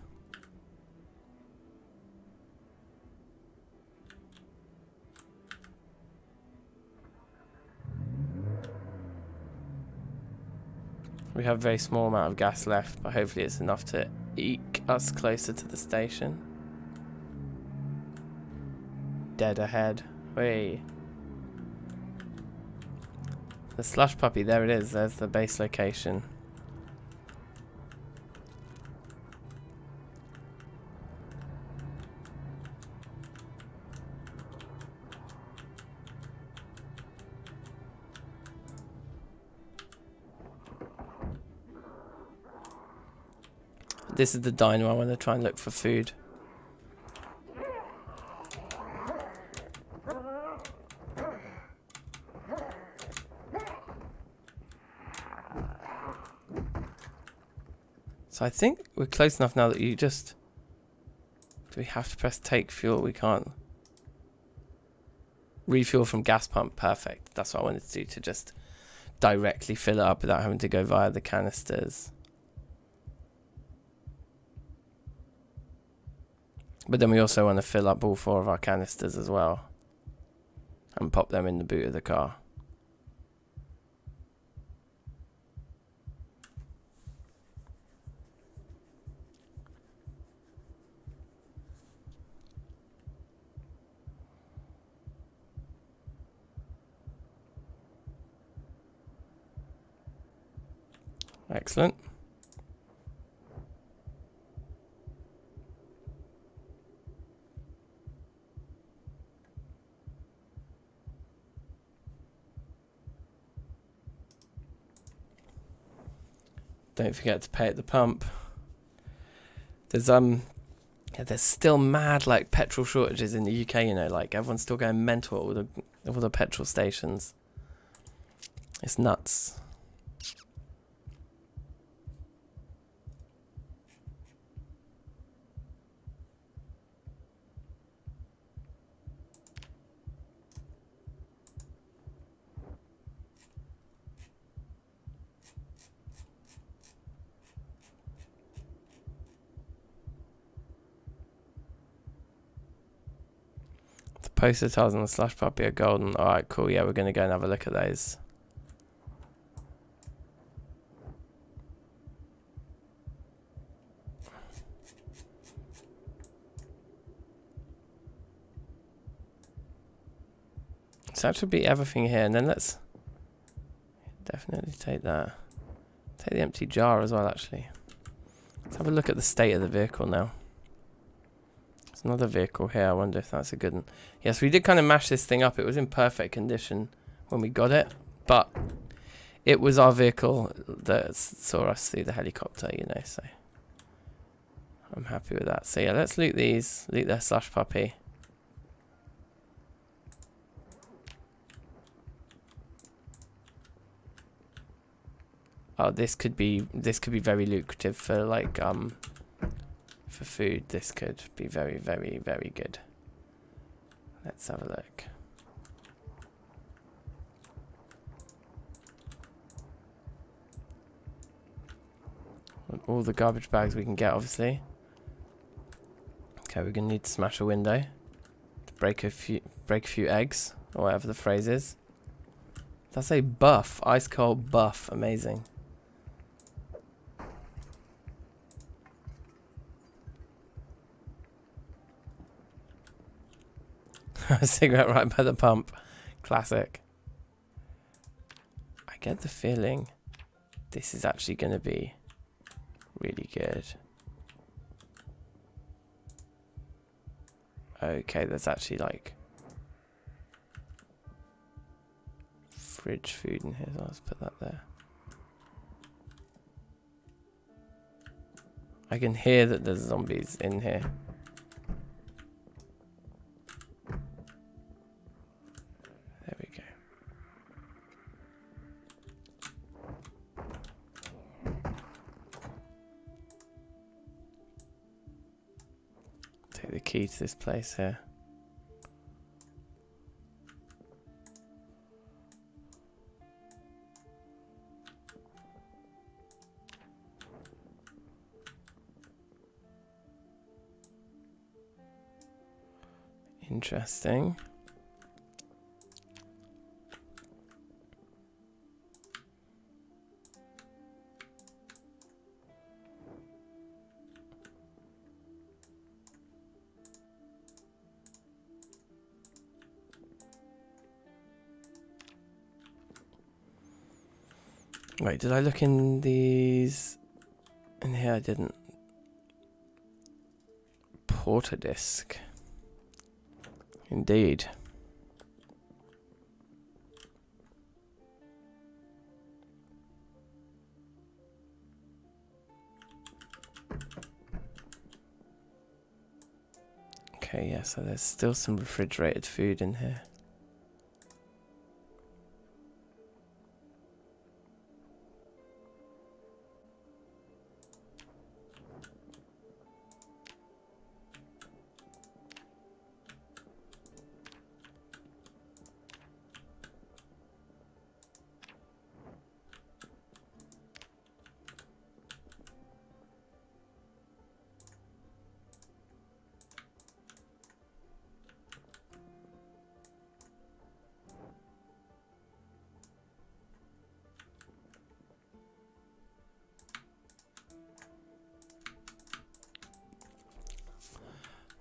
We have a very small amount of gas left, but hopefully it's enough to eke us closer to the station. Dead ahead. Whee. The slush puppy, there it is. There's the base location. This is the dino. I want to try and look for food. So I think we're close enough now that you just... Do we have to press take fuel? We can't. Refuel from gas pump. Perfect. That's what I wanted to do, to just directly fill it up without having to go via the canisters. But then we also want to fill up all 4 of our canisters as well. And pop them in the boot of the car. Excellent. Don't forget to pay at the pump. There's yeah, there's still mad like petrol shortages in the UK, you know, like everyone's still going mental at all the petrol stations. It's nuts. Poster tiles on the slush puppy are golden. Alright, cool. Yeah, we're going to go and have a look at those. So that should be everything here. And then let's definitely take that. Take the empty jar as well, actually. Let's have a look at the state of the vehicle now. There's another vehicle here. I wonder if that's a good one. Yes, we did kind of mash this thing up. It was in perfect condition when we got it, but it was our vehicle that saw us through the helicopter, you know, so I'm happy with that. So yeah, let's loot these. Loot their slush puppy. Oh, this could be very lucrative for like for food. This could be very, very, very good. Let's have a look. All the garbage bags we can get, obviously. Okay, we're gonna need to smash a window to break a few eggs, or whatever the phrase is. That's a buff, ice cold buff, amazing. A cigarette right by the pump. Classic. I get the feeling this is actually going to be really good. Okay, there's actually like fridge food in here, so let's put that there. I can hear that there's zombies in here. There we go. Take the key to this place here. Interesting. Wait, did I look in these? In here I didn't. Porter disk. Indeed. Okay, yeah, so there's still some refrigerated food in here.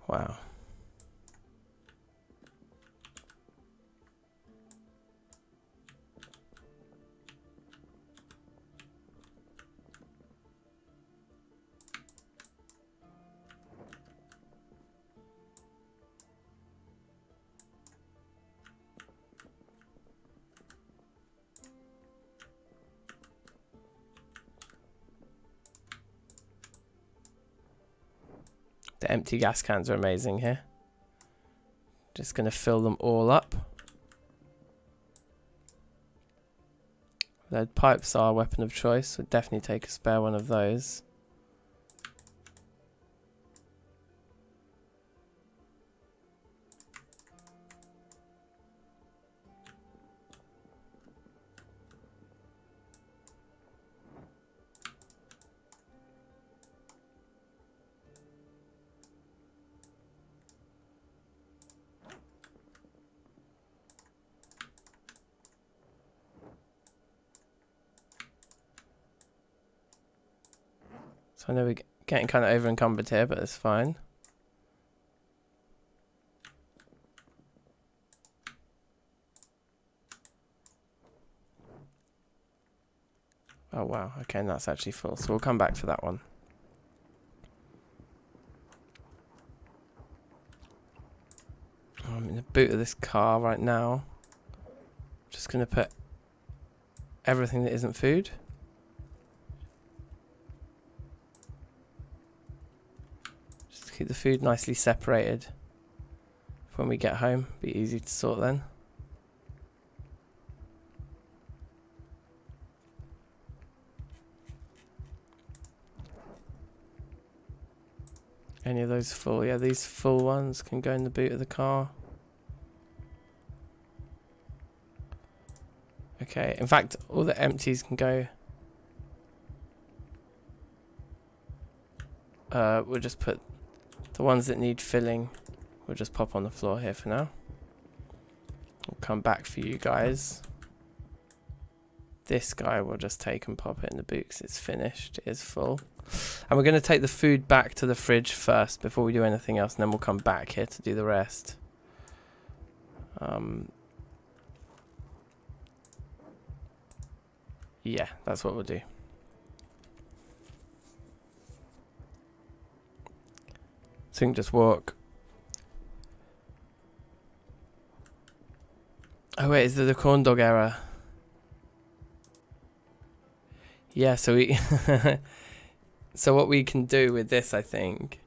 Wow. The empty gas cans are amazing here. Just going to fill them all up. Lead pipes are a weapon of choice. Would definitely take a spare one of those. So I know we're getting kind of over encumbered here, but it's fine. Oh wow, okay, and that's actually full. So we'll come back to that one. I'm in the boot of this car right now. Just going to put everything that isn't food. Keep the food nicely separated when we get home. Be easy to sort then. Any of those full? Yeah, these full ones can go in the boot of the car. Okay, in fact, all the empties can go. We'll just put the ones that need filling, we'll just pop on the floor here for now. We'll come back for you guys. This guy we'll just take and pop it in the boot because it's finished, it is full. And we're going to take the food back to the fridge first before we do anything else, and then we'll come back here to do the rest. Yeah, that's what we'll do. So we can just walk. Oh wait, is there the corn dog error? Yeah, so we so what we can do with this, I think,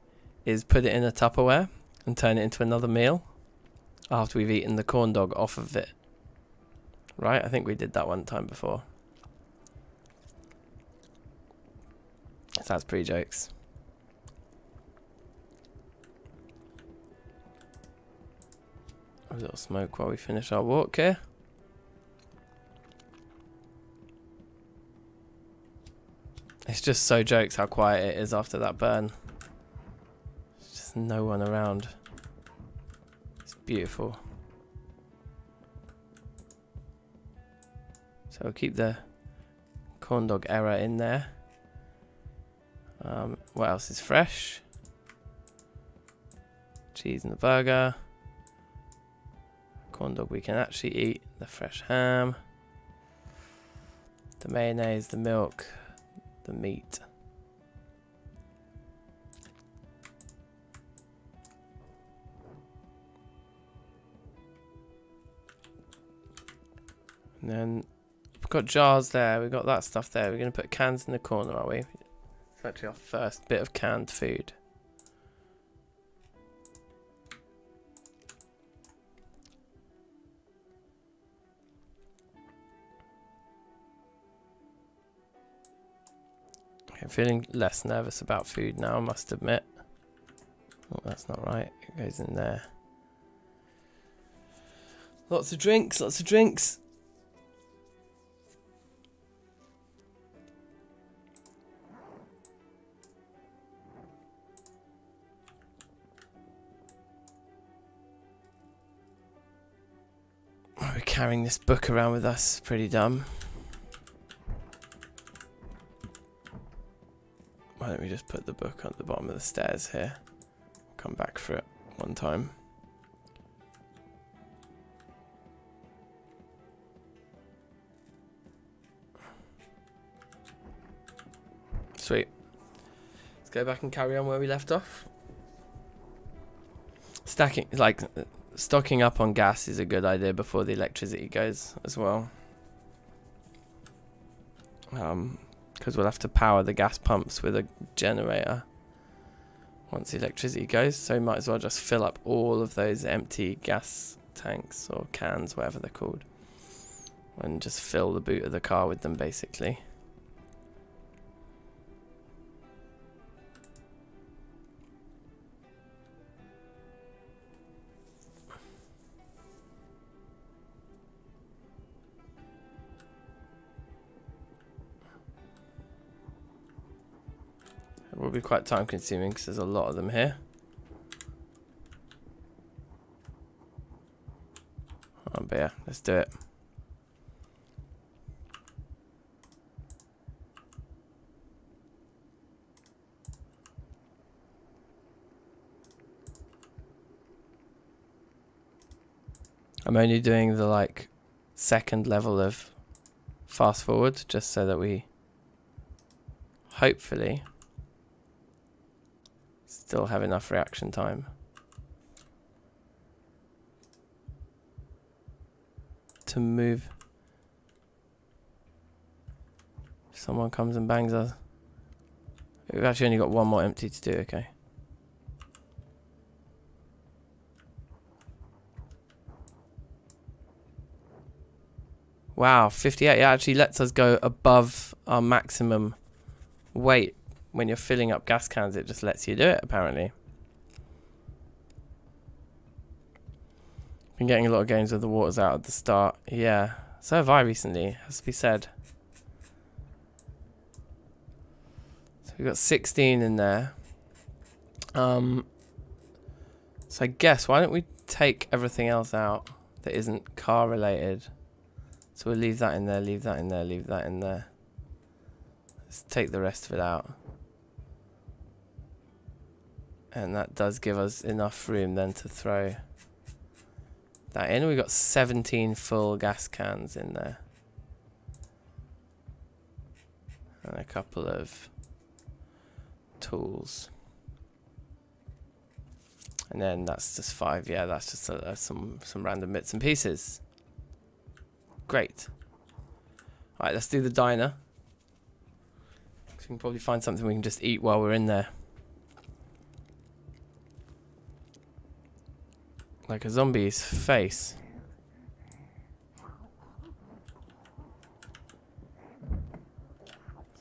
is put it in a Tupperware and turn it into another meal after we've eaten the corn dog off of it. Right? I think we did that one time before. So that's pre-jokes. A little smoke while we finish our walk here. It's just so jokes how quiet it is after that burn. There's just no one around. It's beautiful. So we'll keep the corn dog error in there. What else is fresh? Cheese in the burger. Corn dog we can actually eat. The fresh ham. The mayonnaise, the milk, the meat. And then we've got jars there, we've got that stuff there. We're going to put cans in the corner, are we? It's actually our first bit of canned food. I'm feeling less nervous about food now, I must admit. Oh, that's not right. It goes in there. Lots of drinks, lots of drinks. We're carrying this book around with us, pretty dumb. Why don't we just put the book at the bottom of the stairs here? Come back for it one time. Sweet. Let's go back and carry on where we left off. Stocking up on gas is a good idea before the electricity goes as well. Because we'll have to power the gas pumps with a generator once the electricity goes, so we might as well just fill up all of those empty gas tanks or cans, whatever they're called, and just fill the boot of the car with them basically. It will be quite time consuming because there's a lot of them here. Oh, but yeah, let's do it. I'm only doing the second level of fast forward just so that we hopefully still have enough reaction time to move. If someone comes and bangs us. We've actually only got one more empty to do, okay. Wow, 58. It actually lets us go above our maximum weight. When you're filling up gas cans, it just lets you do it, apparently. Been getting a lot of games where the water's out at the start. Yeah, so have I recently, has to be said. So we've got 16 in there. So I guess, why don't we take everything else out that isn't car related? So we'll leave that in there, leave that in there, leave that in there. Let's take the rest of it out. And that does give us enough room then to throw that in. We've got 17 full gas cans in there. And a couple of tools. And then that's just 5. Yeah, that's just some random bits and pieces. Great. Alright, let's do the diner. So we can probably find something we can just eat while we're in there. Like a zombie's face.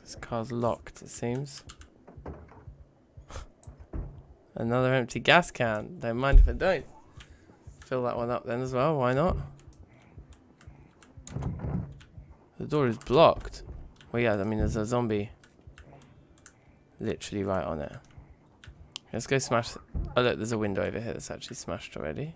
This car's locked, it seems. Another empty gas can. Don't mind if I don't. Fill that one up then as well, why not? The door is blocked. Well, yeah, I mean, there's a zombie literally right on it. Let's go smash. Oh, look, there's a window over here that's actually smashed already.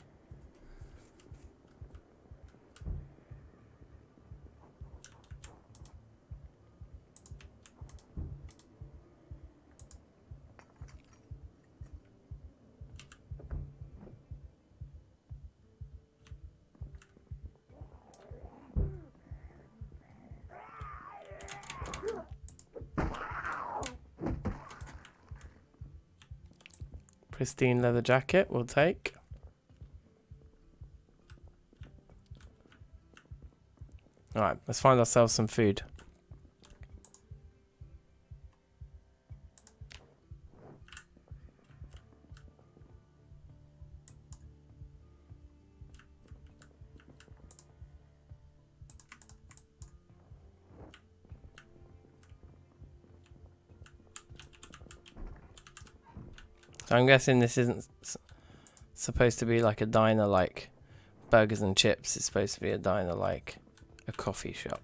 Pristine leather jacket, we'll take. Alright, let's find ourselves some food. So I'm guessing this isn't supposed to be like a diner like burgers and chips. It's supposed to be a diner like a coffee shop.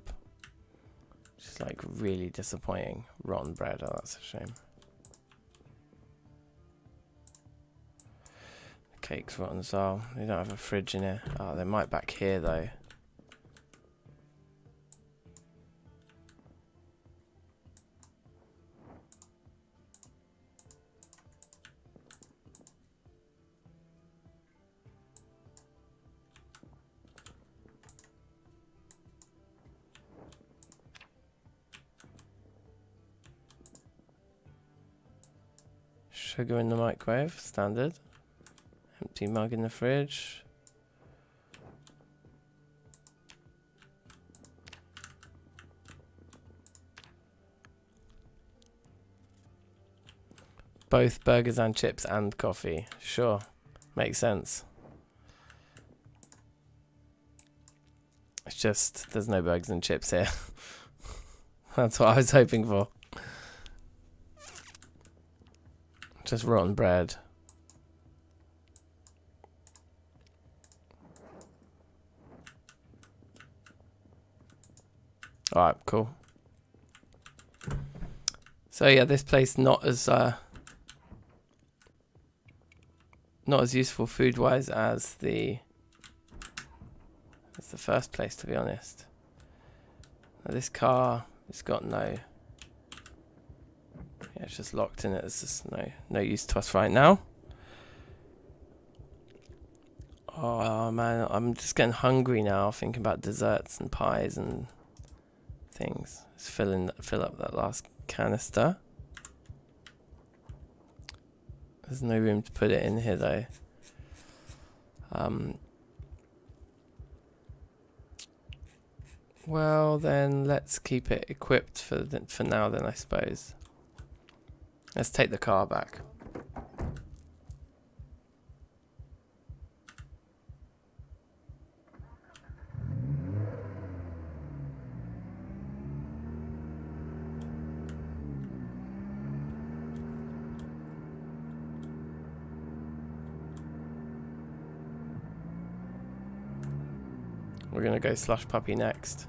Which is like really disappointing. Rotten bread, oh that's a shame. The cake's rotten as well. They don't have a fridge in here. Oh, they might back here though. Sugar in the microwave, standard. Empty mug in the fridge. Both burgers and chips and coffee. Sure, makes sense. It's just, there's no burgers and chips here. That's what I was hoping for. Just rotten bread. Alright, cool. So yeah, this place not as useful food-wise as the first place, to be honest. Now, this car, it's got no. Yeah, it's just locked in it. It's just no use to us right now. Oh man, I'm just getting hungry now, thinking about desserts and pies and things. Let's fill up that last canister. There's no room to put it in here though. Well then, let's keep it equipped for now then, I suppose. Let's take the car back. We're gonna go Slush Puppy next.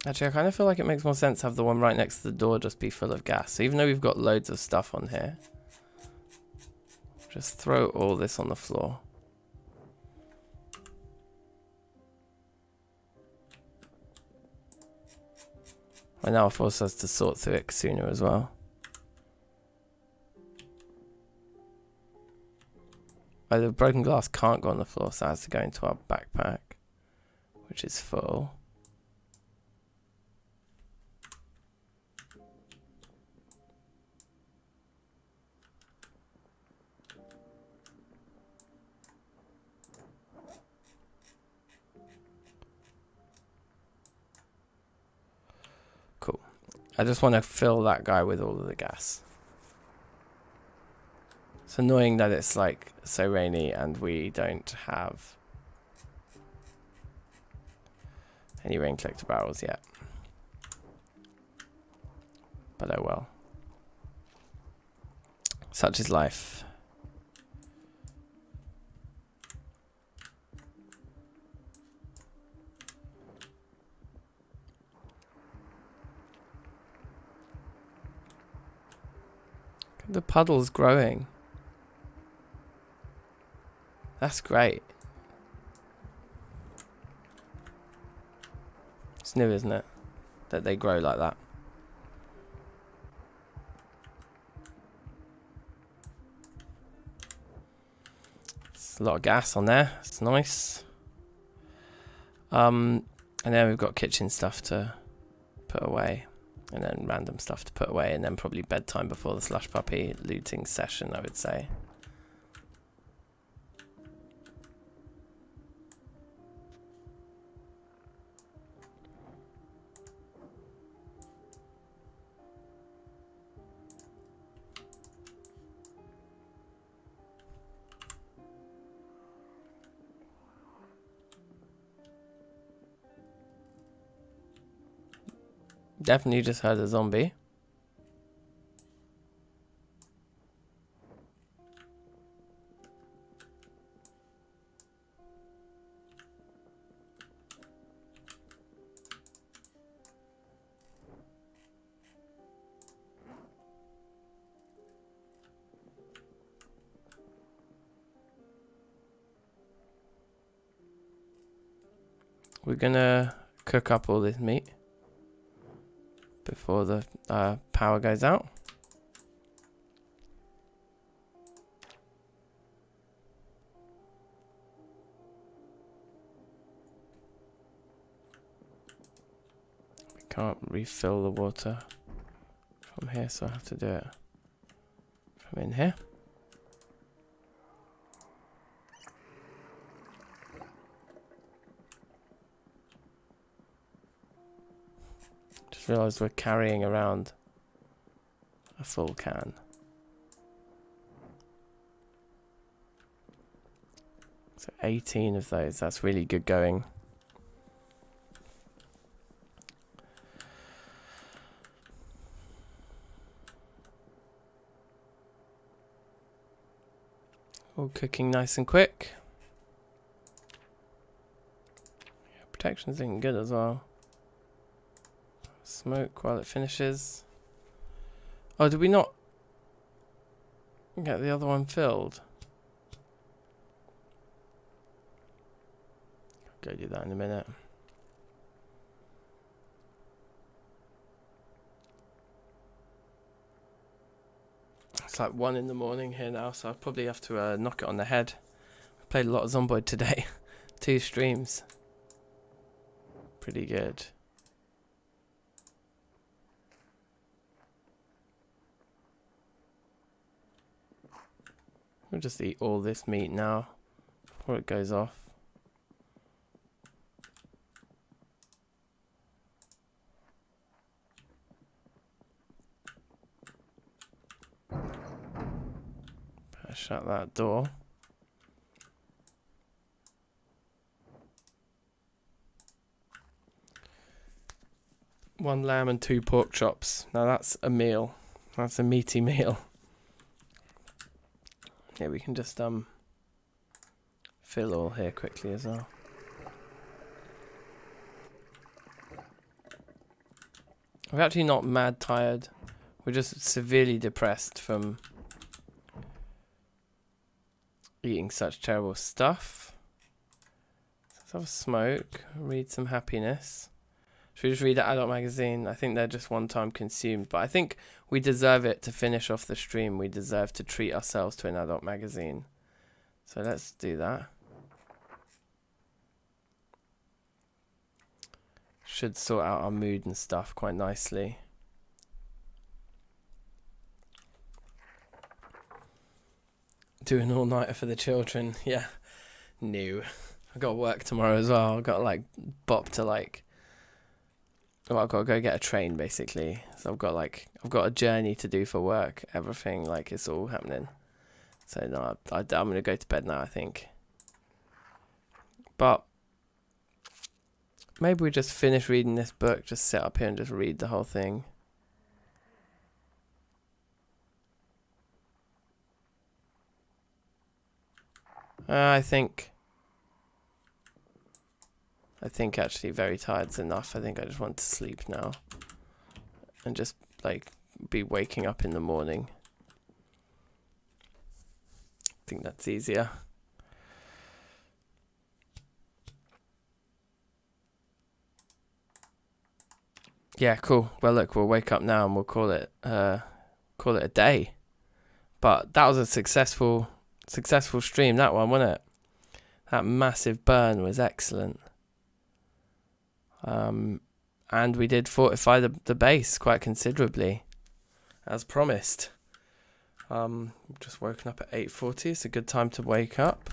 Actually, I kind of feel like it makes more sense to have the one right next to the door just be full of gas. So even though we've got loads of stuff on here, just throw all this on the floor. I now force us to sort through it sooner as well. Oh, the broken glass can't go on the floor, so it has to go into our backpack, which is full. Cool. I just want to fill that guy with all of the gas. It's annoying that it's like so rainy and we don't have any rain collector barrels yet. But oh well. Such is life. The puddle's growing. That's great. It's new, isn't it? That they grow like that. It's a lot of gas on there. It's nice. And then we've got kitchen stuff to put away. And then random stuff to put away. And then probably bedtime before the slush puppy looting session, I would say. Definitely just heard a zombie. We're gonna cook up all this meat before the power goes out. We can't refill the water from here, so I have to do it from in here. Realised we're carrying around a full can. So 18 of those, that's really good going. All cooking nice and quick. Yeah, protection's looking good as well. Smoke while it finishes. Oh, did we not get the other one filled? I'll go do that in a minute. It's like 1 in the morning here now, so I'll probably have to knock it on the head. I played a lot of Zomboid today. 2 streams. Pretty good. We'll just eat all this meat now before it goes off. Better shut that door. One lamb and 2 pork chops. Now that's a meal. That's a meaty meal. Yeah, we can just fill all here quickly as well. We're actually not mad tired. We're just severely depressed from eating such terrible stuff. Let's have a smoke, read some happiness. Should we just read the adult magazine? I think they're just one-time consumed, but I think we deserve it to finish off the stream. We deserve to treat ourselves to an adult magazine. So let's do that. Should sort out our mood and stuff quite nicely. Do an all-nighter for the children. Yeah. New. I've got work tomorrow as well. I've got like bop to like... Well, I've got to go get a train basically. So I've got a journey to do for work. Everything, like, it's all happening. So no, I'm going to go to bed now, I think. But maybe we just finish reading this book, just sit up here and just read the whole thing. I think actually very tired's enough. I think I just want to sleep now. And just, like, be waking up in the morning. think that's easier. Yeah, cool. Well, look, we'll wake up now and we'll call it a day. But that was a successful stream, that one, wasn't it? That massive burn was excellent. And we did fortify the base quite considerably, as promised. Just woken up at 8:40. It's a good time to wake up.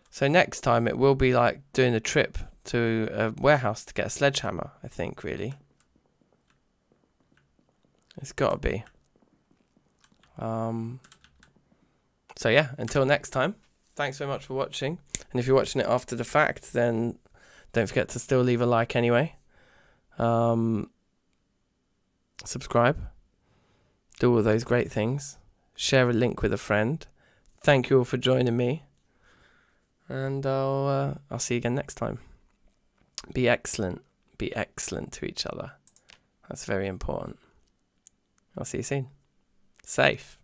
So next time it will be like doing a trip to a warehouse to get a sledgehammer, I think, really. It's got to be. So yeah, until next time, thanks very much for watching. And if you're watching it after the fact, then don't forget to still leave a like anyway. Subscribe. Do all those great things. Share a link with a friend. Thank you all for joining me. And I'll see you again next time. Be excellent. Be excellent to each other. That's very important. I'll see you soon. Safe.